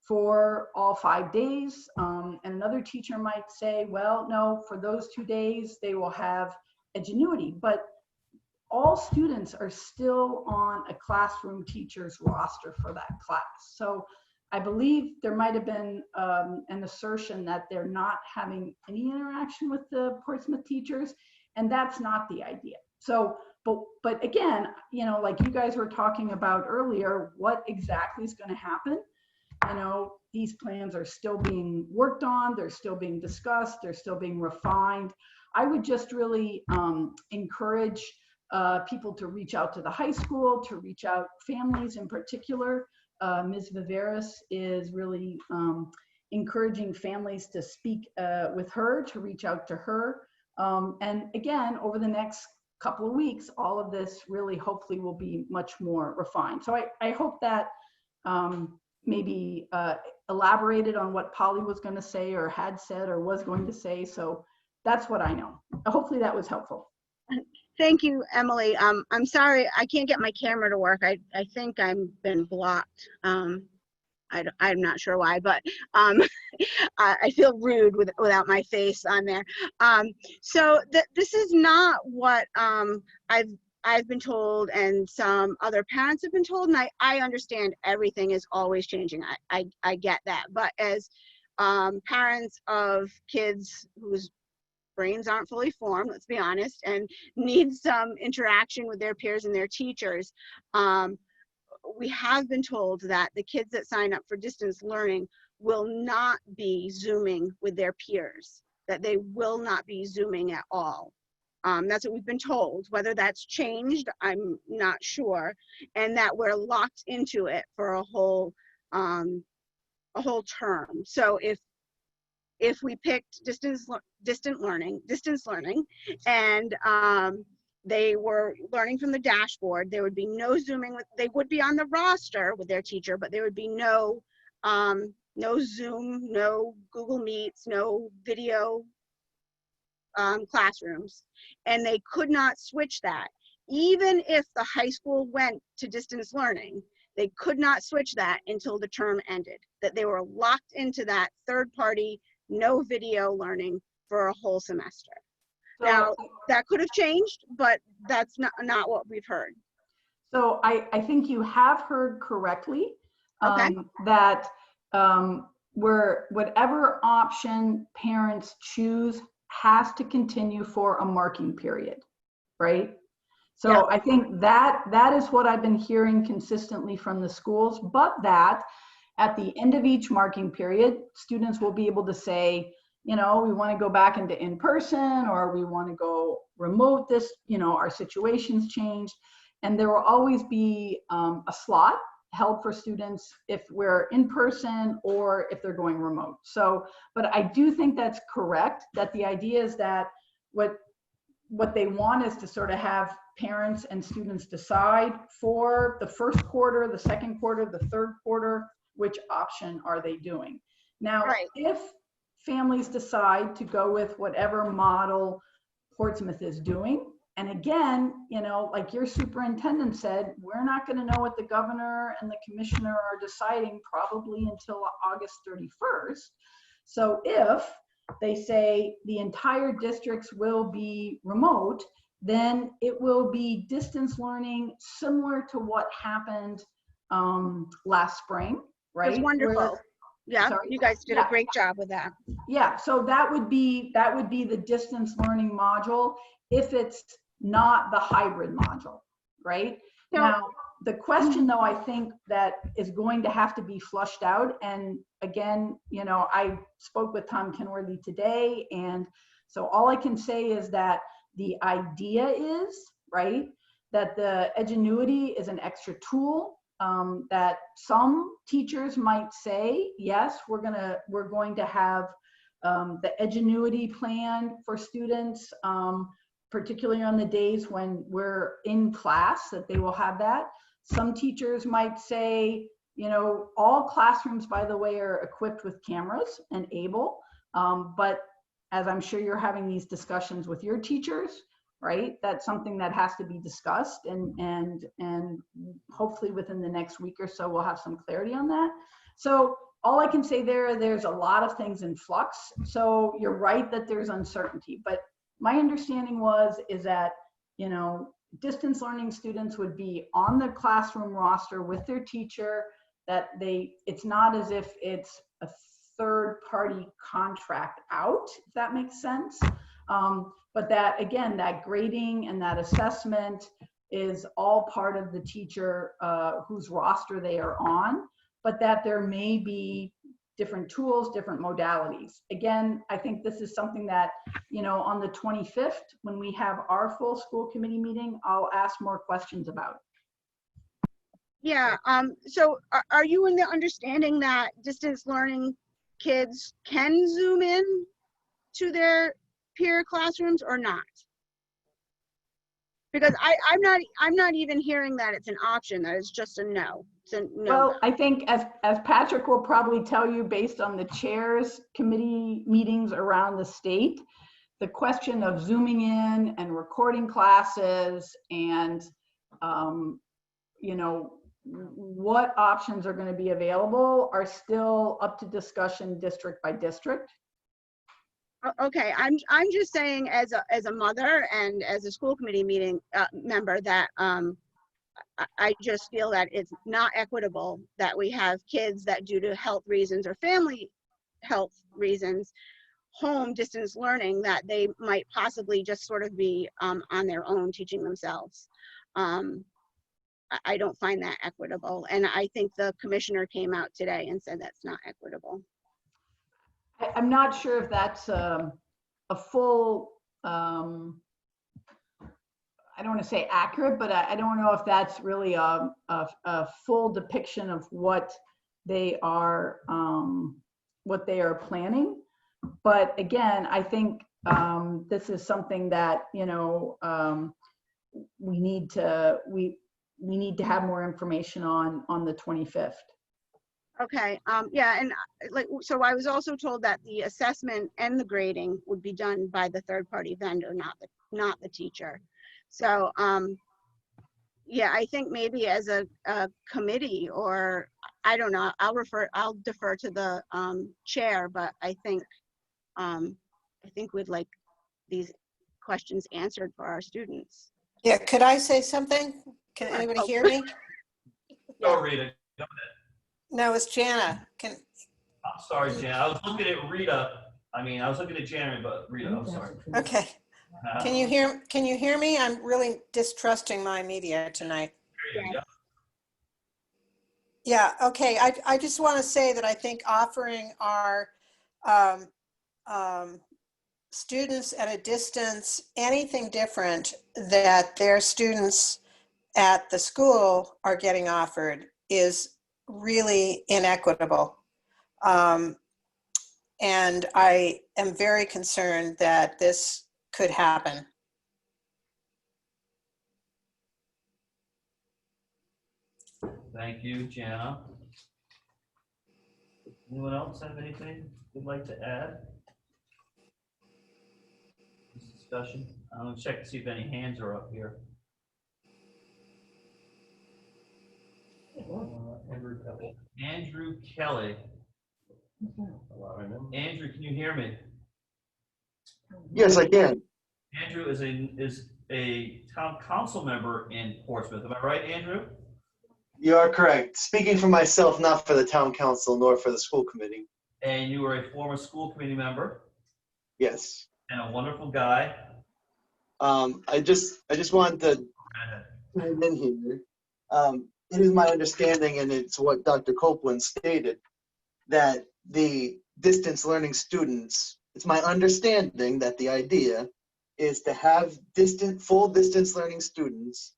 for all 5 days. And another teacher might say, well, no, for those 2 days, they will have Edgenuity. But all students are still on a classroom teacher's roster for that class. So I believe there might have been an assertion that they're not having any interaction with the Portsmouth teachers, and that's not the idea. So, but again, like you guys were talking about earlier, what exactly is going to happen? These plans are still being worked on, they're still being discussed, they're still being refined. I would just really encourage people to reach out to the high school, to reach out, families in particular. Ms. Viveras is really encouraging families to speak with her, to reach out to her. And again, over the next couple of weeks, all of this really hopefully will be much more refined. So I hope that maybe elaborated on what Polly was going to say or had said or was going to say. So that's what I know. Hopefully that was helpful. Thank you, Emily. I'm sorry, I can't get my camera to work. I think I'm been blocked. I'm not sure why, but I feel rude without my face on there. So this is not what I've been told, and some other parents have been told, and I understand everything is always changing. I get that, but as parents of kids whose brains aren't fully formed, let's be honest, and need some interaction with their peers and their teachers, we have been told that the kids that sign up for distance learning will not be Zooming with their peers, that they will not be Zooming at all. That's what we've been told. Whether that's changed, I'm not sure, and that we're locked into it for a whole term. So if we picked distance learning, and they were learning from the dashboard, there would be no Zooming they would be on the roster with their teacher, but there would be no Zoom, no Google Meets, no video classrooms, and they could not switch that. Even if the high school went to distance learning, they could not switch that until the term ended, that they were locked into that third party, no video learning for a whole semester. So, now, that could have changed, but that's not what we've heard. So I think you have heard correctly, Okay. that whatever option parents choose has to continue for a marking period, right? So Yeah. I think that is what I've been hearing consistently from the schools, but that at the end of each marking period, students will be able to say, we want to go back into in-person, or we want to go remote. Our situation's changed, and there will always be a slot held for students if we're in person or if they're going remote. So, but I do think that's correct, that the idea is that what they want is to sort of have parents and students decide for the first quarter, the second quarter, the third quarter, which option are they doing. Now, right. If families decide to go with whatever model Portsmouth is doing, and again, like your superintendent said, we're not going to know what the governor and the commissioner are deciding probably until August 31st. So if they say the entire districts will be remote, then it will be distance learning similar to what happened last spring, right? That's wonderful. Yeah, Sorry? you guys did a great job with that. Yeah, so that would be the distance learning module if it's not the hybrid module, right? Now, the question though, I think that is going to have to be flushed out, and again, I spoke with Tom Kenworthy today, and so all I can say is that the idea is, right, that the Edgenuity is an extra tool, that some teachers might say, yes, we're going to have the Edgenuity plan for students, particularly on the days when we're in class, that they will have that. Some teachers might say, all classrooms, by the way, are equipped with cameras and able, but as I'm sure you're having these discussions with your teachers, right? That's something that has to be discussed, and hopefully within the next week or so, we'll have some clarity on that. So all I can say there's a lot of things in flux. So you're right that there's uncertainty, but my understanding is that, distance learning students would be on the classroom roster with their teacher, that it's not as if it's a third party contract out, if that makes sense. But that, again, that grading and that assessment is all part of the teacher whose roster they are on, but that there may be different tools, different modalities. Again, I think this is something that, on the 25th, when we have our full school committee meeting, I'll ask more questions about. Yeah, so are you in the understanding that distance learning kids can Zoom in to their peer classrooms or not? Because I'm not even hearing that it's an option, that it's just a no. It's a no. Well, I think as Patrick will probably tell you, based on the chairs committee meetings around the state, the question of zooming in and recording classes and, you know, what options are going to be available are still up to discussion district by district. Okay, I'm just saying as a mother and as a school committee meeting member that I just feel that it's not equitable that we have kids that due to health reasons or family health reasons, home distance learning, that they might possibly just sort of be on their own teaching themselves. I don't find that equitable. And I think the commissioner came out today and said that's not equitable. I'm not sure if that's a full, I don't want to say accurate, but I don't know if that's really a full depiction of what they are planning. But again, I think this is something that, you know, we need to have more information on the 25th. Okay, yeah, and like, so I was also told that the assessment and the grading would be done by the third-party vendor, not the teacher. So, yeah, I think maybe as a committee, or I don't know, I'll defer to the chair, but I think we'd like these questions answered for our students. Yeah, could I say something? Can anybody hear me? Go, Rita. Go ahead. No, it's Jana. I'm sorry, Jana. I was looking at Rita. I mean, I was looking at Jana, but Rita, I'm sorry. Okay. Can you hear me? I'm really distrusting my media tonight. There you go. Yeah, okay. I just want to say that I think offering our students at a distance anything different that their students at the school are getting offered is really inequitable. And I am very concerned that this could happen. Thank you, Jana. Anyone else have anything they'd like to add? This discussion. I'm gonna check to see if any hands are up here. Andrew Kelly. Andrew, can you hear me? Yes, I can. Andrew is a town council member in Portsmouth. Am I right, Andrew? You are correct. Speaking for myself, not for the town council nor for the school committee. And you are a former school committee member. Yes. And a wonderful guy. I just wanted to chime in here. It is my understanding, and it's what Dr. Copeland stated, that the distance learning students, it's my understanding that the idea is to have full distance learning students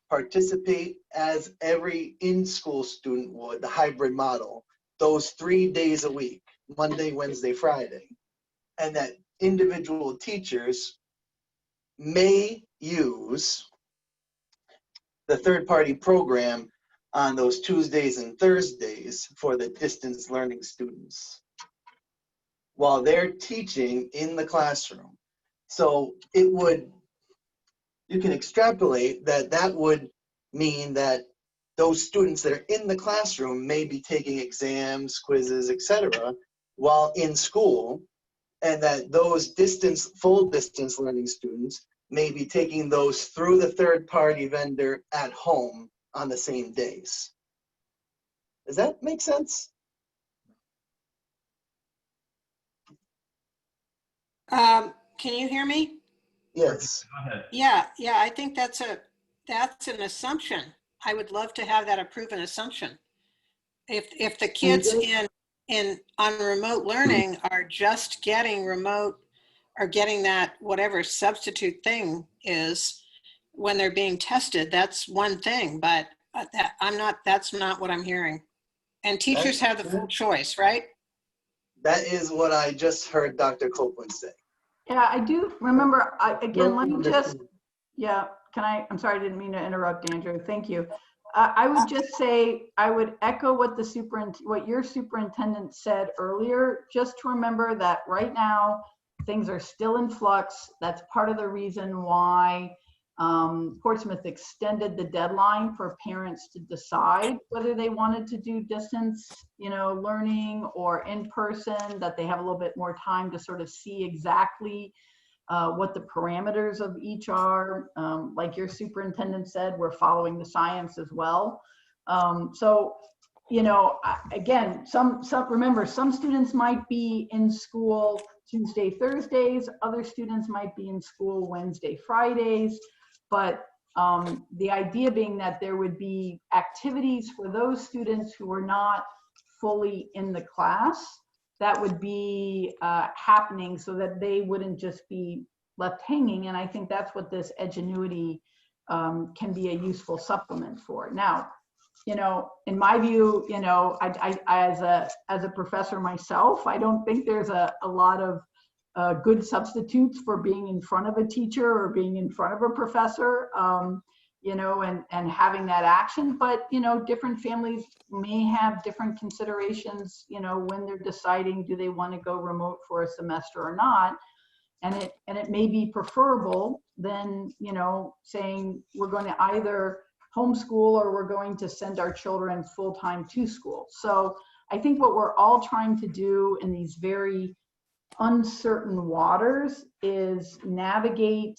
participate as every in-school student would, the hybrid model, those 3 days a week, Monday, Wednesday, Friday, and that individual teachers may use the third-party program on those Tuesdays and Thursdays for the distance learning students while they're teaching in the classroom. So you can extrapolate that would mean that those students that are in the classroom may be taking exams, quizzes, etc., while in school, and that those full distance learning students may be taking those through the third-party vendor at home on the same days. Does that make sense? Can you hear me? Yes. Go ahead. Yeah, I think that's an assumption. I would love to have that a proven assumption. If the kids on remote learning are just getting remote or getting that whatever substitute thing is when they're being tested, that's one thing, but that's not what I'm hearing. And teachers have the full choice, right? That is what I just heard Dr. Copeland say. Yeah, I do remember, again, let me just, yeah, I'm sorry, I didn't mean to interrupt, Andrew. Thank you. I would just say, I would echo what what your superintendent said earlier, just to remember that right now, things are still in flux. That's part of the reason why Portsmouth extended the deadline for parents to decide whether they wanted to do distance, learning or in person, that they have a little bit more time to sort of see exactly what the parameters of each are. Like your superintendent said, we're following the science as well. So, again, remember, some students might be in school Tuesday, Thursdays, other students might be in school Wednesday, Fridays, but the idea being that there would be activities for those students who are not fully in the class that would be happening so that they wouldn't just be left hanging. And I think that's what this Edgenuity can be a useful supplement for. Now, in my view, I as a professor myself, I don't think there's a lot of good substitutes for being in front of a teacher or being in front of a professor, and having that action. But, different families may have different considerations, when they're deciding, do they want to go remote for a semester or not? And it may be preferable than, saying we're going to either homeschool or we're going to send our children full-time to school. So I think what we're all trying to do in these very uncertain waters is navigate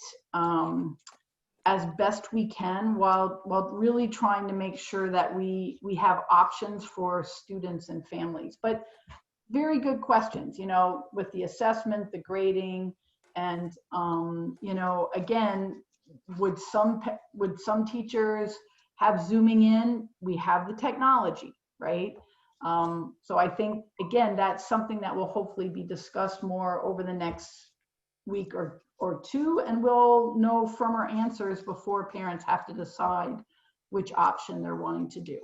as best we can while really trying to make sure that we have options for students and families. But very good questions, with the assessment, the grading, and again, would some teachers have Zooming in? We have the technology, right? So I think, again, that's something that will hopefully be discussed more over the next week or two, and we'll know firmer answers before parents have to decide which option they're wanting to do.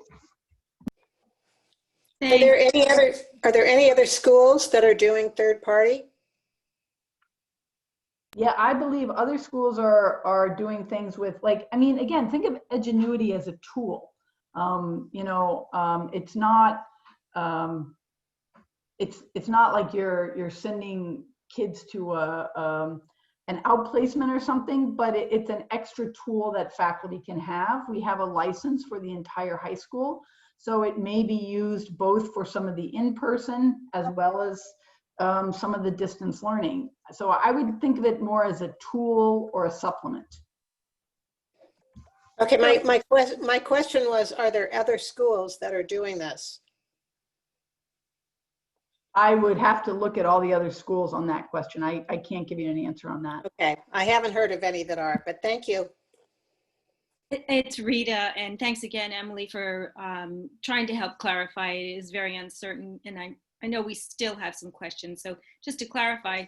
Are there any other schools that are doing third party? Yeah, I believe other schools are doing things with, again, think of Edgenuity as a tool. It's not it's not like you're sending kids to an outplacement or something, but it's an extra tool that faculty can have. We have a license for the entire high school, so it may be used both for some of the in-person as well as some of the distance learning. So I would think of it more as a tool or a supplement. Okay, my question was, are there other schools that are doing this? I would have to look at all the other schools on that question. I can't give you an answer on that. Okay, I haven't heard of any that are, but thank you. It's Rita, and thanks again, Emily, for trying to help clarify. It is very uncertain, and I know we still have some questions. So just to clarify,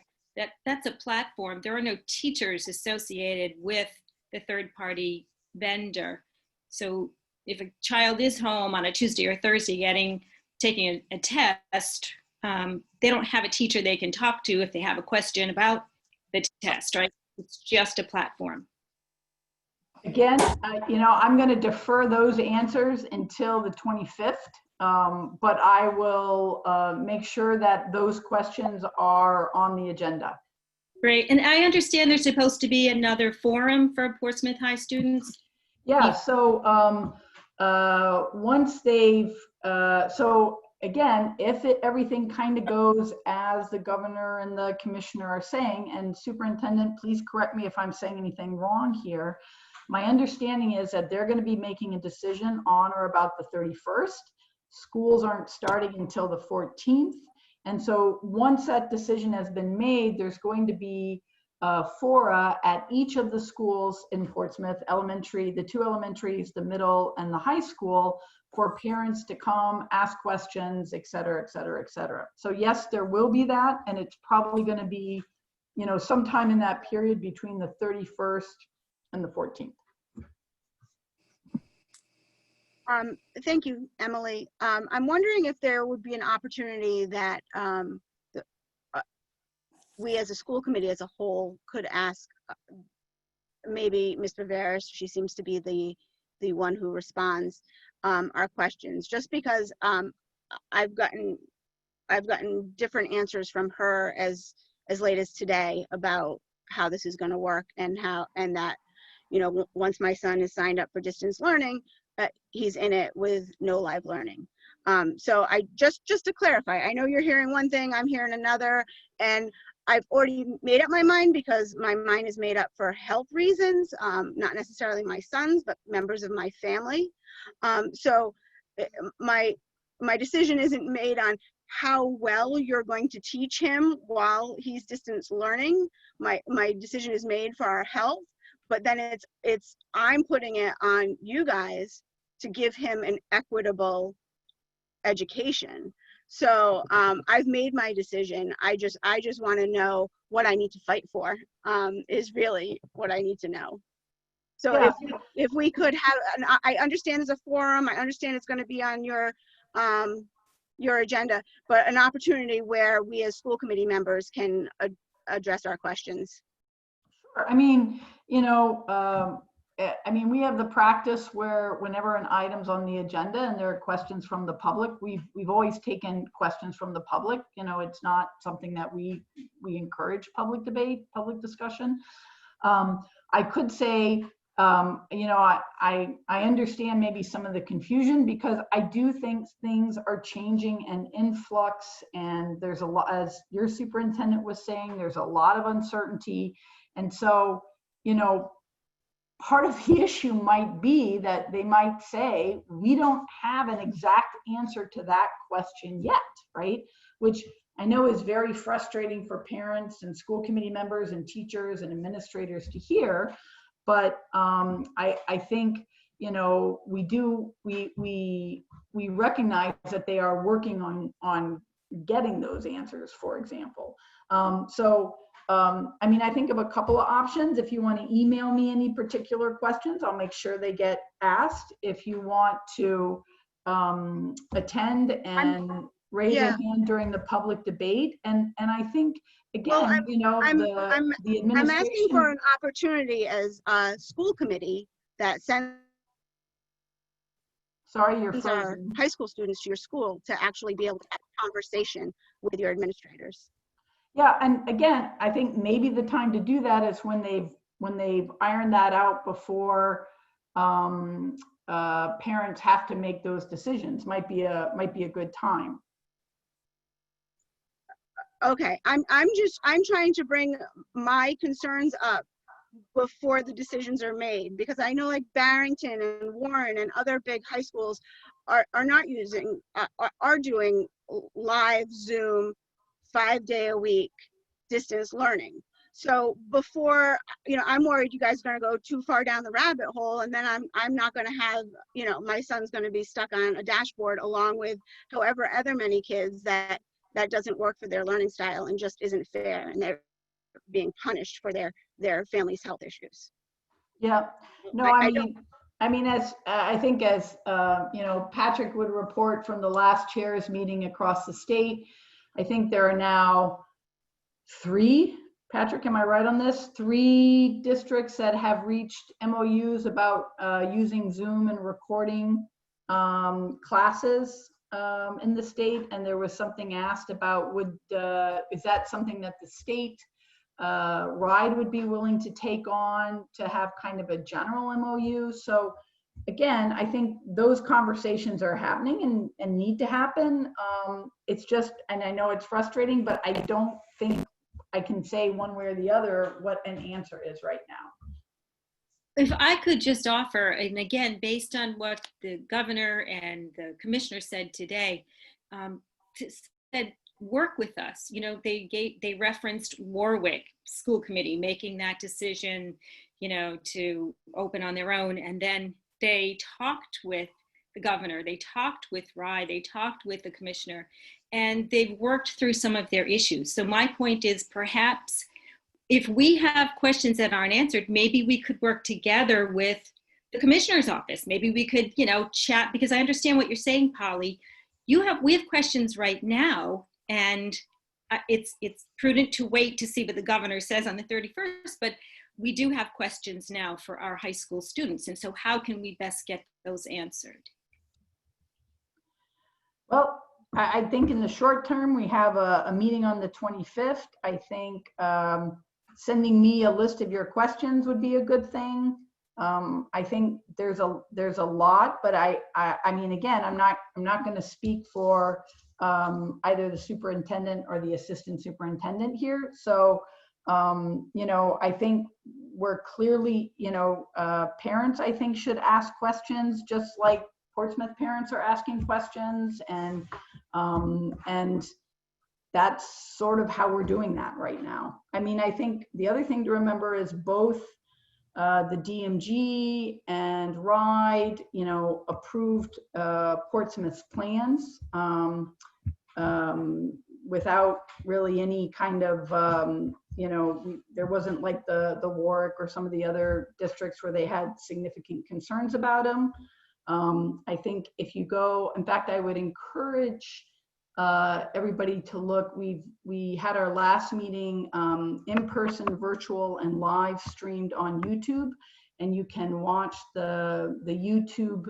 that's a platform. There are no teachers associated with the third-party vendor. So if a child is home on a Tuesday or Thursday taking a test, they don't have a teacher they can talk to if they have a question about the test, right? It's just a platform. Again, I'm going to defer those answers until the 25th, but I will make sure that those questions are on the agenda. Great. And I understand there's supposed to be another forum for Portsmouth High students. Yeah, so once they've, so again, if everything kind of goes as the governor and the commissioner are saying, and superintendent, please correct me if I'm saying anything wrong here. My understanding is that they're going to be making a decision on or about the 31st. Schools aren't starting until the 14th. And so once that decision has been made, there's going to be fora at each of the schools in Portsmouth, elementary, the two elementaries, the middle, and the high school, for parents to come, ask questions, et cetera, et cetera, et cetera. So yes, there will be that, and it's probably going to be, sometime in that period between the 31st and the 14th. Thank you, Emily. I'm wondering if there would be an opportunity that we as a school committee as a whole could ask maybe Ms. Viveris, she seems to be the one who responds, our questions, just because I've gotten different answers from her as late as today about how this is going to work and that, you know, once my son is signed up for distance learning, he's in it with no live learning. So I just to clarify, I know you're hearing one thing, I'm hearing another, and I've already made up my mind because my mind is made up for health reasons, not necessarily my son's, but members of my family. So my decision isn't made on how well you're going to teach him while he's distance learning. My decision is made for our health, but then I'm putting it on you guys to give him an equitable education. So I've made my decision. I just want to know what I need to fight for, is really what I need to know. So Yeah. if we could have, and I understand there's a forum, I understand it's going to be on your agenda, but an opportunity where we as school committee members can address our questions. Sure. I mean, you know, I mean, we have the practice where whenever an item's on the agenda and there are questions from the public, we've always taken questions from the public. You know, it's not something that we encourage public debate, public discussion. I could say, you know, I understand maybe some of the confusion because I do think things are changing and in flux, and there's a lot, as your superintendent was saying, there's a lot of uncertainty. And so, you know, part of the issue might be that they might say, we don't have an exact answer to that question yet, right? Which I know is very frustrating for parents and school committee members and teachers and administrators to hear. But I think, you know, we recognize that they are working on getting those answers, for example. I mean, I think of a couple of options. If you want to email me any particular questions, I'll make sure they get asked. If you want to attend and raise a hand during the public debate, and I think, again, you know, the administration. I'm asking for an opportunity as a school committee that sends our high school students to your school to actually be able to have a conversation with your administrators. Yeah, and again, I think maybe the time to do that is when they've ironed that out before parents have to make those decisions. Might be a good time. Okay, I'm trying to bring my concerns up before the decisions are made, because I know like Barrington and Warren and other big high schools are not using are doing live Zoom 5-day-a-week distance learning. So before, you know, I'm worried you guys are going to go too far down the rabbit hole, and then I'm not going to have, you know, my son's going to be stuck on a dashboard along with however other many kids that doesn't work for their learning style and just isn't fair, and they're being punished for their family's health issues. Yeah, no, I mean, as I think as you know, Patrick would report from the last chairs meeting across the state, I think there are now 3, Patrick, am I right on this? 3 districts that have reached MOUs about using Zoom and recording classes in the state. And there was something asked about is that something that the state RIDE would be willing to take on to have kind of a general MOU? So again, I think those conversations are happening and need to happen. It's just, and I know it's frustrating, but I don't think I can say one way or the other what an answer is right now. If I could just offer, and again, based on what the governor and the commissioner said today, said work with us. You know, they referenced Warwick School Committee making that decision, you know, to open on their own, and then they talked with the governor, they talked with RIDE, they talked with the commissioner, and they've worked through some of their issues. So my point is, perhaps if we have questions that aren't answered, maybe we could work together with the commissioner's office. Maybe we could, you know, chat, because I understand what you're saying, Polly. We have questions right now, and it's prudent to wait to see what the governor says on the 31st, but we do have questions now for our high school students. And so how can we best get those answered? Well, I think in the short term, we have a meeting on the 25th. I think sending me a list of your questions would be a good thing. I think there's a lot, but I mean, again, I'm not going to speak for either the superintendent or the assistant superintendent here. So, you know, I think we're clearly, you know, parents, I think, should ask questions just like Portsmouth parents are asking questions, and that's sort of how we're doing that right now. I mean, I think the other thing to remember is both the DMG and RIDE, you know, approved Portsmouth's plans without really any kind of, you know, there wasn't like the Warwick or some of the other districts where they had significant concerns about them. I think if you go, in fact, I would encourage everybody to look. We had our last meeting in person, virtual, and live streamed on YouTube, and you can watch the YouTube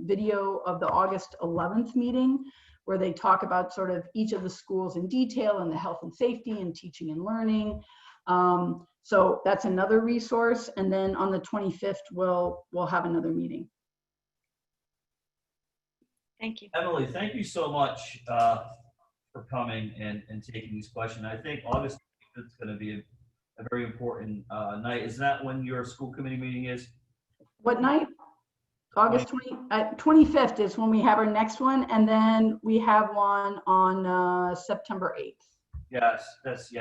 video of the August 11th meeting, where they talk about sort of each of the schools in detail and the health and safety and teaching and learning. So that's another resource. And then on the 25th, we'll have another meeting. Thank you. Emily, thank you so much for coming and taking these questions. I think August is going to be a very important night. Is that when your school committee meeting is? What night? August 25th is when we have our next one, and then we have one on September 8th. Yes,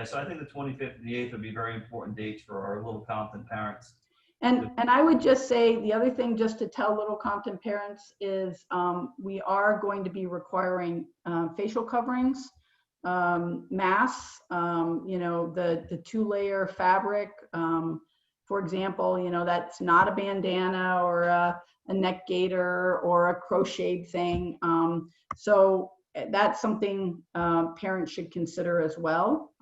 so I think the 25th and the 8th would be very important dates for our Little Compton parents. And I would just say the other thing, just to tell Little Compton parents, is we are going to be requiring facial coverings, masks, you know, the 2-layer fabric. For example, you know, that's not a bandana or a neck gaiter or a crocheted thing. So that's something parents should consider as well,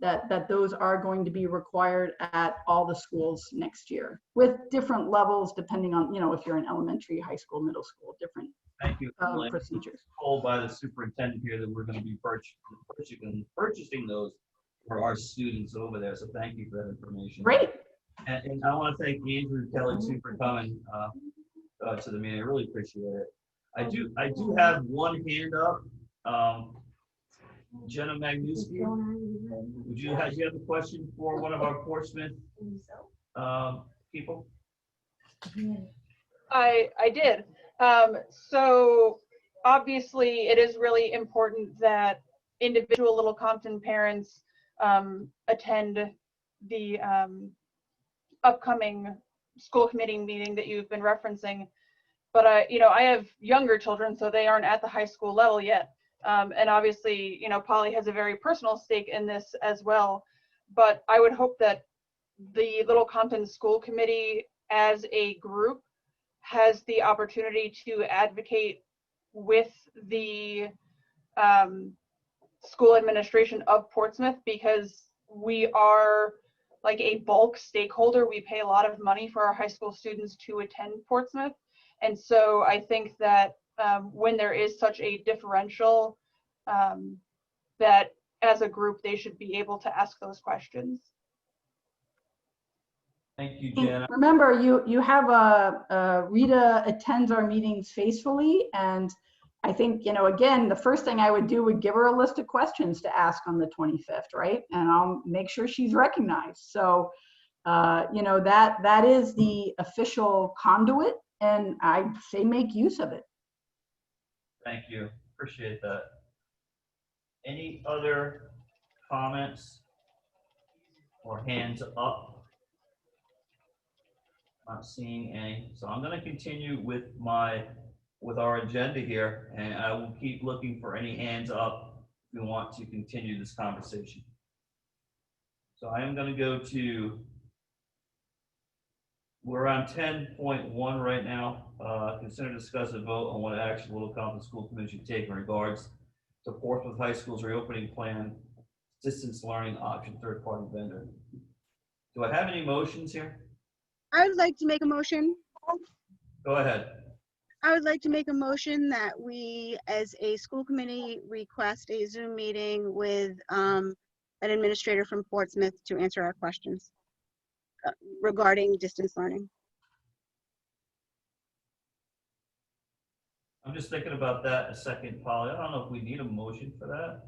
that those are going to be required at all the schools next year, with different levels depending on, you know, if you're in elementary, high school, middle school, different Thank you. procedures. Told by the superintendent here that we're going to be purchasing those for our students over there. So thank you for that information. Great. And I want to thank Andrew Kelly too for coming to the meeting. I really appreciate it. I do have one hand up. Jenna Magnuski, do you have a question for one of our Portsmouth people? I did. So obviously it is really important that individual Little Compton parents attend the upcoming school committee meeting that you've been referencing. But you know, I have younger children, so they aren't at the high school level yet. And obviously, you know, Polly has a very personal stake in this as well. But I would hope that the Little Compton School Committee as a group has the opportunity to advocate with the school administration of Portsmouth, because we are like a bulk stakeholder. We pay a lot of money for our high school students to attend Portsmouth. And so I think that when there is such a differential, that as a group, they should be able to ask those questions. Thank you, Jenna. Remember, you have Rita attends our meetings faithfully, and I think, you know, again, the first thing I would do would give her a list of questions to ask on the 25th, right? And I'll make sure she's recognized. So, you know, that is the official conduit, and I say make use of it. Thank you. Appreciate that. Any other comments or hands up? Not seeing any. So I'm going to continue with our agenda here, and I will keep looking for any hands up if we want to continue this conversation. So I am going to go to, we're on 10.1 right now. Consider, discuss, and vote on what action Little Compton School Committee should take in regards to Portsmouth High School's reopening plan, distance learning option, third-party vendor. Do I have any motions here? I would like to make a motion. Go ahead. I would like to make a motion that we, as a school committee, request a Zoom meeting with an administrator from Portsmouth to answer our questions regarding distance learning. I'm just thinking about that a second, Polly. I don't know if we need a motion for that.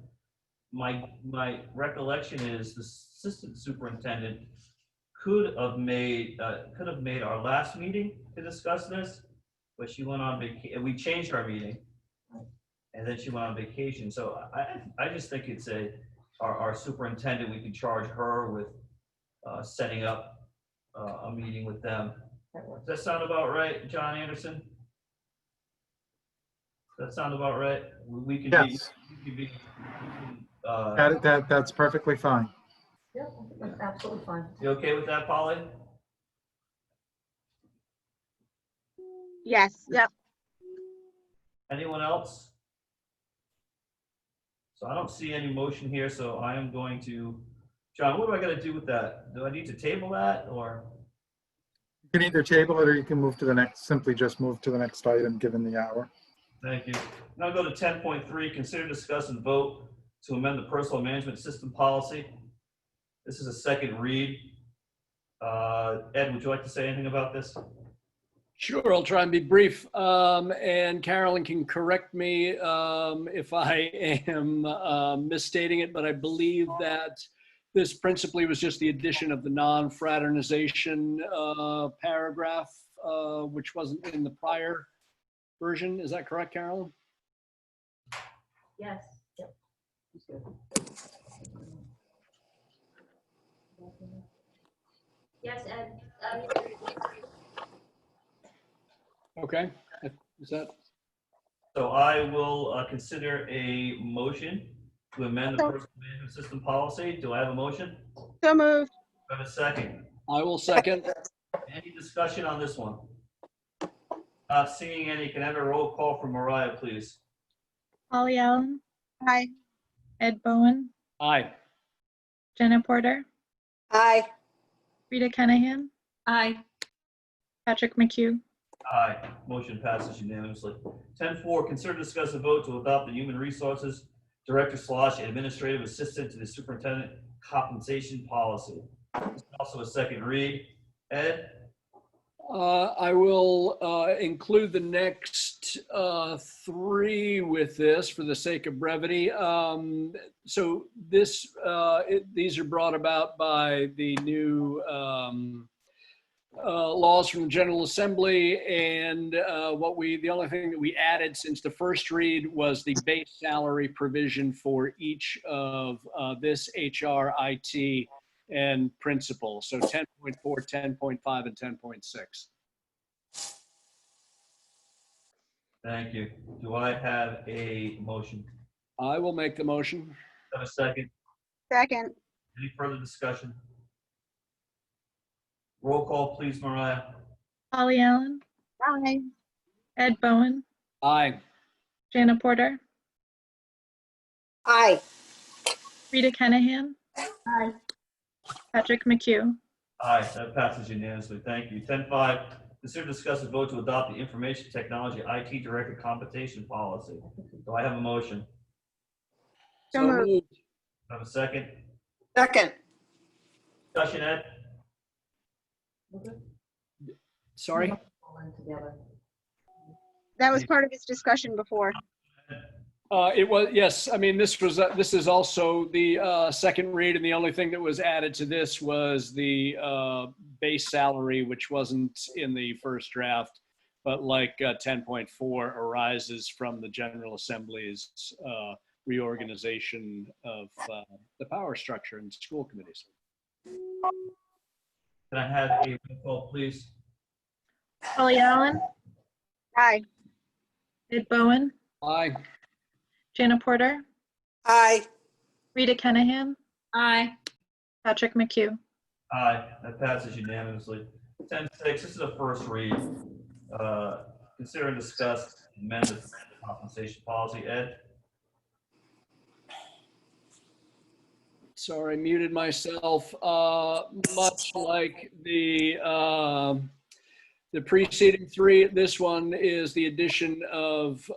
My recollection is the assistant superintendent could have made our last meeting to discuss this, but she went on vacation. We changed our meeting, and then she went on vacation. So I just think it's our superintendent. We can charge her with setting up a meeting with them. Does that sound about right, John Anderson? Does that sound about right? We can Yes. That's perfectly fine. Yep, that's absolutely fine. You okay with that, Polly? Yes, yep. Anyone else? So I don't see any motion here, so I am going to, John, what do I gotta do with that? Do I need to table that, or? You can either table it or you can move to the next, simply just move to the next item, given the hour. Thank you. Now go to 10.3, consider, discuss, and vote to amend the personal management system policy. This is a second read. Ed, would you like to say anything about this? Sure, I'll try and be brief. And Carolyn can correct me if I am misstating it, but I believe that this principally was just the addition of the non-fraternization paragraph, which wasn't in the prior version. Is that correct, Carolyn? Yes. Yep. Yes, Ed. Okay, is that? So I will consider a motion to amend the personal management system policy. Do I have a motion? So moved. Do I have a second? I will second. Any discussion on this one? Not seeing any. Can I have a roll call from Mariah, please? Polly Allen, Aye. Ed Bowen, Aye. Jenna Porter, Aye. Rita Kenahan, Aye. Patrick McHugh. Aye. Motion passes unanimously. 10.4, consider, discuss, and vote to adopt the Human Resources Director / Administrative Assistant to the Superintendent Compensation Policy. This is also a second read. Ed? I will include the next three with this for the sake of brevity. So this, these are brought about by the new laws from the General Assembly, and the only thing that we added since the first read was the base salary provision for each of this HR, IT, and principal. So 10.4, 10.5, and 10.6. Thank you. Do I have a motion? I will make the motion. Have a second? Second. Any further discussion? Roll call, please, Mariah. Polly Allen, Aye. Ed Bowen, Aye. Jana Porter, Aye. Rita Kenahan, Aye. Patrick McHugh. Aye, that passes unanimously. Thank you. 10.5, consider, discuss, and vote to adopt the Information Technology IT Director Compensation Policy. Do I have a motion? So moved. Have a second? Second. Discussion, Ed? Sorry? That was part of his discussion before. It was, yes. I mean, this is also the second read, and the only thing that was added to this was the base salary, which wasn't in the first draft, but like 10.4 arises from the General Assembly's reorganization of the power structure in school committees. Can I have a roll call, please? Polly Allen, Aye. Ed Bowen, Aye. Jana Porter, Aye. Rita Kenahan, Aye. Patrick McHugh. Aye, that passes unanimously. 10.6, this is a first read. Consider and discuss amend the compensation policy. Ed? Sorry, muted myself. Much like the preceding three, this one is the addition of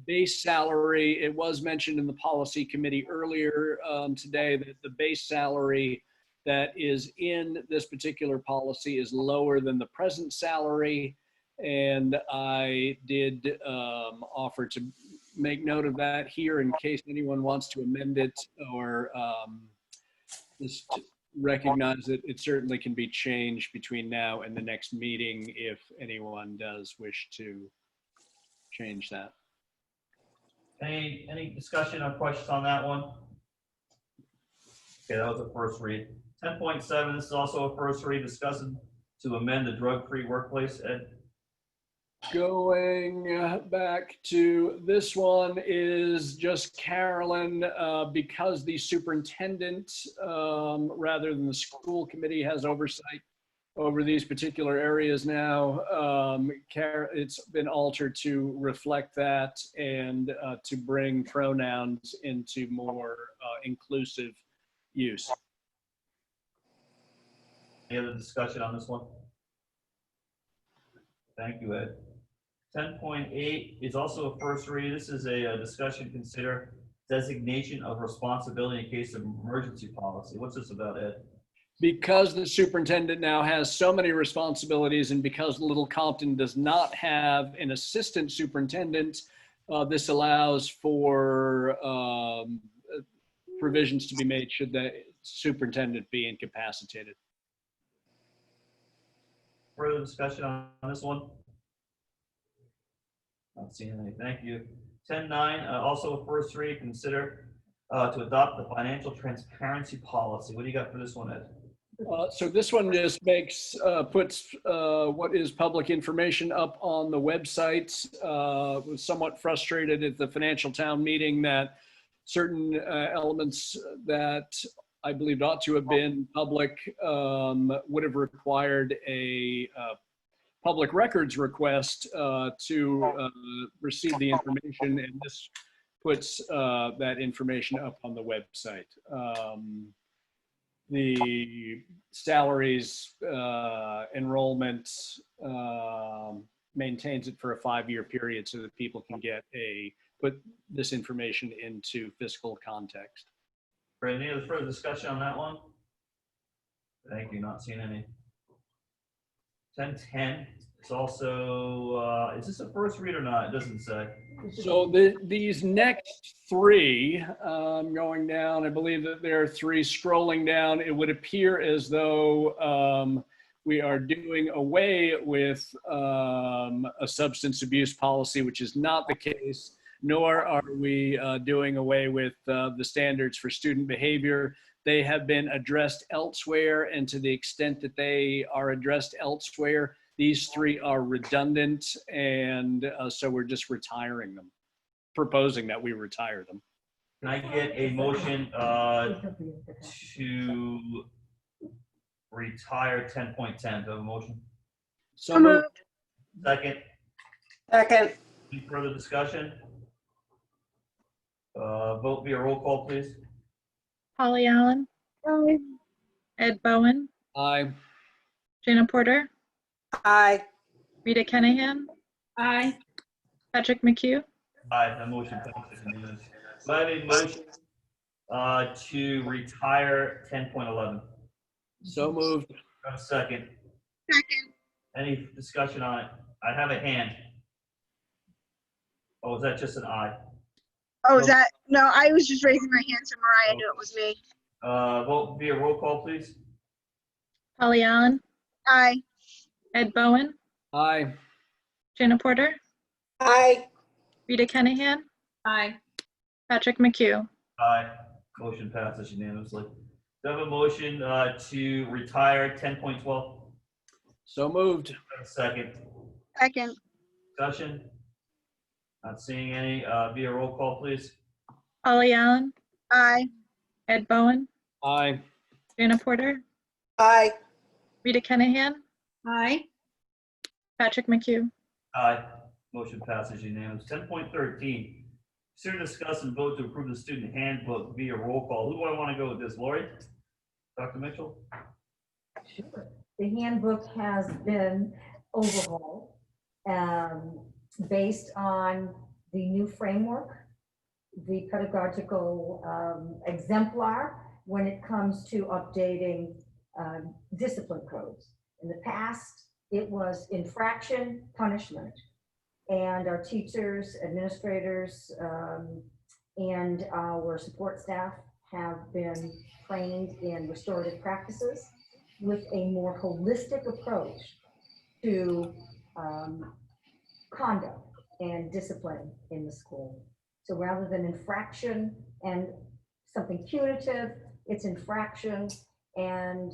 base salary. It was mentioned in the policy committee earlier today that the base salary that is in this particular policy is lower than the present salary. And I did offer to make note of that here in case anyone wants to amend it or just recognize that it certainly can be changed between now and the next meeting if anyone does wish to change that. Any discussion or questions on that one? Okay, that was a first read. 10.7, this is also a first read, discussing to amend the drug-free workplace. Ed? Going back to this one is just Carolyn, because the superintendent, rather than the school committee, has oversight over these particular areas now. It's been altered to reflect that and to bring pronouns into more inclusive use. Any other discussion on this one? Thank you, Ed. 10.8 is also a first read. This is a discussion, consider designation of responsibility in case of emergency policy. What's this about, Ed? Because the superintendent now has so many responsibilities and because Little Compton does not have an assistant superintendent, this allows for provisions to be made should the superintendent be incapacitated. Further discussion on this one? Not seeing any. Thank you. 10.9, also a first read, consider to adopt the financial transparency policy. What do you got for this one, Ed? So this one just puts what is public information up on the website. Was somewhat frustrated at the financial town meeting that certain elements that I believed ought to have been public would have required a public records request to receive the information, and this puts that information up on the website. The salaries, enrollment, maintains it for a 5-year period so that people can put this information into fiscal context. Great. Any other further discussion on that one? Thank you. Not seeing any. 10.10. It's also, is this a first read or not? It doesn't say. So these next three, going down, I believe that there are three scrolling down. It would appear as though we are doing away with a substance abuse policy, which is not the case, nor are we doing away with the standards for student behavior. They have been addressed elsewhere, and to the extent that they are addressed elsewhere, these three are redundant, and so we're just retiring them, proposing that we retire them. Can I get a motion to retire 10.10? Do I have a motion? So moved. Second. Second. Any further discussion? Vote via roll call, please. Holly Allen. Aye. Ed Bowen. Aye. Jana Porter. Aye. Rita Kennahan. Aye. Patrick McHugh. Aye, that motion passes unanimously. Do I have a motion to retire 10.11? So moved. Do I have a second? Second. Any discussion on it? I have a hand. Oh, is that just an aye? Oh, is that, no, I was just raising my hand so Mariah knew it was me. Vote via roll call, please. Holly Allen. Aye. Ed Bowen. Aye. Jana Porter. Aye. Rita Kennahan. Aye. Patrick McHugh. Aye. Motion passes unanimously. Do I have a motion to retire 10.12? So moved. Do I have a second? Second. Discussion? Not seeing any. Via roll call, please. Holly Allen. Aye. Ed Bowen. Aye. Jana Porter. Aye. Rita Kennahan. Aye. Patrick McHugh. Aye. Motion passes unanimous. 10.13. Consider, discuss, and vote to approve the student handbook via roll call. Who do I want to go with this, Lori? Dr. Mitchell? Sure. The handbook has been overhauled based on the new framework, the pedagogical exemplar when it comes to updating discipline codes. In the past, it was infraction, punishment, and our teachers, administrators, and our support staff have been trained in restorative practices with a more holistic approach to conduct and discipline in the school. So rather than infraction and something punitive, it's infraction and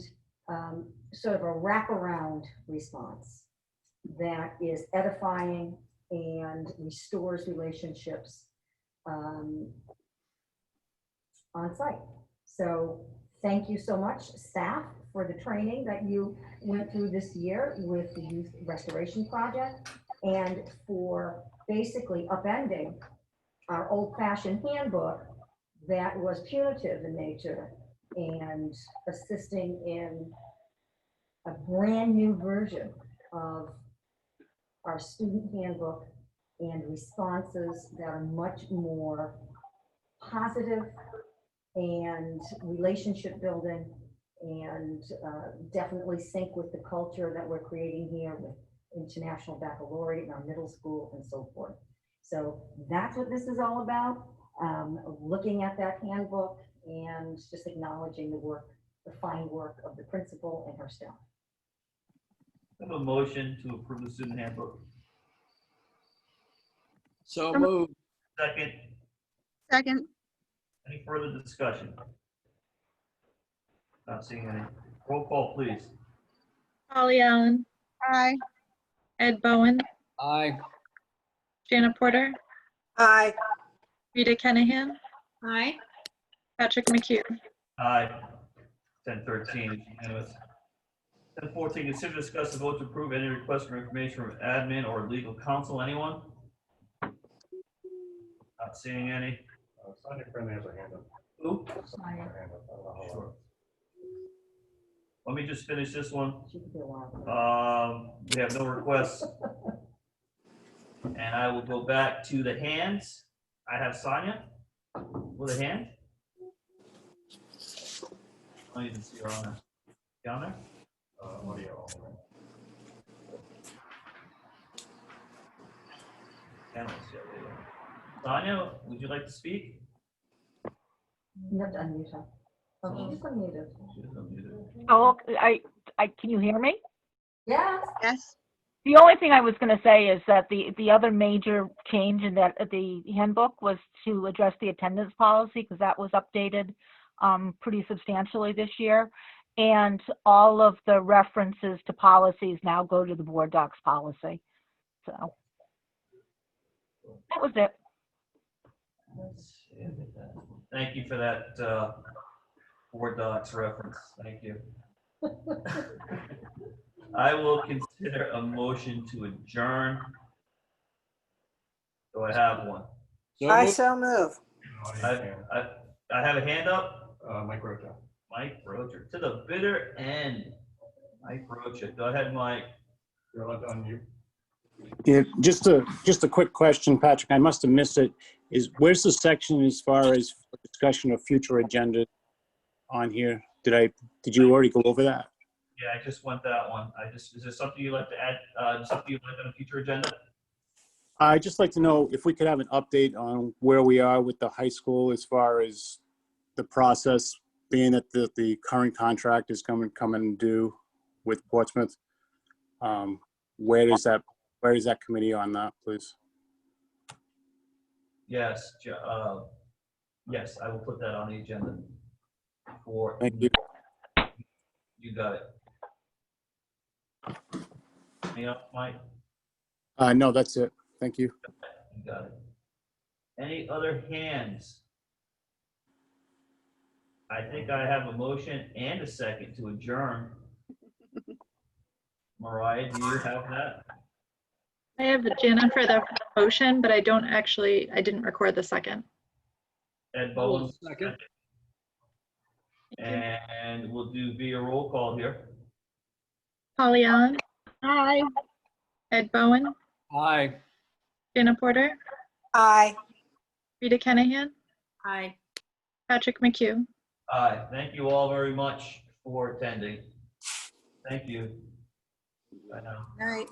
sort of a wraparound response that is edifying and restores relationships on site. So thank you so much, staff, for the training that you went through this year with the Youth Restoration Project, and for basically upending our old-fashioned handbook that was punitive in nature and assisting in a brand new version of our student handbook and responses that are much more positive and relationship building and definitely sync with the culture that we're creating here with International Baccalaureate in our middle school and so forth. So that's what this is all about, looking at that handbook and just acknowledging the work, the fine work of the principal and her staff. I have a motion to approve the student handbook. So moved. Second. Second. Any further discussion? Not seeing any. Roll call, please. Holly Allen, Aye. Ed Bowen, Aye. Jana Porter, Aye. Rita Kennahan, Aye. Patrick McHugh. Aye. 10:13 is unanimous. 10:14, consider, discuss, and vote to approve any request for information from admin or legal counsel. Anyone? Not seeing any. Sonia Friendly has her hand up. Who? Sonia has her hand up. I don't know how long. Sure. Let me just finish this one. She could be a while. We have no requests. And I will go back to the hands. I have Sonia with a hand. Oh, you can see her on there. Down there? Audio. Panelists, yeah, there you go. Sonia, would you like to speak? You have to unmute her. Oh, she's unmuted. She is unmuted. Oh, can you hear me? Yes. Yes. The only thing I was going to say is that the other major change in that the handbook was to address the attendance policy, because that was updated pretty substantially this year. And all of the references to policies now go to the board docs policy. So that was it. Thank you for that board docs reference. Thank you. I will consider a motion to adjourn. Do I have one? I so move. I have a hand up. Mike Rocha. Mike Rocha, to the bitter end. Mike Rocha, go ahead, Mike. You're allowed to unmute. Yeah, just a quick question, Patrick. I must have missed it. Where's the section as far as discussion of future agenda on here? Did you already go over that? Yeah, I just want that one. Is there something you'd like to add? Something you'd like on a future agenda? I'd just like to know if we could have an update on where we are with the high school as far as the process, being that the current contract is coming due with Portsmouth. Where is that committee on that, please? Yes, yes, I will put that on the agenda for. Thank you. You got it. Anything else, Mike? No, that's it. Thank you. You got it. Any other hands? I think I have a motion and a second to adjourn. Mariah, do you have that? I have Jana for the motion, but I didn't record the second. Ed I will Bowen. second. And we'll do via roll call here. Polly Allen, Aye. Ed Bowen, Aye. Jana Porter, Aye. Rita Kennahan, Aye. Patrick McHugh. Aye. Thank you all very much for attending. Thank you. Bye now. All right.